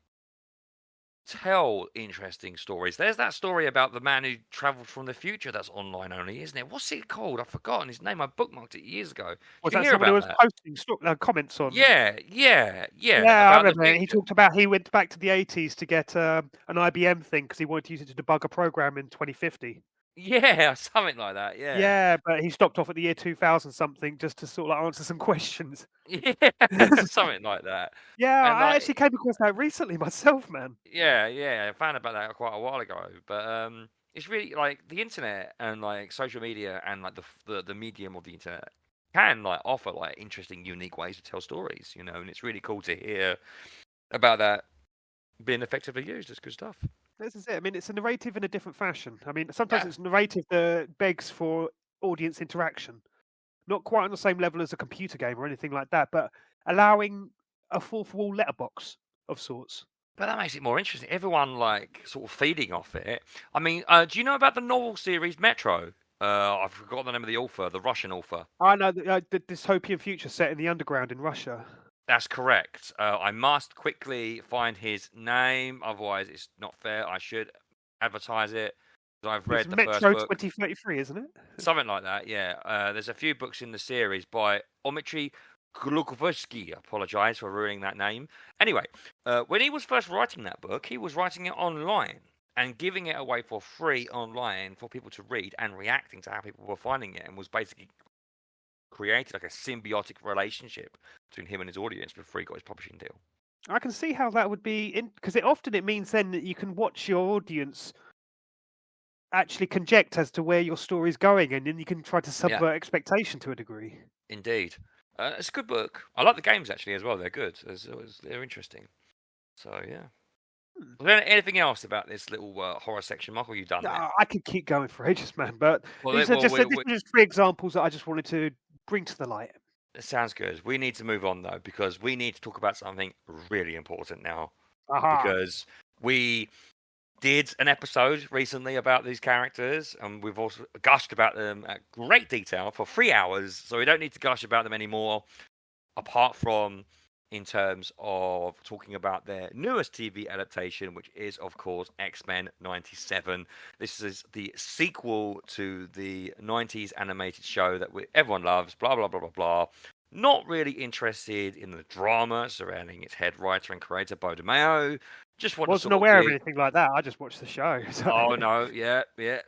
tell interesting stories. There's that story about the man who travelled from the future that's online only, isn't it? What's it called? I've forgotten his name. I bookmarked it years ago. Was Did you that hear someone who about was that? posting comments on? Yeah. Yeah, I About the remember it. He future. talked about he went back to the 80s to get an IBM thing because he wanted to use it to debug a program in 2050. Yeah, something like that. Yeah. Yeah, but he stopped off at the year 2000 something just to sort of like answer some questions. Yeah, something like that. Yeah, And I like, actually came across that recently myself, man. yeah, I found about that quite a while ago. But it's really like the internet and like social media and like the medium of the internet can like offer like interesting, unique ways to tell stories, you know, and it's really cool to hear about that being effectively used. It's good stuff. This is it. I mean, it's a narrative in a different fashion. I mean, sometimes Yeah, it's narrative that begs for audience interaction. Not quite on the same level as a computer game or anything like that, but allowing a fourth wall letterbox of sorts. but that makes it more interesting. Everyone like sort of feeding off it. I mean, do you know about the novel series Metro? I forgot the name of the author, the Russian author. I know the dystopian future set in the underground in Russia. That's correct. I must quickly find his name, otherwise it's not fair. I should advertise it. 'Cause I've read It's the first Metro book, 2033, isn't it? something like that. Yeah. There's a few books in the series by Omitry Glukovsky. I apologise for ruining that name. Anyway, when he was first writing that book, he was writing it online and giving it away for free online for people to read and reacting to how people were finding it, and was basically created like a symbiotic relationship between him and his audience before he got his publishing deal. I can see how that would be because it means then that you can watch your audience actually conject as to where your story's going, and then you can try to subvert expectation to a degree. Indeed. It's a good book. I like the games actually as well. They're good. They're interesting. So yeah. Was there anything else about this little horror section, Mark? Or are you done there? I could keep going for ages, man, but Well, these are just 3 examples that I just wanted to bring to the light. it sounds good. We need to move on though, because we need to talk about something really important now. Aha. Because we did an episode recently about these characters, and we've also gushed about them at great detail for 3 hours, so we don't need to gush about them anymore, apart from in terms of talking about their newest TV adaptation, which is, of course, X-Men 97. This is the sequel to the 90s animated show that everyone loves, blah, blah, blah, blah, blah. Not really interested in the drama surrounding its head writer and creator, Bo DeMeo. Just wasn't aware of anything like that. I just watched the show. So. Oh, no, yeah.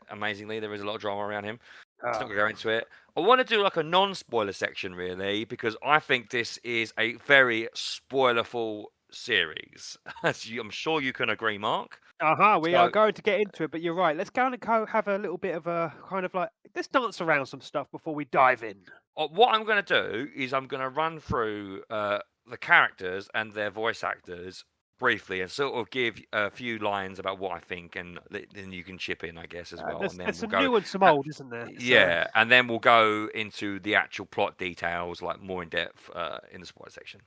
Amazingly, there is a lot of drama around him. Let's not Oh. go into it. I want to do like a non-spoiler section, really, because I think this is a very spoilerful series. I'm sure you can agree, Mark. We are going to get into it, but you're right. Let's go have a little bit of a kind of like, let's dance around some stuff before we dive in. What I'm going to do is I'm going to run through the characters and their voice actors briefly and sort of give a few lines about what I think, and then you can chip in, I guess, as well. There's some new and some old, isn't there? Yeah, and then we'll go into the actual plot details, like more in depth in the spoiler section.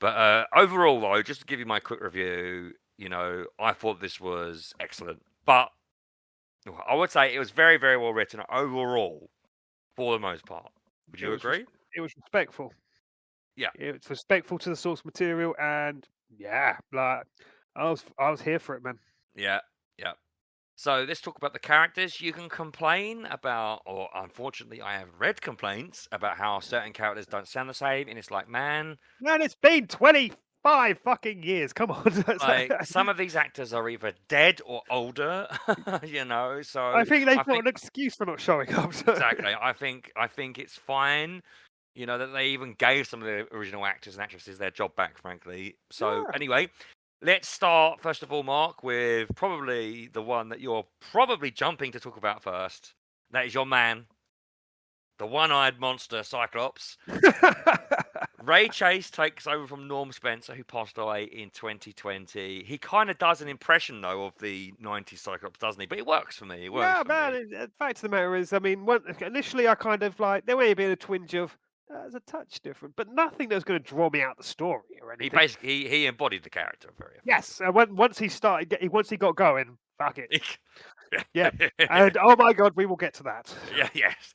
But overall, though, just to give you my quick review, you know, I thought this was excellent. But I would say it was very, very well written overall, for the most part. Would you agree? It was respectful. Yeah, it's respectful to the source material, and yeah, like I was here for it, man. Yeah. So let's talk about the characters. You can complain about, or unfortunately, I have read complaints about how certain characters don't sound the same, and it's like, man, it's been 25 fucking years. Come on. Like some of these actors are either dead or older, you know. So I think they've got an excuse for not showing up. Exactly. I think it's fine. You know, that they even gave some of the original actors and actresses their job back, frankly. So anyway, let's start, first of all, Mark, with probably the one that you're probably jumping to talk about first. That is your man, the one-eyed monster Cyclops. Ray Chase takes over from Norm Spencer, who passed away in 2020. He kind of does an impression, though, of the 90s Cyclops, doesn't he? But it works for me. It works for me. The fact of the matter is, I mean, initially I kind of like, there may have been a twinge of, it's a touch different, but nothing that's going to draw me out the story or anything. He embodied the character very effectively. Yes, once he got going, fuck it. Yeah. Yeah, and oh my god, we will get to that. Yeah, yes.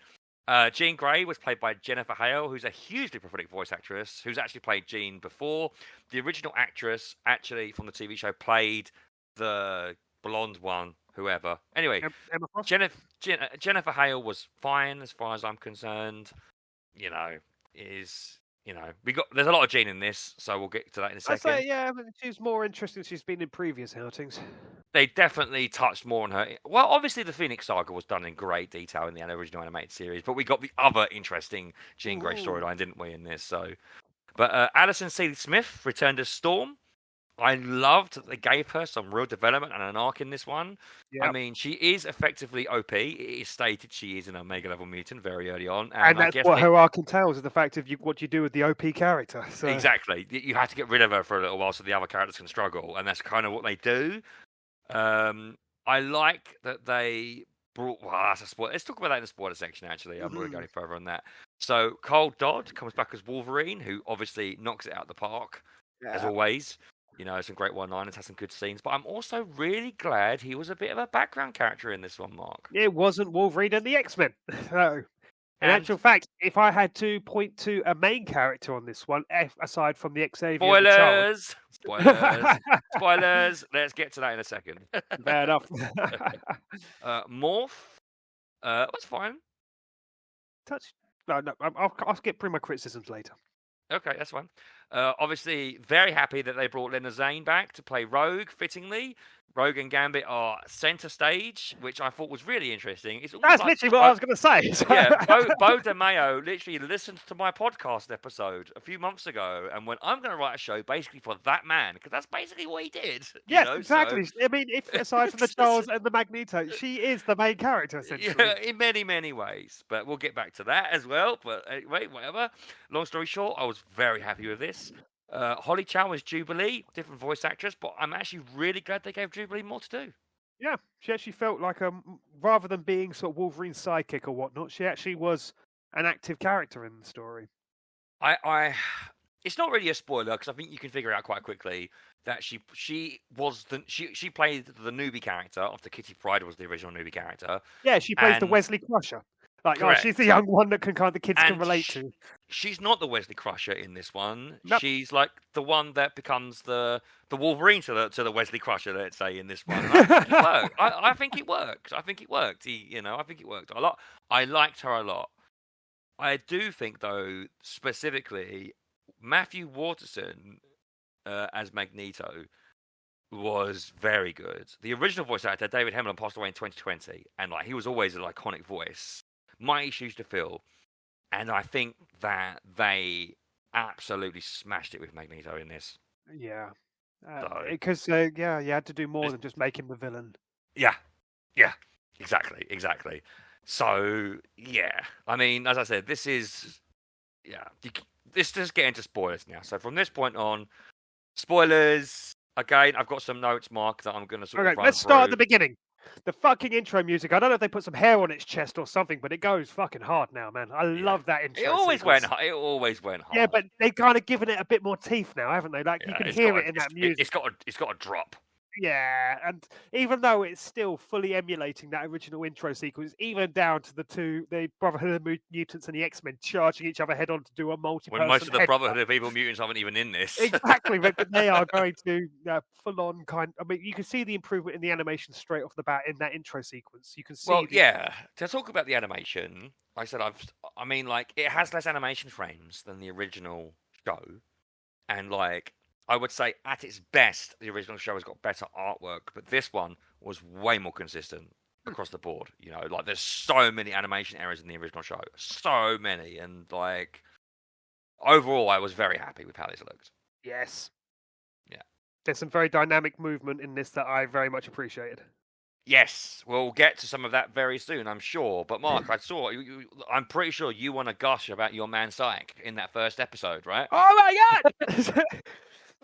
Jean Grey was played by Jennifer Hale, who's a hugely prolific voice actress, who's actually played Jean before. The original actress, actually, from the TV show, played the blonde one, whoever. Anyway, Emma Frost? Jennifer Hale was fine as far as I'm concerned. There's a lot of Jean in this, so we'll get to that in a I second. say, yeah, but she's more interesting. She's been in previous outings. They definitely touched more on her. Well, obviously, the Phoenix Saga was done in great detail in the original animated series, but we got the other interesting Jean Grey storyline, didn't we, in this? But Alison Seeley Smith returned as Storm. I loved that they gave her some real development and an arc in this one. Yep. I mean, she is effectively OP. It is stated she is an Omega level mutant very early on. And that's what her arc entails, is the fact of what you do with the OP character. So. Exactly. You have to get rid of her for a little while so the other characters can struggle, and that's kind of what they do. I like that they brought... Well, that's a spoiler. Let's talk about that in the spoiler section, actually. I'm not going to go any further on that. So, Cole Dodd comes back as Wolverine, who obviously knocks it out of the park, as always. Some great one-liners, has some good scenes. But I'm also really glad he was a bit of a background character in this one, Mark. It wasn't Wolverine and the X-Men. So, in actual fact, if I had to point to a main character on this one, aside from the Xavier... Spoilers! Let's get to that in a second. Fair enough. Morph. That's fine. No, I'll skip through my criticisms later. Okay, that's fine. Obviously, very happy that they brought Lena Zane back to play Rogue, fittingly. Rogue and Gambit are centre stage, which I thought was really interesting. That's literally what I was going to say. Yeah, Bo DeMayo literally listened to my podcast episode a few months ago and went, I'm going to write a show basically for that man, because that's basically what he did. Yeah, exactly. So... I mean, if aside from the Charles and the Magneto, she is the main character, essentially. Yeah, in many, many ways. But we'll get back to that as well. But anyway, whatever. Long story short, I was very happy with this. Holly Chow was Jubilee, different voice actress, but I'm actually really glad they gave Jubilee more to do. Yeah, she actually felt like rather than being sort of Wolverine's sidekick or whatnot, she actually was an active character in the story. It's not really a spoiler because I think you can figure out quite quickly that she played the newbie character after Kitty Pryde was the original newbie character. Yeah, she plays the Wesley Crusher. Like, she's the young one that the kids can relate to. She's not the Wesley Crusher in this one. Nope. She's like the one that becomes the Wolverine to the Wesley Crusher, let's say, in this one. I think it works. I think it worked. I think it worked a lot. I liked her a lot. I do think, though, specifically, Matthew Waterson as Magneto was very good. The original voice actor, David Hemlin, passed away in 2020, and he was always an iconic voice. Mighty shoes to fill, and I think that they absolutely smashed it with Magneto in this. Yeah, because you had to do more than just make him the villain. Yeah, exactly. So yeah, I mean, as I said, this is Let's just get into spoilers now. So from this point on, spoilers. Again, I've got some notes, Mark, that I'm going to sort of run let's start at the beginning. The fucking intro music. I don't know if they put some hair on its chest or something, but it goes fucking hard now, man. I love that intro. It always went hard. Yeah, but they've kind of given it a bit more teeth now, haven't they? Like you can hear it in that music. It's got a drop. Yeah, and even though it's still fully emulating that original intro sequence, even down to the Brotherhood of Mutants and the X-Men charging each other head on to do a multi-person when most of the Brotherhood of Evil Mutants aren't even in this. Exactly, but they are going to full-on kind... I mean, you can see the improvement in the animation straight off the bat in that intro sequence. You can see... Well, to talk about the animation, like I said, it has less animation frames than the original show, and I would say at its best, the original show has got better artwork, but this one was way more consistent across the board. There's so many animation errors in the original show. So many. And, overall, I was very happy with how this looked. Yes. Yeah. There's some very dynamic movement in this that I very much appreciated. Yes, we'll get to some of that very soon, I'm sure. But, Mark, I'm pretty sure you want to gush about your man Psyche in that first episode, right? Oh, my God!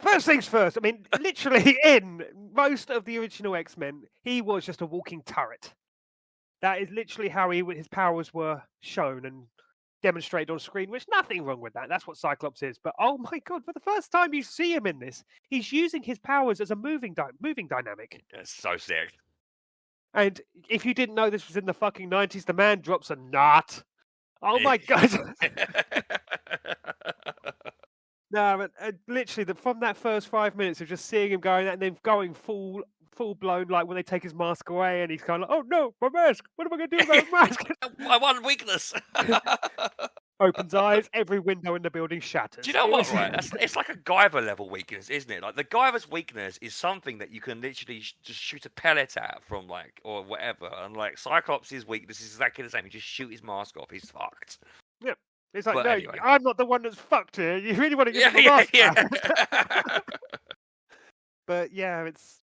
First things first, I mean, literally in most of the original X-Men, he was just a walking turret. That is literally how his powers were shown and demonstrated on screen, which nothing wrong with that. That's what Cyclops is. But oh my God, for the first time you see him in this, he's using his powers as a moving dynamic. It's so sick. And if you didn't know this was in the fucking 90s, the man drops a knot. Oh my god! No, but literally, from that first 5 minutes of just seeing him going and then going full blown, like when they take his mask away and he's kind of like, oh no, my mask! What am I going to do about my mask? My one weakness. Opens eyes, every window in the building shatters. Do you know what, right? It's like a Guyver level weakness, isn't it? Like the Guyver's weakness is something that you can literally just shoot a pellet at from like, or whatever. And like Cyclops' weakness is exactly the same. You just shoot his mask off, he's fucked. Yeah. It's like, But no, anyway. I'm not the one that's fucked here. You really want to get the Yeah, mask yeah. back. But yeah, it's,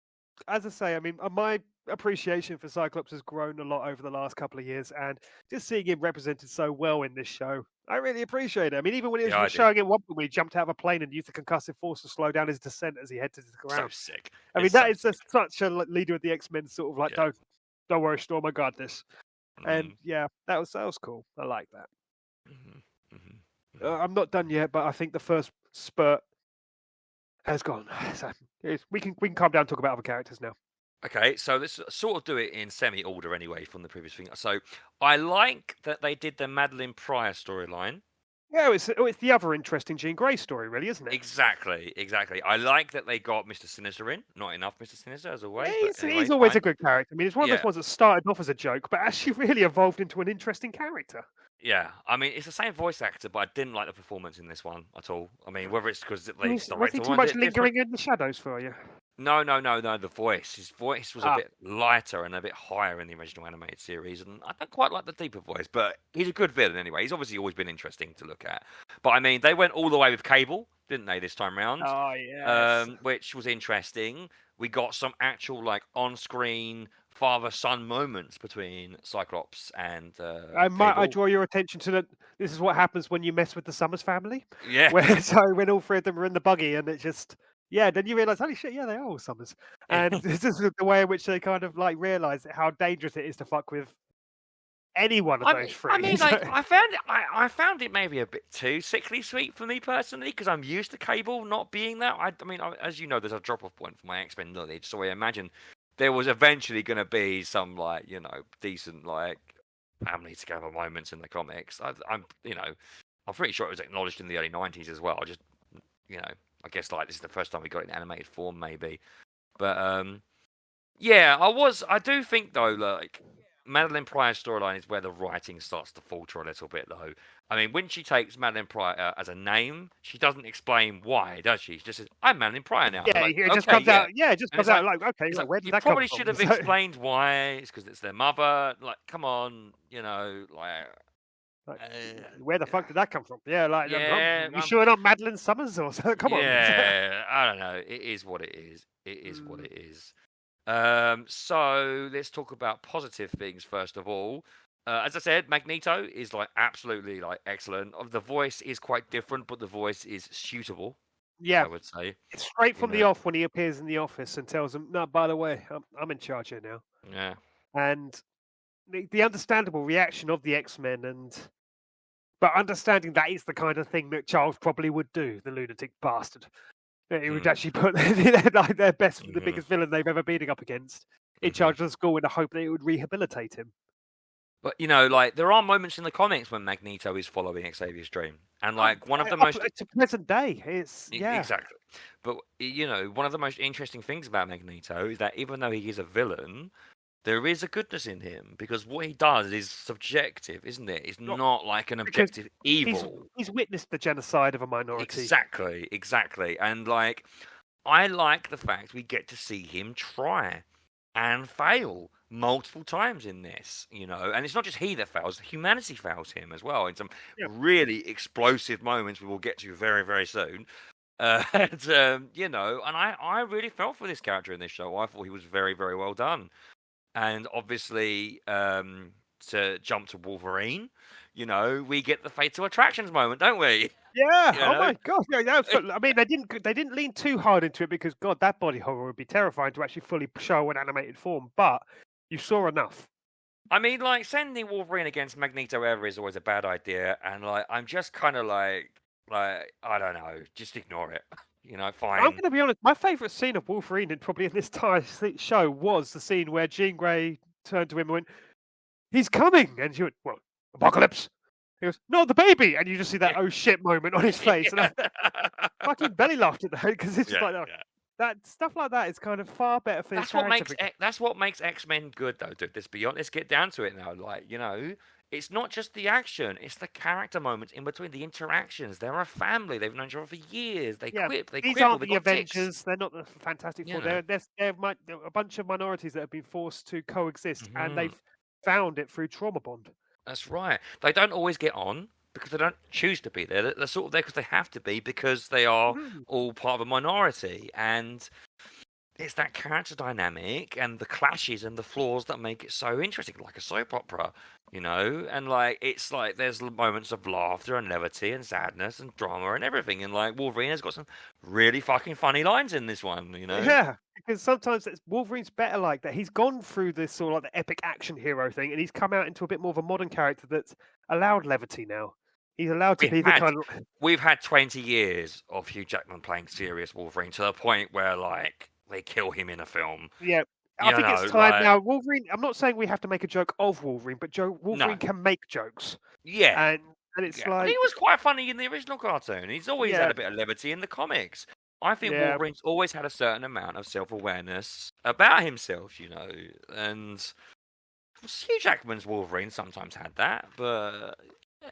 as I say, I mean, my appreciation for Cyclops has grown a lot over the last couple of years, and just seeing him represented so well in this show, I really appreciate it. I mean, even when he was showing it one point when he jumped out of a plane and used the concussive force to slow down his descent as he headed to the ground. So sick. I mean, that is just such a leader of the X-Men sort of like, don't worry, Storm, I got this. And yeah, that was cool. I like that. I'm not done yet, but I think the first spurt has gone. So we can calm down and talk about other characters now. Okay, so let's sort of do it in semi-order anyway from the previous thing. So I like that they did the Madeline Pryor storyline. Yeah, it's the other interesting Jean Grey story, really, isn't it? Exactly. I like that they got Mr. Sinister in. Not enough Mr. Sinister, as always. He's always a good character. I mean, it's one of those ones that started off as a joke, but actually really evolved into an interesting character. Yeah, I mean, it's the same voice actor, but I didn't like the performance in this one at all. I mean, whether it's because was he too much lingering in the shadows for you? No. The voice. His voice was a bit lighter and a bit higher in the original animated series, and I don't quite like the deeper voice, but he's a good villain anyway. He's obviously always been interesting to look at. But I mean, they went all the way with Cable, didn't they, this time round? Oh, yes. Which was interesting. We got some actual, like, on-screen father-son moments between Cyclops and I draw your attention to that. This is what happens when you mess with the Summers family. Yeah. When all three of them are in the buggy, and it just... Yeah, then you realise, holy shit, yeah, they are all Summers. And this is the way in which they kind of like realise how dangerous it is to fuck with any one of those three. I mean, like, I found it maybe a bit too sickly sweet for me personally, because I'm used to Cable not being that. I mean, as you know, there's a drop-off point for my X-Men knowledge, so I imagine there was eventually going to be some, like, you know, decent, like, family together moments in the comics. I'm pretty sure it was acknowledged in the early 90s as well. Just, you know, I guess like this is the first time we got it in animated form, maybe. But yeah, I do think though, like Madeline Pryor's storyline is where the writing starts to falter a little bit, though. I mean, when she takes Madeline Pryor as a name, she doesn't explain why, does she? She just says, "I'm Madeline Pryor now." Yeah, like, it just comes out. Yeah, it just comes out like, okay, like, where did you that come probably from? should have explained why. It's because it's their mother. Like, come on, you know, like. Where the fuck did that come from? Yeah, like, yeah, you sure not Madeline Summers or something? Come on. Yeah, I don't know. It is what it is. It is what it is. So let's talk about positive things first of all. As I said, Magneto is like absolutely like excellent. The voice is quite different, but the voice is suitable. Yeah, I would say it's straight from the off when he appears in the office and tells them, "No, by the way, I'm in charge here now." Yeah, and the understandable reaction of the X-Men, but understanding that is the kind of thing that Charles probably would do, the lunatic bastard. He would actually put like their best, the biggest villain they've ever been up against, in charge of the school in the hope that it would rehabilitate him. But you know, like there are moments in the comics when Magneto is following Xavier's dream, and like one of the most to present day, it's exactly. But you know, one of the most interesting things about Magneto is that even though he is a villain, there is a goodness in him because what he does is subjective, isn't it? It's not like an objective evil. He's witnessed the genocide of a minority. Exactly. And like, I like the fact we get to see him try and fail multiple times in this, you know. And it's not just he that fails; humanity fails him as well in some really explosive moments we will get to very, very soon. You know, and I really felt for this character in this show. I thought he was very, very well done. And obviously, to jump to Wolverine, you know, we get the Fatal Attractions moment, don't we? Yeah. Oh my god. Yeah, I mean, they didn't lean too hard into it because God, that body horror would be terrifying to actually fully show in animated form. But you saw enough. I mean, like sending Wolverine against Magneto ever is always a bad idea, and like I'm just kind of like I don't know, just ignore it. You know, fine. I'm going to be honest. My favourite scene of Wolverine, probably in this entire show, was the scene where Jean Grey turned to him and went, "He's coming," and she went, "What? Apocalypse?" He goes, "Not the baby," and you just see that "oh shit" moment on his face, and I fucking belly laughed at that because it's just like that stuff like that is kind of far better for his character. That's what makes X-Men good, though, dude. Let's be honest. Let's get down to it now. Like, it's not just the action; it's the character moments in between, the interactions. They're a family. They've known each other for years. They quip. They These quibble. aren't They the got Avengers. ticks. They're not the Fantastic Four. You know. They're a bunch of minorities that have been forced to coexist, and they've found it through trauma bond. That's right. They don't always get on because they don't choose to be there. They're sort of there because they have to be because they are all part of a minority. And it's that character dynamic and the clashes and the flaws that make it so interesting, like a soap opera, And it's like there's moments of laughter and levity and sadness and drama and everything. And like Wolverine has got some really fucking funny lines in this one, Yeah, because sometimes Wolverine's better like that. He's gone through this sort of like the epic action hero thing, and he's come out into a bit more of a modern character that's allowed levity now. He's allowed to be the kind of. We've had 20 years of Hugh Jackman playing serious Wolverine to the point where like they kill him in a film. Yeah. I think it's time now. Wolverine. I'm not saying we have to make a joke of Wolverine, but Wolverine can make jokes. Yeah, and it's like he was quite funny in the original cartoon. He's always had a bit of levity in the comics. I think Wolverine's always had a certain amount of self-awareness about himself, and Hugh Jackman's Wolverine sometimes had that, but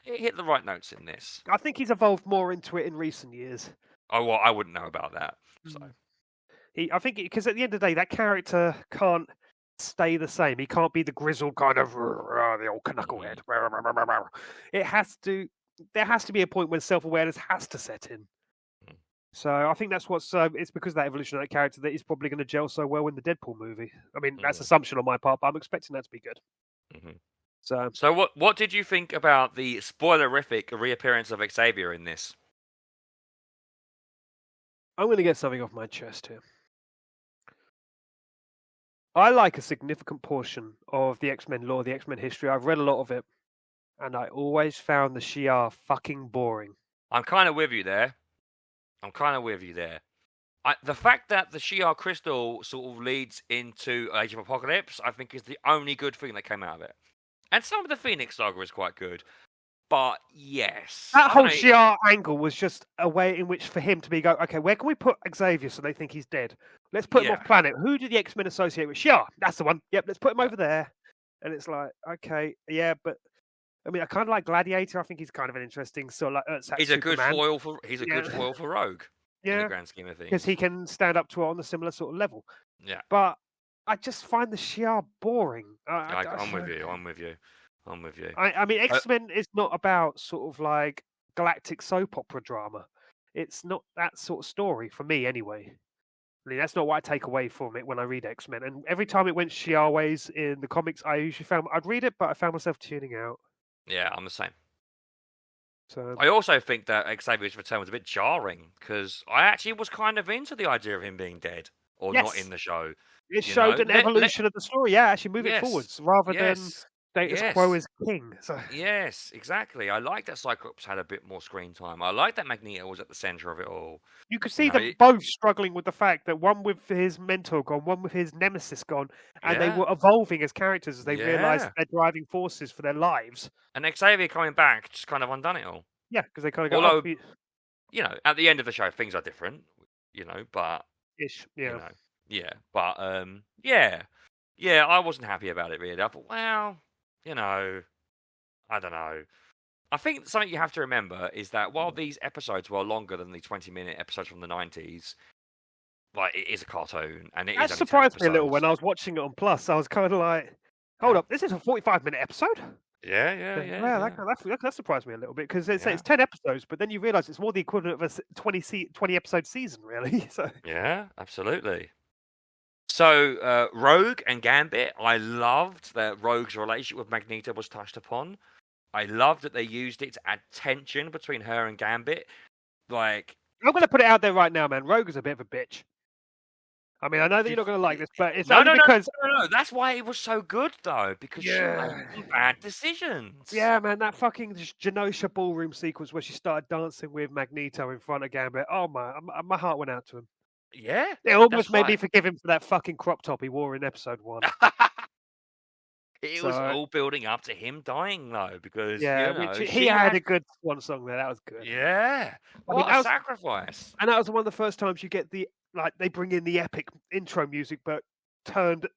it hit the right notes in this. I think he's evolved more into it in recent years. Oh, well, I wouldn't know about that. So. I think because at the end of the day, that character can't stay the same. He can't be the grizzled kind of the old knucklehead. There has to be a point when self-awareness has to set in. So I think that's what's. It's because of that evolution of that character that he's probably going to gel so well in the Deadpool movie. I mean, that's assumption on my part, but I'm expecting that to be good. So what did you think about the spoilerific reappearance of Xavier in this? I'm going to get something off my chest here. I like a significant portion of the X-Men lore, the X-Men history. I've read a lot of it, and I always found the Shi'ar fucking boring. I'm kind of with you there. The fact that the Shi'ar crystal sort of leads into Age of Apocalypse, I think, is the only good thing that came out of it. And some of the Phoenix saga is quite good. But yes. That whole Shi'ar angle was just a way in which for him to be okay, where can we put Xavier so they think he's dead? Let's put him off planet. Who do the X-Men associate with? Shi'ar. That's the one. Yep, let's put him over there. And it's like, okay, yeah, but I mean, I kind of like Gladiator. I think he's kind of an interesting sort of like he's a good foil for Rogue. Yeah. In the grand scheme of things. Because he can stand up to it on a similar sort of level. Yeah. But I just find the Shi'ar boring. I'm with you. I mean, X-Men is not about sort of like galactic soap opera drama. It's not that sort of story for me, anyway. I mean, that's not what I take away from it when I read X-Men. And every time it went Shi'ar ways in the comics, I usually found I'd read it, but I found myself tuning out. Yeah, I'm the same. So I also think that Xavier's return was a bit jarring because I actually was kind of into the idea of him being dead or not in the show. It showed an evolution of the story. Yeah, actually move it forwards rather than status quo is king. So. Yes, exactly. I like that Cyclops had a bit more screen time. I like that Magneto was at the center of it all. You could see them both struggling with the fact that one with his mentor gone, one with his nemesis gone, and they were evolving as characters as they realised their driving forces for their lives. And Xavier coming back just kind of undone it all. Yeah, because they kind of go. Although, at the end of the show, things are different. But I wasn't happy about it really. I thought, well, I don't know. I think something you have to remember is that while these episodes were longer than the 20-minute episodes from the 90s, like, it is a cartoon, and it that surprised me a little when I was watching it on Plus. I was kind of like, hold up, this is a 45-minute episode? Yeah. That surprised me a little bit because it's 10 episodes, but then you realise it's more the equivalent of a 20 episode season, really. So yeah, absolutely. So Rogue and Gambit, I loved that Rogue's relationship with Magneto was touched upon. I loved that they used it to add tension between her and Gambit. Like, I'm going to put it out there right now, man. Rogue is a bit of a bitch. I mean, I know that you're not going to like this, but it's only because... No. That's why it was so good, though, because she made some bad decisions. Yeah, man, that fucking Genosha ballroom sequence where she started dancing with Magneto in front of Gambit. Oh, my heart went out to him. Yeah. It almost made me forgive him for that fucking crop top he wore in episode 1. It was So all building up to him dying, though, because, yeah, you which know, he had a good swan song there. That was good. Yeah. I mean, What a sacrifice. that was one of the first times you get they bring in the epic intro music, but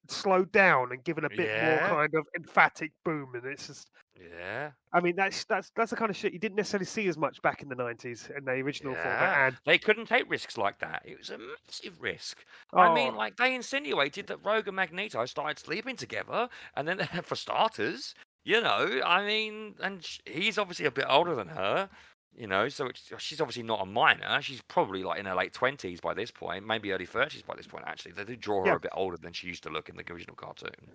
slowed down and given a bit more Yeah. kind of emphatic boom, and it's just. Yeah. I mean, that's the kind of shit you didn't necessarily see as much back in the 90s in the original format. Yeah. And They couldn't take risks like that. It was a massive risk. I mean, oh, like, they insinuated that Rogue and Magneto started sleeping together, and then, for starters, you know, I mean, and he's obviously a bit older than her, you know, so she's obviously not a minor. She's probably, like, in her late 20s by this point, maybe early 30s by this point, actually. They do draw her yeah, a bit older than she used to look in the original cartoon.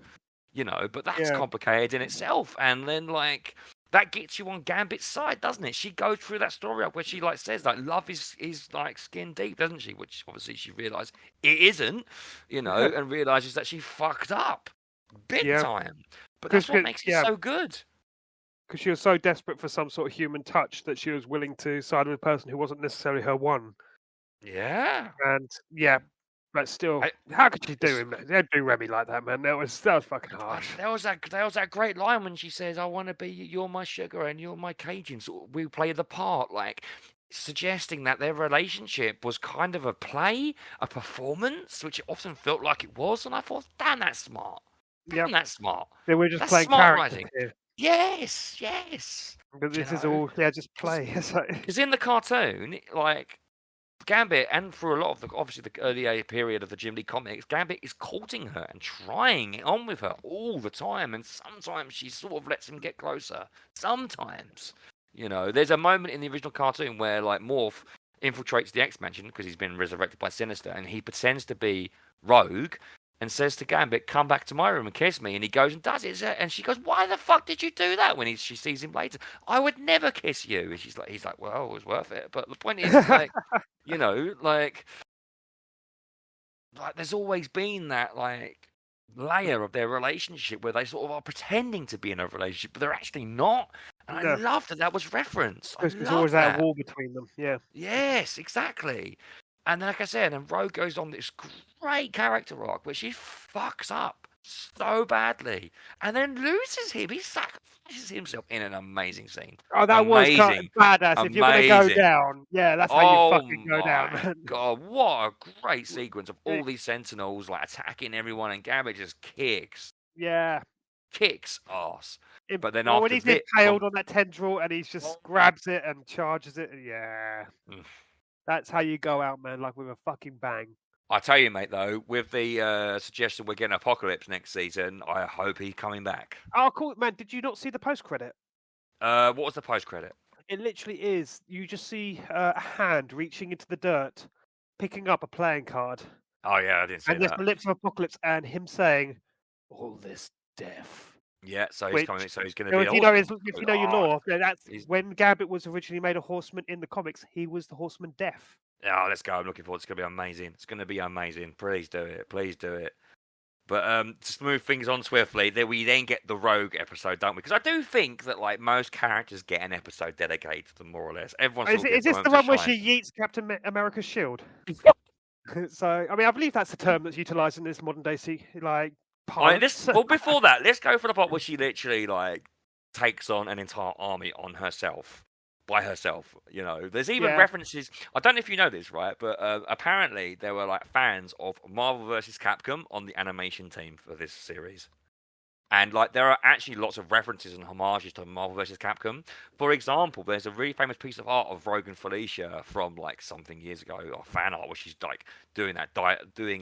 You know, but that's yeah, complicated in itself. And then, like, that gets you on Gambit's side, doesn't it? She goes through that story up where she, like, says, like, love is like skin deep, doesn't she? Which obviously she realised it isn't, you know, and realises that she fucked up big yeah. time. But that's what makes it so good. Because she was so desperate for some sort of human touch that she was willing to side with a person who wasn't necessarily her one. Yeah. And yeah, but still, how could she do him? They'd do Remy like that, man. That was fucking harsh. There was that great line when she says, "I want to be you're my sugar and you're my Cajun." So we play the part, like suggesting that their relationship was kind of a play, a performance, which it often felt like it was. And I thought, damn, that's smart. Damn, that's smart. They were just That's playing smart characters writing. here. Yes. But this is all, just play. Because in the cartoon, like, Gambit, and for a lot of obviously the early period of the Jim Lee comics, Gambit is courting her and trying it on with her all the time, and sometimes she sort of lets him get closer. Sometimes, you know, there's a moment in the original cartoon where, like, Morph infiltrates the X-Mansion because he's been resurrected by Sinister, and he pretends to be Rogue and says to Gambit, "Come back to my room and kiss me." And he goes and does it, and she goes, "Why the fuck did you do that?" When she sees him later, "I would never kiss you." And he's like, "Well, it was worth it." But the point is, like, you know, like there's always been that, like, layer of their relationship where they sort of are pretending to be in a relationship, but they're actually not. And I love that was referenced. There's always that wall between them. Yeah. Yes, exactly. And like I said, and Rogue goes on this great character arc where she fucks up so badly and then loses him. He sacrifices himself in an amazing scene. Oh, that was kind of badass. If you're going to go down, that's how you fucking go down, man. God, what a great sequence of all these Sentinels, like, attacking everyone, and Gambit just kicks. Yeah. Kicks ass. But then when he's impaled on that tendril and he just grabs it and charges it, yeah. That's how you go out, man, like with a fucking bang. I tell you, mate, though, with the suggestion we're getting Apocalypse next season, I hope he's coming back. Oh, cool, man. Did you not see the post-credit? What was the post-credit? It literally is. You just see a hand reaching into the dirt, picking up a playing card. Oh, yeah, I didn't see that. And there's the lips of Apocalypse and him saying, "All this death." Yeah, so he's coming. So he's going to be. If you know your lore, that's when Gambit was originally made a Horseman in the comics. He was the Horseman Death. Oh, let's go! I'm looking forward. It's going to be amazing. It's going to be amazing. Please do it. Please do it. But to move things on swiftly, we then get the Rogue episode, don't we? Because I do think that, like, most characters get an episode dedicated to them, more or less. Everyone's is this the one where she yeets Captain America's shield? So, I mean, I believe that's the term that's utilised in this modern day well, before that, let's go for the part where she literally, like, takes on an entire army on herself. By herself, you know. There's even references. I don't know if you know this, right? But apparently there were, like, fans of Marvel vs. Capcom on the animation team for this series, and, like, there are actually lots of references and homages to Marvel vs. Capcom. For example, there's a really famous piece of art of Rogue and Felicia from, like, something years ago, or fan art, where she's, like, doing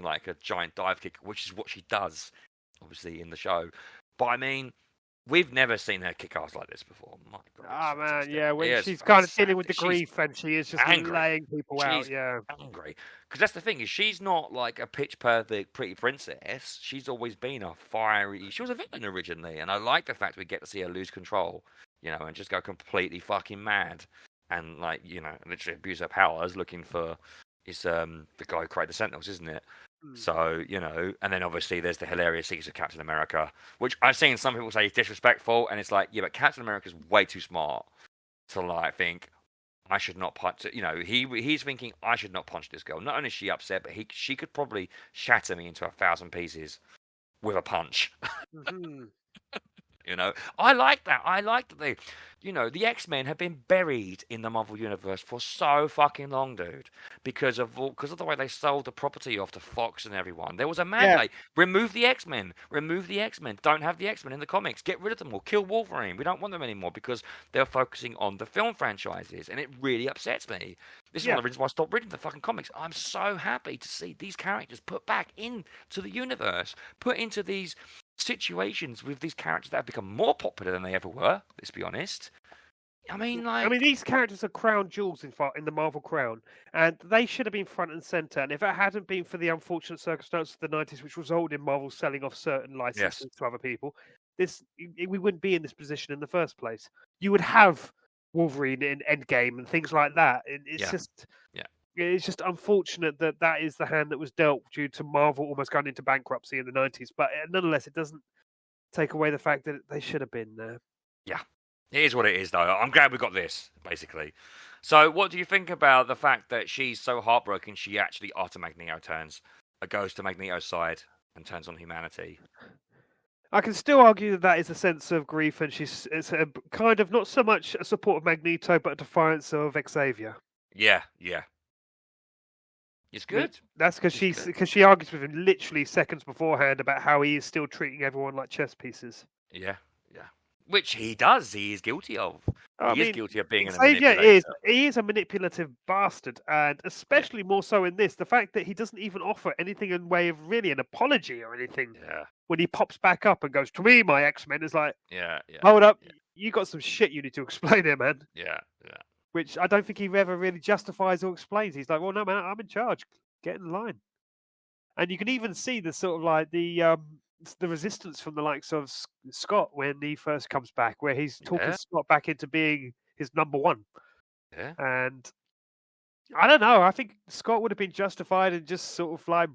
like a giant dive kick, which is what she does, obviously, in the show. But I mean, we've never seen her kick ass like this before. My God. Oh, man, yeah. When she's kind of dealing with the grief and she is just laying people out, yeah. Angry. Because that's the thing, is she's not like a pitch perfect pretty princess. She's always been a fiery... She was a villain originally, and I like the fact we get to see her lose control, you know, and just go completely fucking mad. And, like, you know, literally abuse her powers looking for... It's the guy who created the Sentinels, isn't it? So, you know, and then obviously there's the hilarious sequence of Captain America, which I've seen some people say is disrespectful, and it's like, yeah, but Captain America's way too smart to, like, think, I should not punch it. You know, he's thinking, I should not punch this girl. Not only is she upset, but she could probably shatter me into 1,000 pieces. with a punch. Mm-hmm. You know, I like that. I like that the X-Men have been buried in the Marvel universe for so fucking long, dude, because of the way they sold the property off to Fox and everyone. There was a mandate: remove the X-Men, don't have the X-Men in the comics, get rid of them or kill Wolverine. We don't want them anymore because they're focusing on the film franchises, and it really upsets me. This is one of the reasons why I stopped reading the fucking comics. I'm so happy to see these characters put back into the universe, put into these situations with these characters that have become more popular than they ever were. Let's be honest. I mean, these characters are crown jewels in the Marvel crown, and they should have been front and center. And if it hadn't been for the unfortunate circumstances of the '90s, which resulted in Marvel selling off certain licenses to other people, we wouldn't be in this position in the first place. You would have Wolverine in Endgame and things like that. It's just unfortunate that is the hand that was dealt due to Marvel almost going into bankruptcy in the '90s. But nonetheless, it doesn't take away the fact that they should have been there. Yeah, it is what it is, though. I'm glad we got this, basically. So, what do you think about the fact that she's so heartbroken she actually, after Magneto goes to Magneto's side and turns on humanity? I can still argue that is a sense of grief, and it's a kind of not so much a support of Magneto, but a defiance of Xavier. Yeah. It's good. That's because she argues with him literally seconds beforehand about how he is still treating everyone like chess pieces. Yeah. Which he does. He is guilty of. He is guilty of being Xavier a manipulator. He is a manipulative bastard, and especially more so in this, the fact that he doesn't even offer anything in way of really an apology or anything. Yeah. When he pops back up and goes, "To me, my X-Men," is like, yeah. Hold up, you got some shit you need to explain here, man. Yeah. Which I don't think he ever really justifies or explains. He's like, "Well, no, man, I'm in charge. Get in line." And you can even see the sort of like the resistance from the likes of Scott when he first comes back, where he's talking Scott back into being his number one. Yeah. And I don't know. I think Scott would have been justified in just sort of like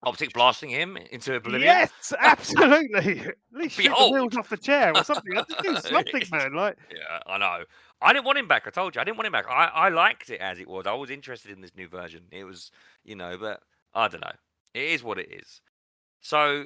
optic blasting him into oblivion. Yes, absolutely. At least shoot the wheels off the chair or something. Do something, man. Like, yeah, I know. I didn't want him back. I told you, I didn't want him back. I liked it as it was. I was interested in this new version. It was, but I don't know. It is what it is. So,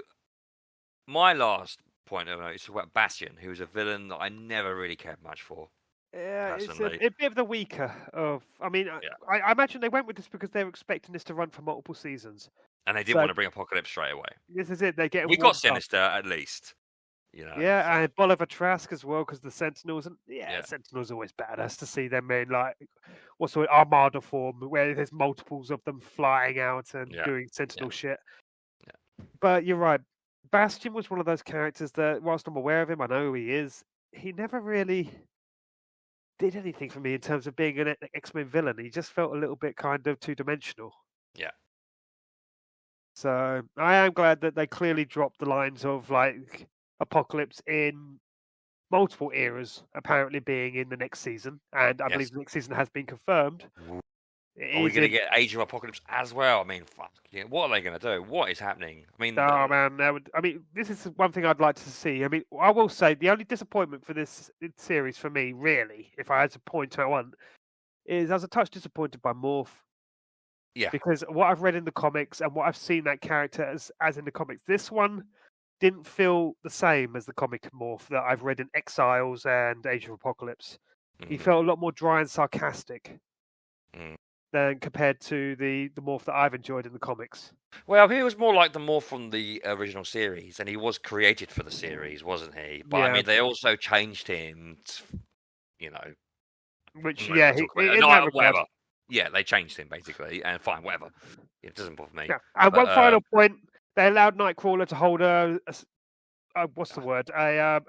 my last point of note is about Bastion, who is a villain that I never really cared much for. Yeah, it's a bit of the weaker of. I mean, I imagine they went with this because they were expecting this to run for multiple seasons. And they didn't want to bring Apocalypse straight away. This is it. They get. We got Sinister at least. Yeah, and Bolivar Trask as well because the Sentinels and Sentinels are always badass to see them in like what's the Armada form where there's multiples of them flying out and doing Sentinel shit. Yeah. But you're right. Bastion was one of those characters that, whilst I'm aware of him, I know who he is. He never really did anything for me in terms of being an X-Men villain. He just felt a little bit kind of two-dimensional. Yeah. So I am glad that they clearly dropped the lines of like Apocalypse in multiple eras, apparently being in the next season, and I believe the next season has been confirmed. Are we going to get Age of Apocalypse as well? I mean, fuck. Yeah, what are they going to do? What is happening? I mean, this is one thing I'd like to see. I mean, I will say the only disappointment for this series for me, really, if I had to point to one, is I was a touch disappointed by Morph. Yeah. Because what I've read in the comics and what I've seen that character as in the comics, this one didn't feel the same as the comic Morph that I've read in Exiles and Age of Apocalypse. He felt a lot more dry and sarcastic than compared to the Morph that I've enjoyed in the comics. Well, he was more like the Morph from the original series, and he was created for the series, wasn't he? But I mean, they also changed him, Which, whatever. Yeah, they changed him, basically, and fine, whatever. It doesn't bother me. Yeah. And one final point, they allowed Nightcrawler to hold a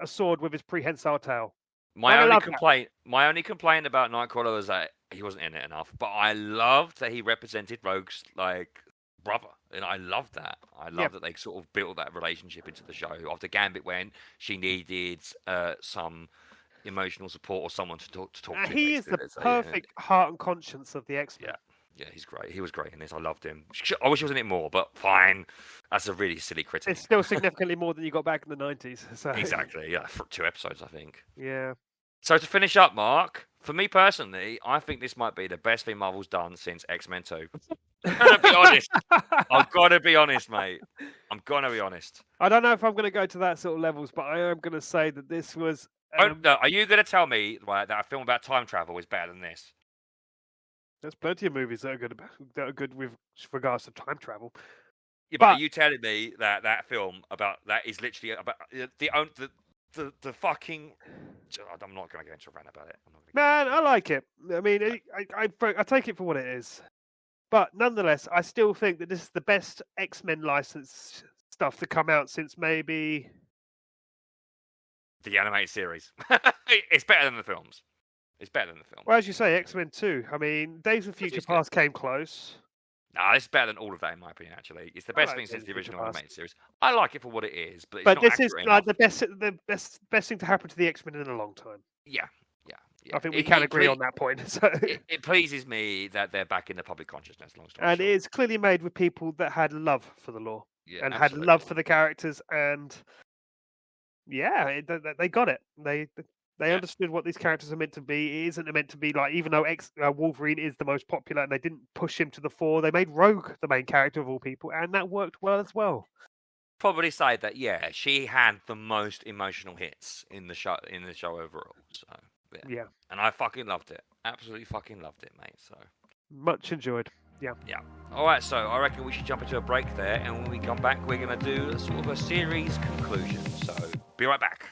sword with his prehensile tail. My only complaint about Nightcrawler was that he wasn't in it enough, but I loved that he represented Rogue's, brother, and I loved that. I love that they sort of built that relationship into the show. After Gambit went, she needed some emotional support or someone to talk to. He is the perfect heart and conscience of the X-Men. Yeah, he's great. He was great in this. I loved him. I wish he was in it more, but fine. That's a really silly critic. It's still significantly more than you got back in the 90s. So. Exactly, yeah. For 2 episodes, I think. Yeah. So to finish up, Mark, for me personally, I think this might be the best thing Marvel's done since X-Men 2. I'm gonna be honest. I've got to be honest, mate. I'm gonna be honest. I don't know if I'm going to go to that sort of levels, but I am going to say that this was. No, are you gonna tell me that a film about time travel is better than this? There's plenty of movies that are good with regards to time travel. Yeah, but are you telling me that film about that is literally about the fucking? I'm not going to go into a rant about it. Man, I like it. I mean, I take it for what it is, but nonetheless, I still think that this is the best X-Men licensed stuff to come out since maybe the animated series. It's better than the films. It's better than the film. Well, as you say, X-Men 2. I mean, Days of Future Past came close. No, it's better than all of that, in my opinion. Actually, it's the best thing since the original animated series. I like it for what it is, but it's not this is like the best thing to happen to the X-Men in a long time. Yeah. I think we can agree on that point. So it pleases me that they're back in the public consciousness. And it is clearly made with people that had love for the lore and absolutely. had love for the characters, and they got it. They understood what these characters are meant to be. It isn't meant to be like, even though Wolverine is the most popular, and they didn't push him to the fore, they made Rogue the main character of all people, and that worked well as well. Probably say that she had the most emotional hits in the show overall. So yeah, and I fucking loved it. Absolutely fucking loved it, mate. So much enjoyed. Yeah. All right, so I reckon we should jump into a break there, and when we come back, we're gonna do sort of a series conclusion. So be right back.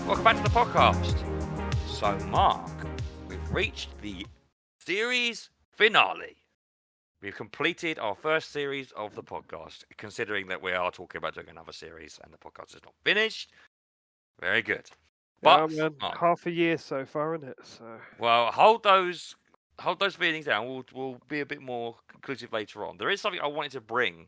Welcome back to the podcast. So, Mark, we've reached the series finale. We've completed our first series of the podcast, considering that we are talking about doing another series and the podcast is not finished. Very good. But Mark, half a year so far, isn't it? So well, hold those feelings down. We'll be a bit more conclusive later on. There is something I wanted to bring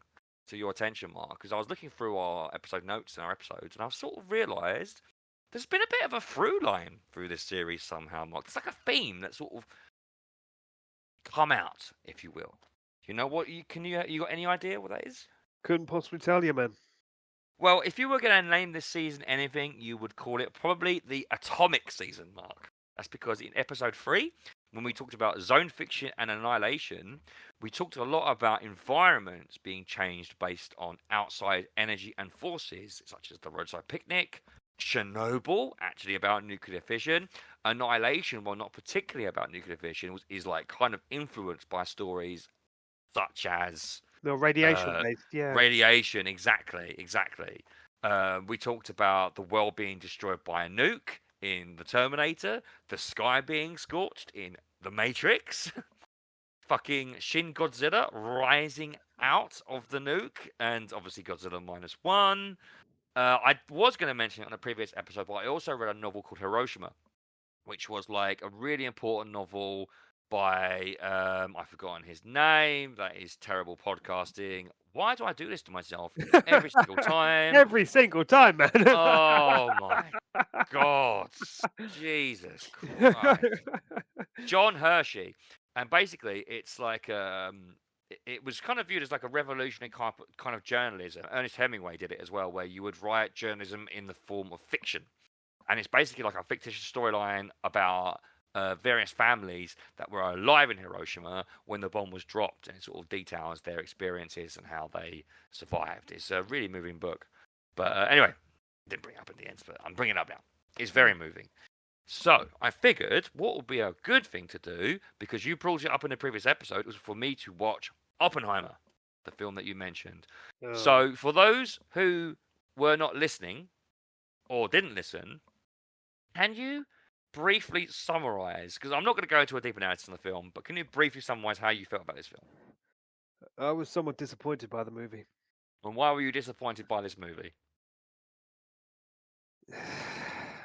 to your attention, Mark, because I was looking through our episode notes and our episodes, and I've sort of realised there's been a bit of a through line through this series somehow, Mark. It's like a theme that sort of come out, if you will. You know what? You got any idea what that is? Couldn't possibly tell you, man. Well, if you were going to name this season anything, you would call it probably the Atomic season, Mark. That's because in episode 3, when we talked about zone fiction and annihilation, we talked a lot about environments being changed based on outside energy and forces, such as the roadside picnic, Chernobyl, actually about nuclear fission. Annihilation, while not particularly about nuclear fission, is like kind of influenced by stories such as the radiation based, radiation, exactly. We talked about the world being destroyed by a nuke in the Terminator, the sky being scorched in the Matrix, fucking Shin Godzilla rising out of the nuke, and obviously Godzilla -1. I was going to mention it on a previous episode, but I also read a novel called Hiroshima, which was like a really important novel by, I've forgotten his name. That is terrible podcasting. Why do I do this to myself every single time? Every single time, man. Oh, my God. Jesus Christ. John Hershey. And basically, it's like... it was kind of viewed as like a revolutionary kind of journalism. Ernest Hemingway did it as well, where you would write journalism in the form of fiction. And it's basically like a fictitious storyline about various families that were alive in Hiroshima when the bomb was dropped, and it sort of details their experiences and how they survived. It's a really moving book. But anyway, didn't bring it up in the end, but I'm bringing it up now. It's very moving. So I figured what would be a good thing to do, because you brought it up in the previous episode, was for me to watch Oppenheimer, the film that you mentioned. So for those who were not listening or didn't listen, can you briefly summarize, because I'm not going to go into a deep analysis on the film, but can you briefly summarize how you felt about this film? I was somewhat disappointed by the movie. And why were you disappointed by this movie?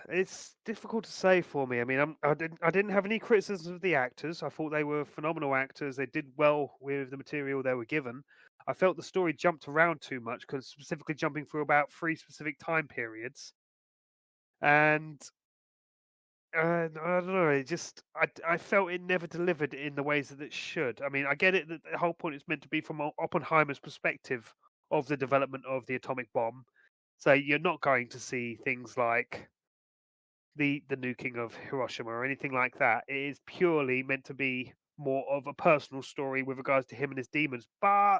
It's difficult to say for me. I mean, I didn't have any criticisms of the actors. I thought they were phenomenal actors. They did well with the material they were given. I felt the story jumped around too much, because specifically jumping through about 3 specific time periods. And I don't know. It just I felt it never delivered in the ways that it should. I mean, I get it that the whole point is meant to be from Oppenheimer's perspective of the development of the atomic bomb. So you're not going to see things like the nuking of Hiroshima or anything like that. It is purely meant to be more of a personal story with regards to him and his demons. But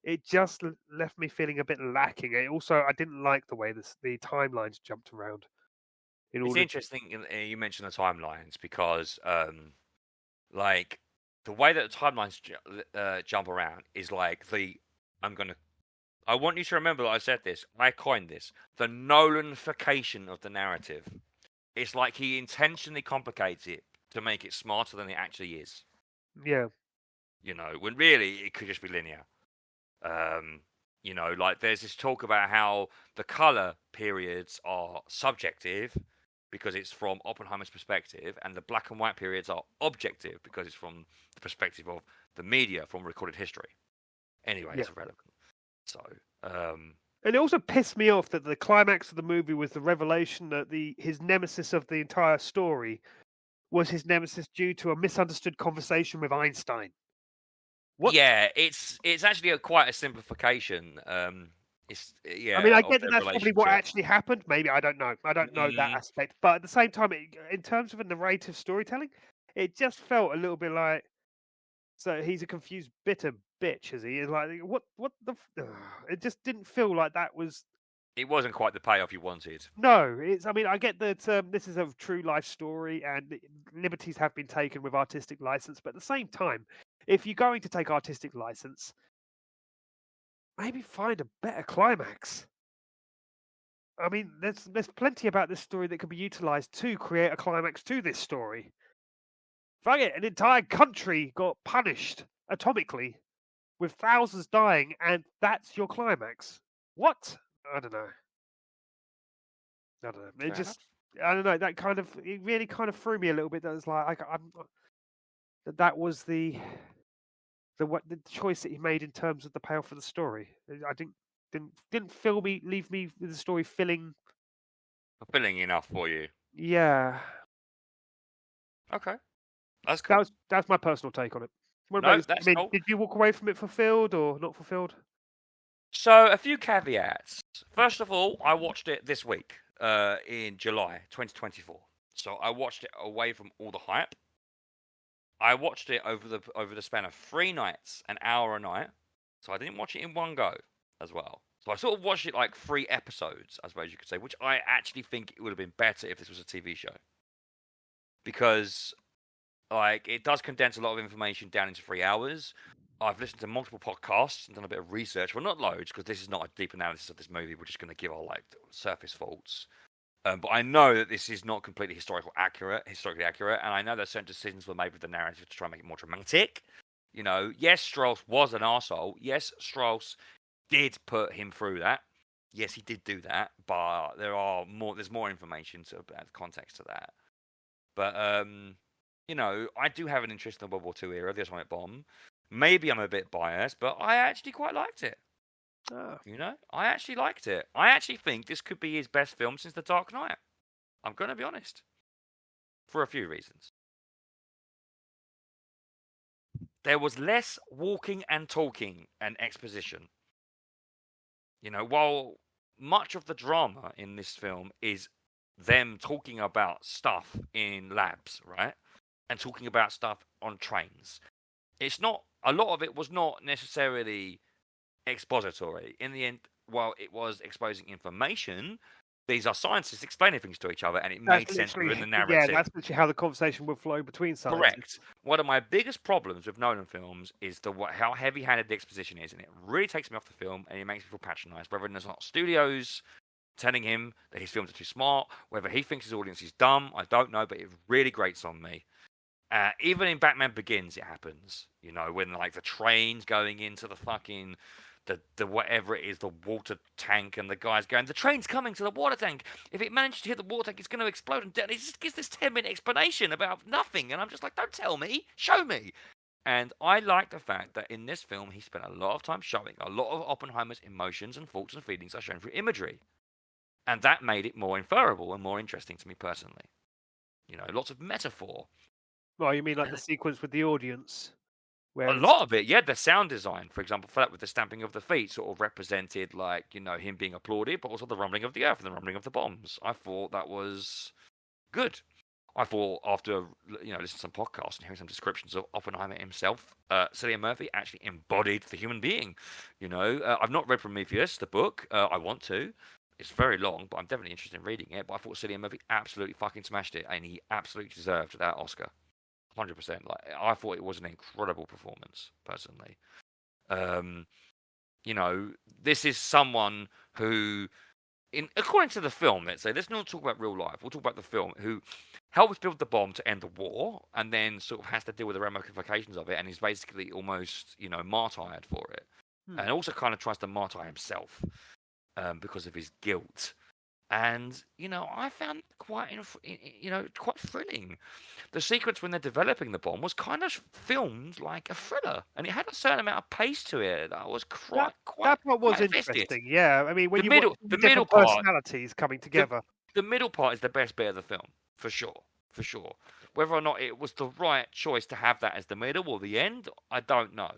it just left me feeling a bit lacking. I didn't like the way the timelines jumped around. It's interesting you mentioned the timelines because, like, the way that the timelines jump around is like I want you to remember that I said this. I coined this. The Nolanfication of the narrative. It's like he intentionally complicates it to make it smarter than it actually is. Yeah. You know, when really it could just be linear. You know, like there's this talk about how the color periods are subjective because it's from Oppenheimer's perspective, and the black and white periods are objective because it's from the perspective of the media from recorded history. Anyway, it's irrelevant. So, and it also pissed me off that the climax of the movie was the revelation that his nemesis of the entire story was his nemesis due to a misunderstood conversation with Einstein. What? Yeah, it's actually quite a simplification. I mean, I get that that's probably what actually happened. Maybe I don't know. I don't know that aspect. But at the same time, in terms of a narrative storytelling, it just felt a little bit like. So he's a confused, bitter bitch, is he? It's like what the? It just didn't feel like that was. It wasn't quite the payoff you wanted. No, I mean, I get that this is a true life story, and liberties have been taken with artistic license. But at the same time, if you're going to take artistic license, maybe find a better climax. I mean, there's plenty about this story that could be utilized to create a climax to this story. Fuck it, an entire country got punished atomically with thousands dying, and that's your climax. What? I don't know. I don't know. It really kind of threw me a little bit. That was like, that was the choice that he made in terms of the payoff for the story. I didn't leave me with the story fulfilling enough for you. Yeah. Okay. That's cool. That's my personal take on it. Cool. Did you walk away from it fulfilled or not fulfilled? So, a few caveats. First of all, I watched it this week, in July 2024. So I watched it away from all the hype. I watched it over the span of 3 nights, an hour a night. So I didn't watch it in one go as well. So I sort of watched it like 3 episodes, I suppose you could say, which I actually think it would have been better if this was a TV show. Because, like, it does condense a lot of information down into 3 hours. I've listened to multiple podcasts and done a bit of research. Well, not loads, because this is not a deep analysis of this movie. We're just going to give our, like, surface thoughts. But I know that this is not completely historically accurate, and I know that certain decisions were made with the narrative to try and make it more dramatic. You know, yes, Strauss was an arsehole. Yes, Strauss did put him through that. Yes, he did do that, but there's more information to add context to that. But, you know, I do have an interest in the World War II era, the atomic bomb. Maybe I'm a bit biased, but I actually quite liked it. Oh. You know, I actually liked it. I actually think this could be his best film since The Dark Knight. I'm going to be honest. For a few reasons. There was less walking and talking and exposition. You know, while much of the drama in this film is them talking about stuff in labs, right? And talking about stuff on trains. A lot of it was not necessarily expository. In the end, while it was exposing information, these are scientists explaining things to each other, and it made sense within the narrative. Yeah, that's literally how the conversation will flow between scientists. Correct. One of my biggest problems with Nolan films is how heavy-handed the exposition is, and it really takes me off the film, and it makes me feel patronised. Whether there's not studios telling him that his films are too smart, whether he thinks his audience is dumb, I don't know, but it really grates on me. Even in Batman Begins, it happens. You know, when like the train's going into the fucking the whatever it is, the water tank, and the guy's going, the train's coming to the water tank. If it manages to hit the water tank, it's going to explode. And it just gives this 10-minute explanation about nothing. And I'm just like, don't tell me, show me. And I like the fact that in this film, he spent a lot of time showing a lot of Oppenheimer's emotions and thoughts and feelings are shown through imagery. And that made it more inferable and more interesting to me personally. You know, lots of metaphor. Well, you mean like the sequence with the audience? Where A lot of it, yeah. The sound design, for example, for that with the stamping of the feet, sort of represented like him being applauded, but also the rumbling of the earth and the rumbling of the bombs. I thought that was good. I thought after listening to some podcasts and hearing some descriptions of Oppenheimer himself, Cillian Murphy actually embodied the human being. I've not read Prometheus, the book. I want to. It's very long, but I'm definitely interested in reading it. But I thought Cillian Murphy absolutely fucking smashed it, and he absolutely deserved that Oscar. 100%. Like, I thought it was an incredible performance, personally. This is someone who, according to the film, let's say, let's not talk about real life. We'll talk about the film, who helps build the bomb to end the war, and then sort of has to deal with the ramifications of it, and is basically almost, martyred for it, and also kind of tries to martyr himself because of his guilt. And I found quite thrilling. The sequence when they're developing the bomb was kind of filmed like a thriller, and it had a certain amount of pace to it that was quite. That part was invested. interesting. Yeah, I mean, when The you middle- watch the different middle part- personalities coming together. The middle part is the best bit of the film, for sure. Whether or not it was the right choice to have that as the middle or the end, I don't know.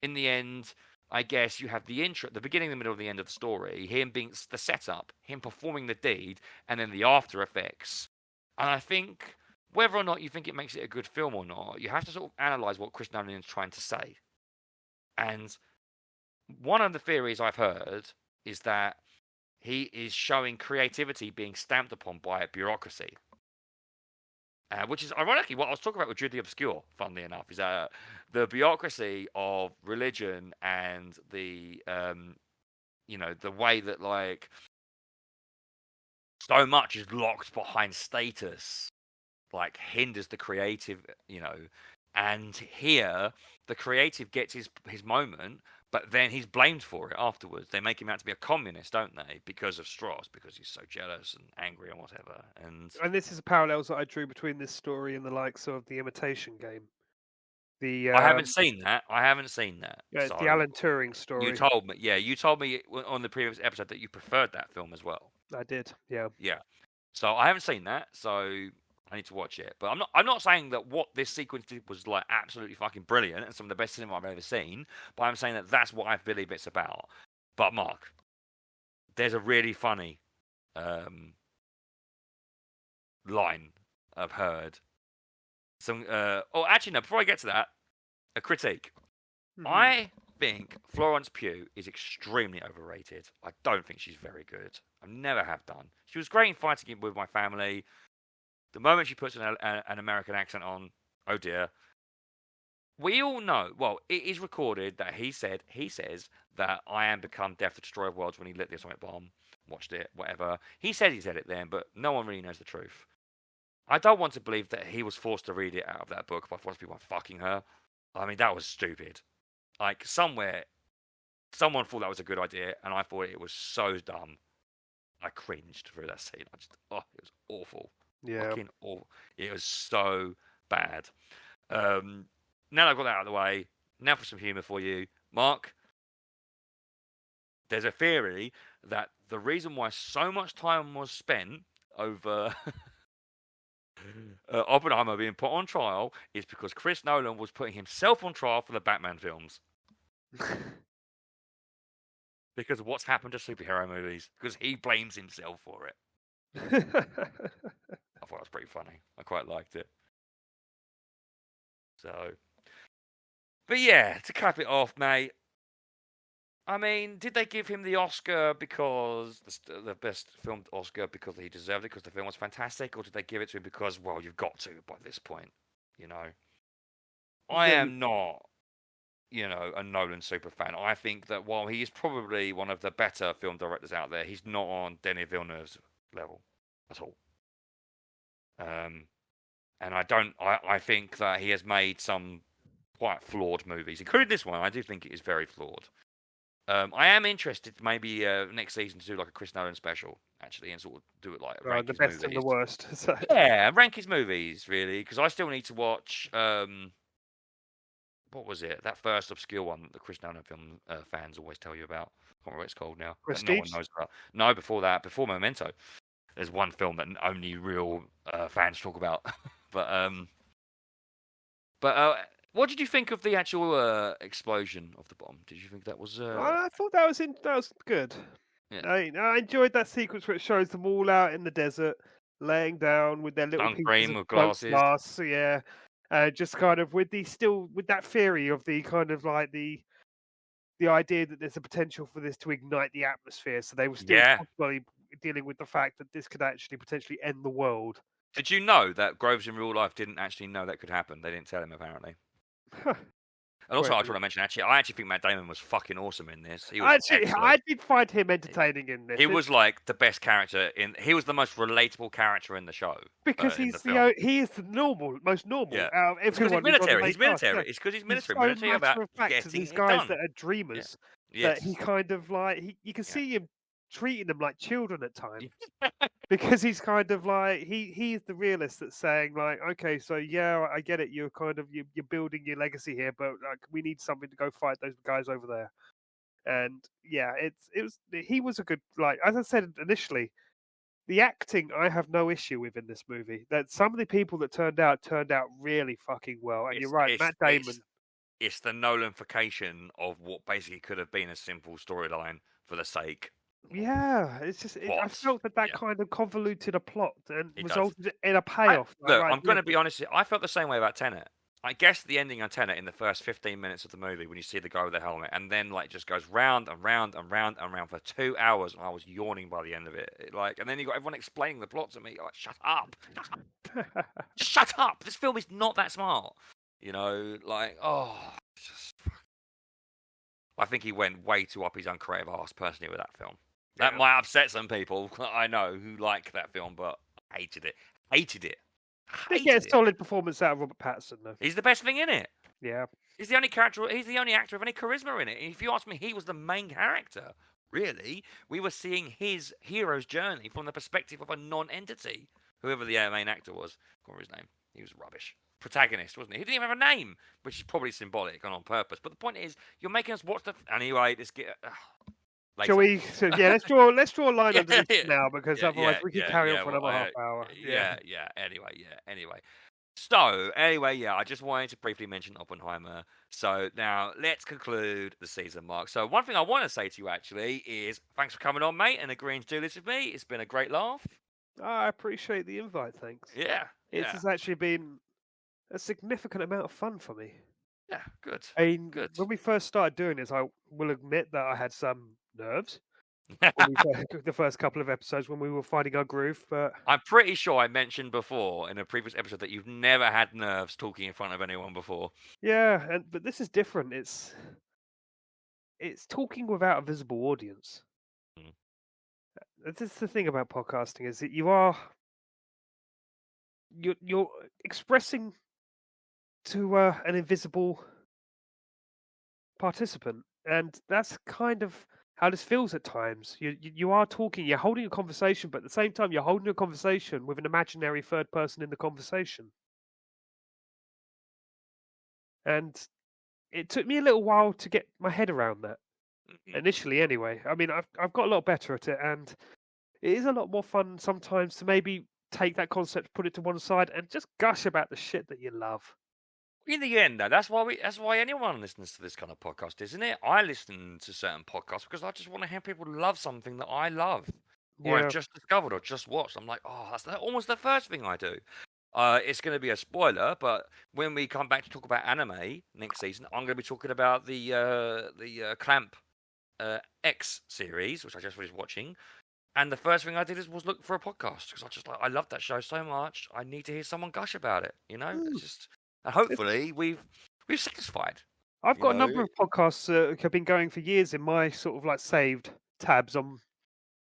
In the end, I guess you have the intro, the beginning, the middle, and the end of the story, him being the setup, him performing the deed, and then the after effects. And I think whether or not you think it makes it a good film or not, you have to sort of analyze what Chris Nolan is trying to say. And one of the theories I've heard is that he is showing creativity being stamped upon by bureaucracy. Which is ironically what I was talking about with Jude the Obscure, funnily enough, is the bureaucracy of religion and the the way that like so much is locked behind status, like hinders the creative, and here the creative gets his moment, but then he's blamed for it afterwards. They make him out to be a communist, don't they? Because of Strauss, because he's so jealous and angry and whatever. And this is the parallels that I drew between this story and the likes of The Imitation Game. I haven't seen that. Yeah, it's so the Alan Turing story. You told me on the previous episode that you preferred that film as well. I did, yeah. Yeah. So I haven't seen that, so I need to watch it. But I'm not saying that what this sequence did was like absolutely fucking brilliant and some of the best cinema I've ever seen. But I'm saying that that's what I believe it's about. But Mark, there's a really funny line I've heard. Actually no. Before I get to that, a critique. Mhm. I think Florence Pugh is extremely overrated. I don't think she's very good. I never have done. She was great in Fighting with My Family. The moment she puts an American accent on, oh dear. We all know, well, it is recorded that he says that I am become death, the destroyer of worlds when he lit the atomic bomb. Watched it, whatever. He said it then, but no one really knows the truth. I don't want to believe that he was forced to read it out of that book by forced people fucking her. I mean, that was stupid. Like, somewhere, someone thought that was a good idea, and I thought it was so dumb. I cringed through that scene. It was awful. Yeah. Fucking awful. It was so bad. Now that I've got that out of the way, now for some humour for you. Mark, there's a theory that the reason why so much time was spent over Oppenheimer being put on trial is because Chris Nolan was putting himself on trial for the Batman films. Because of what's happened to superhero movies. Because he blames himself for it. I thought it was pretty funny. I quite liked it. So, but yeah, to cap it off, mate. I mean, did they give him the Oscar because the best film Oscar because he deserved it because the film was fantastic, or did they give it to him because, well, you've got to by this point? I am not, a Nolan super fan. I think that while he is probably one of the better film directors out there, he's not on Denis Villeneuve's level at all. And I think that he has made some quite flawed movies, including this one. I do think it is very flawed. I am interested maybe next season to do like a Chris Nolan special, actually, and sort of do it like rank the his best movies. and the worst. So. Yeah, rank his movies, really, because I still need to watch, what was it? That first obscure one that the Chris Nolan film fans always tell you about. I can't remember what it's called now. Prestige? No one knows about. No, before that, before Memento. There's one film that only real fans talk about. But What did you think of the actual explosion of the bomb? Did you think that was? I thought that was good. Yeah. I enjoyed that sequence where it shows them all out in the desert, laying down with their little Sun pieces cream of with float glasses. glass. Yeah, just kind of with that theory of the kind of like the idea that there's a potential for this to ignite the atmosphere. So they were still Yeah. possibly dealing with the fact that this could actually potentially end the world. Did you know that Groves in real life didn't actually know that could happen? They didn't tell him apparently. And also, I just want to mention, I actually think Matt Damon was fucking awesome in this. He was excellent. I did find him entertaining in this. He was like the best character he was the most relatable character in the show. Because he is the most normal Yeah. out of everyone. He's military. He's military. It's because he's He's military. so Military about matter of fact to getting these it guys done. that are dreamers Yes. that he kind of like you can see him treating them like children at times because he's kind of like he's the realist that's saying like, okay, so yeah, I get it, you're kind of you're building your legacy here, but like we need something to go fight those guys over there. And yeah, he was a good, like as I said initially, the acting I have no issue with in this movie. That some of the people that turned out really fucking well. And you're right, Matt Damon. It's the Nolanfication of what basically could have been a simple storyline for the sake. Yeah, it's just I felt that kind of convoluted a plot and resulted in a payoff. I'm going to be honest. I felt the same way about Tenet. I guess the ending on Tenet in the first 15 minutes of the movie, when you see the guy with the helmet, and then like just goes round and round and round and round for 2 hours, and I was yawning by the end of it. And then you got everyone explaining the plot to me. Like, shut up, just shut up. This film is not that smart. I think he went way too up his own creative arse personally with that film. That might upset some people I know who like that film, but I hated it. They get a solid performance out of Robert Pattinson, though. He's the best thing in it. Yeah. He's the only character. He's the only actor of any charisma in it. If you ask me, he was the main character. Really, we were seeing his hero's journey from the perspective of a non-entity. Whoever the main actor was, I can't remember his name. He was rubbish. Protagonist, wasn't he? He didn't even have a name, which is probably symbolic and on purpose. But the point is, you're making us watch the. Anyway, let's get. Shall we? So, yeah, let's draw a line under this now, because otherwise we could carry on for another half hour. Anyway. So, I just wanted to briefly mention Oppenheimer. So now let's conclude the season, Mark. So one thing I want to say to you actually is thanks for coming on, mate, and agreeing to do this with me. It's been a great laugh. I appreciate the invite, thanks. Yeah. It has actually been a significant amount of fun for me. Yeah, good. Good. When we first started doing this, I will admit that I had some nerves the first couple of episodes when we were finding our groove. But I'm pretty sure I mentioned before in a previous episode that you've never had nerves talking in front of anyone before. Yeah, but this is different. It's talking without a visible audience. That's the thing about podcasting, is that you're expressing to an invisible participant, and that's kind of how this feels at times. You are talking, you're holding a conversation, but at the same time you're holding a conversation with an imaginary third person in the conversation. And it took me a little while to get my head around that. Initially, anyway. I mean, I've got a lot better at it, and it is a lot more fun sometimes to maybe take that concept, put it to one side, and just gush about the shit that you love. In the end, though, that's why anyone listens to this kind of podcast, isn't it? I listen to certain podcasts because I just want to have people love something that I love, or I've just discovered, or just watched. I'm like, oh, that's almost the first thing I do. It's going to be a spoiler, but when we come back to talk about anime next season, I'm going to be talking about the Clamp X series, which I just finished watching. And the first thing I did was look for a podcast because I love that show so much. I need to hear someone gush about it. It's just. And hopefully we've satisfied. I've got a number of podcasts that have been going for years in my sort of like saved tabs on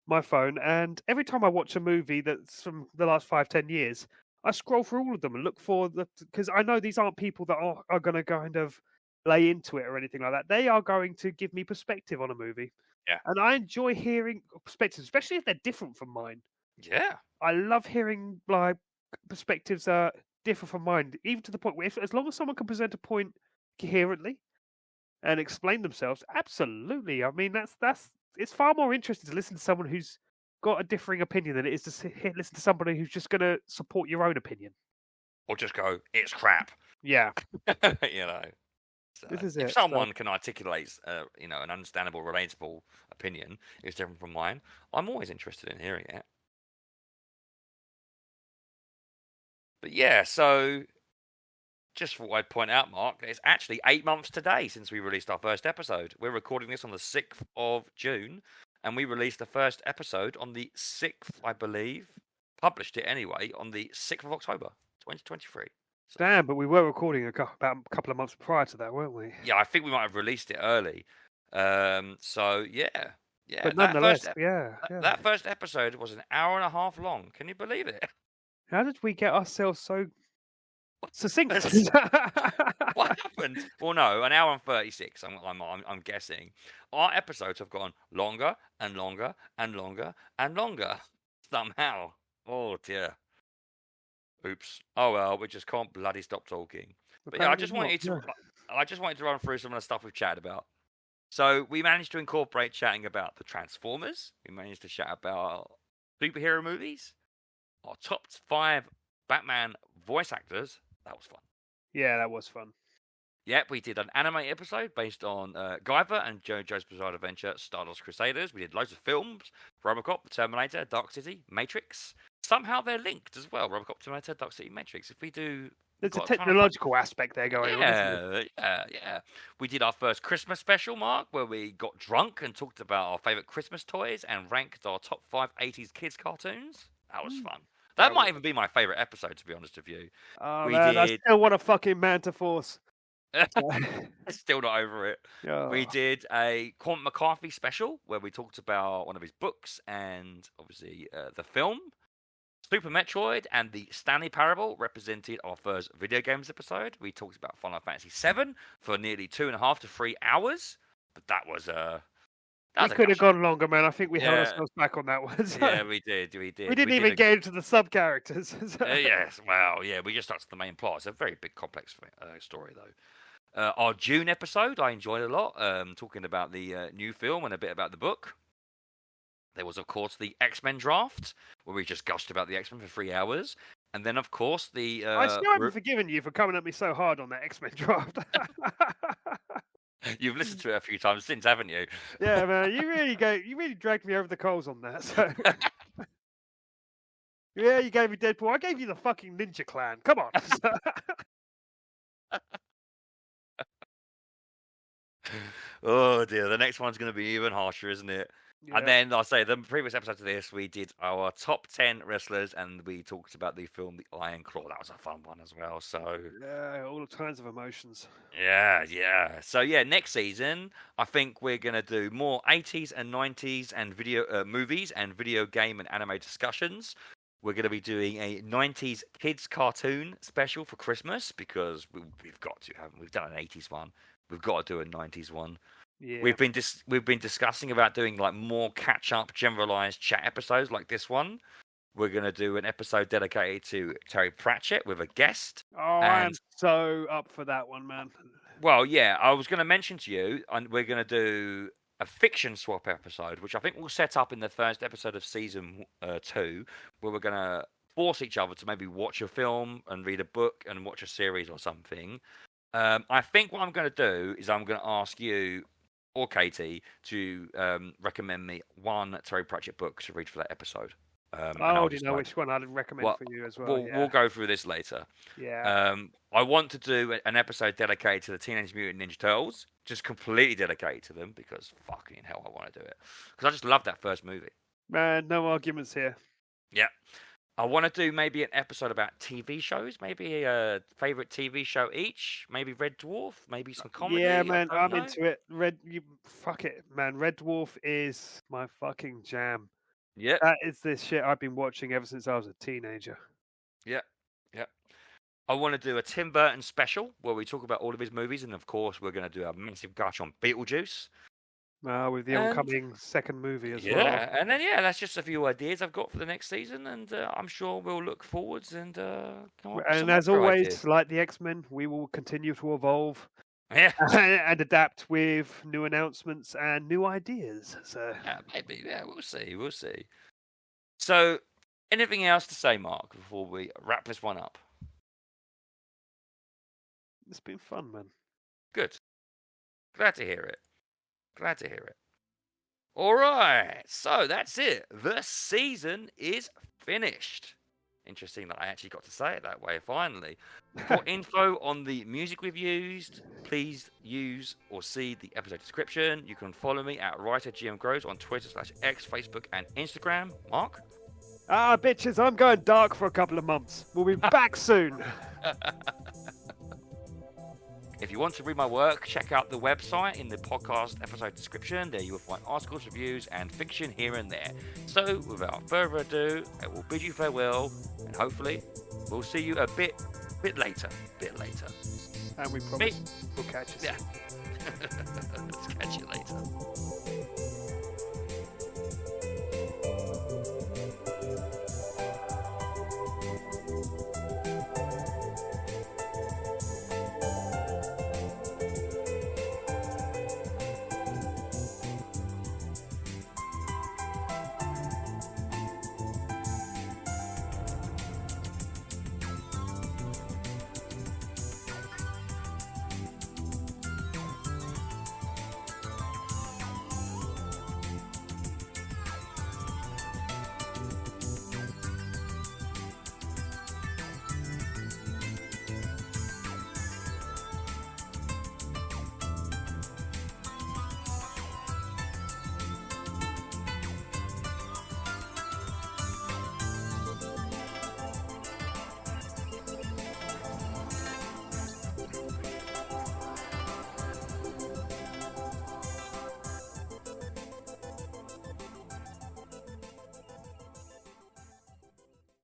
my phone, and every time I watch a movie that's from the last 5-10 years, I scroll through all of them and look for because I know these aren't people that are going to kind of lay into it or anything like that. They are going to give me perspective on a movie. Yeah. And I enjoy hearing perspectives, especially if they're different from mine. Yeah. I love hearing like perspectives differ from mine, even to the point where as long as someone can present a point coherently and explain themselves, absolutely. I mean, it's far more interesting to listen to someone who's got a differing opinion than it is to listen to somebody who's just going to support your own opinion. or just go, it's crap. Yeah. You know. So, This is if it. someone can articulate, you know, an understandable, relatable opinion, it's different from mine. I'm always interested in hearing it. But yeah, so just thought I'd point out, Mark, it's actually 8 months today since we released our first episode. We're recording this on the 6th of June, and we released the first episode on the 6th, I believe, published it anyway, on the 6th of October, 2023. So, Damn, but we were recording about a couple of months prior to that, weren't we? yeah, I think we might have released it early. So, yeah. But that nonetheless, first, yeah. that first episode was an hour and a half long. Can you believe it? How did we get ourselves so succinct? What happened? Well, no, an hour and 36. I'm guessing. Our episodes have gone longer and longer and longer and longer somehow. Oh dear. Oops. Oh well, we just can't bloody stop talking. But yeah, I just wanted to run through some of the stuff we've chatted about. So we managed to incorporate chatting about the Transformers. We managed to chat about superhero movies. Our top 5 Batman voice actors. That was fun. Yeah, that was fun. Yep, we did an anime episode based on Guyver and JoJo's Bizarre Adventure, Stardust Crusaders. We did loads of films: RoboCop, Terminator, Dark City, Matrix. Somehow they're linked as well: RoboCop, Terminator, Dark City, Matrix. If we do, there's a technological aspect there going on. Yeah. We did our first Christmas special, Mark, where we got drunk and talked about our favourite Christmas toys and ranked our top 5 80s kids cartoons. That was fun. That might even be my favourite episode, to be honest with you. Oh, man, I still want a fucking Manta Force. Still not over it. Oh. We did a Cormac McCarthy special where we talked about one of his books and obviously the film. Super Metroid and the Stanley Parable represented our first video games episode. We talked about Final Fantasy VII for nearly 2.5 to 3 hours, but that was we could have gone longer, man. I think we held ourselves back on that one. So. Yeah, we did. We didn't even get into the sub characters. Yes, well, yeah, we just touched the main plot. It's a very big, complex story, though. Our June episode, I enjoyed a lot, talking about the new film and a bit about the book. There was, of course, the X-Men draft, where we just gushed about the X-Men for 3 hours. And then, of course, the... I still haven't forgiven you for coming at me so hard on that X-Men draft. You've listened to it a few times since, haven't you? Yeah, man, you really dragged me over the coals on that. So. Yeah, you gave me Deadpool. I gave you the fucking Ninja Clan. Come on. Oh dear, the next one's going to be even harsher, isn't it? Yeah. And then I'll say the previous episode of this, we did our top 10 wrestlers, and we talked about the film The Iron Claw. That was a fun one as well. So yeah, all kinds of emotions. Yeah. So yeah, next season I think we're gonna do more 80s and 90s and video movies and video game and anime discussions. We're going to be doing a 90s kids cartoon special for Christmas because we've got to, haven't we? We've done an 80s one. We've got to do a 90s one. Yeah. We've been discussing about doing like more catch-up, generalized chat episodes like this one. We're going to do an episode dedicated to Terry Pratchett with a guest. Oh, I'm so up for that one, man. Well, yeah, I was going to mention to you, and we're going to do a fiction swap episode, which I think we'll set up in the first episode of season 2, where we're going to force each other to maybe watch a film and read a book and watch a series or something. I think what I'm going to do is I'm going to ask you or Katie to recommend me one Terry Pratchett book to read for that episode. I already know which one I'd recommend for you as well. We'll go through this later. Yeah. I want to do an episode dedicated to the Teenage Mutant Ninja Turtles, just completely dedicated to them because fucking hell, I want to do it. Because I just love that first movie. Man, no arguments here. Yeah. I want to do maybe an episode about TV shows, maybe a favorite TV show each, maybe Red Dwarf, maybe some comedy. Yeah, man, I'm into it. Fuck it, man. Red Dwarf is my fucking jam. Yeah. That is the shit I've been watching ever since I was a teenager. Yeah. I want to do a Tim Burton special where we talk about all of his movies, and of course, we're going to do a massive gush on Beetlejuice. With the oncoming second movie as well. Yeah, and then that's just a few ideas I've got for the next season, and I'm sure we'll look forwards and come up with some as always, ideas. like the X-Men, we will continue to evolve. Yeah. And adapt with new announcements and new ideas. So maybe, we'll see. So, anything else to say, Mark, before we wrap this one up? It's been fun, man. Good. Glad to hear it. Glad to hear it. All right. So that's it. The season is finished. Interesting that I actually got to say it that way finally. For info on the music we've used, please use or see the episode description. You can follow me at WriterGMGrows on Twitter/X, Facebook, and Instagram. Mark? Bitches, I'm going dark for a couple of months. We'll be back soon. If you want to read my work, check out the website in the podcast episode description. There you will find articles, reviews, and fiction here and there. So, without further ado, I will bid you farewell, and hopefully, we'll see you a bit later. And we promise we'll catch you soon. Yeah. Let's catch you later.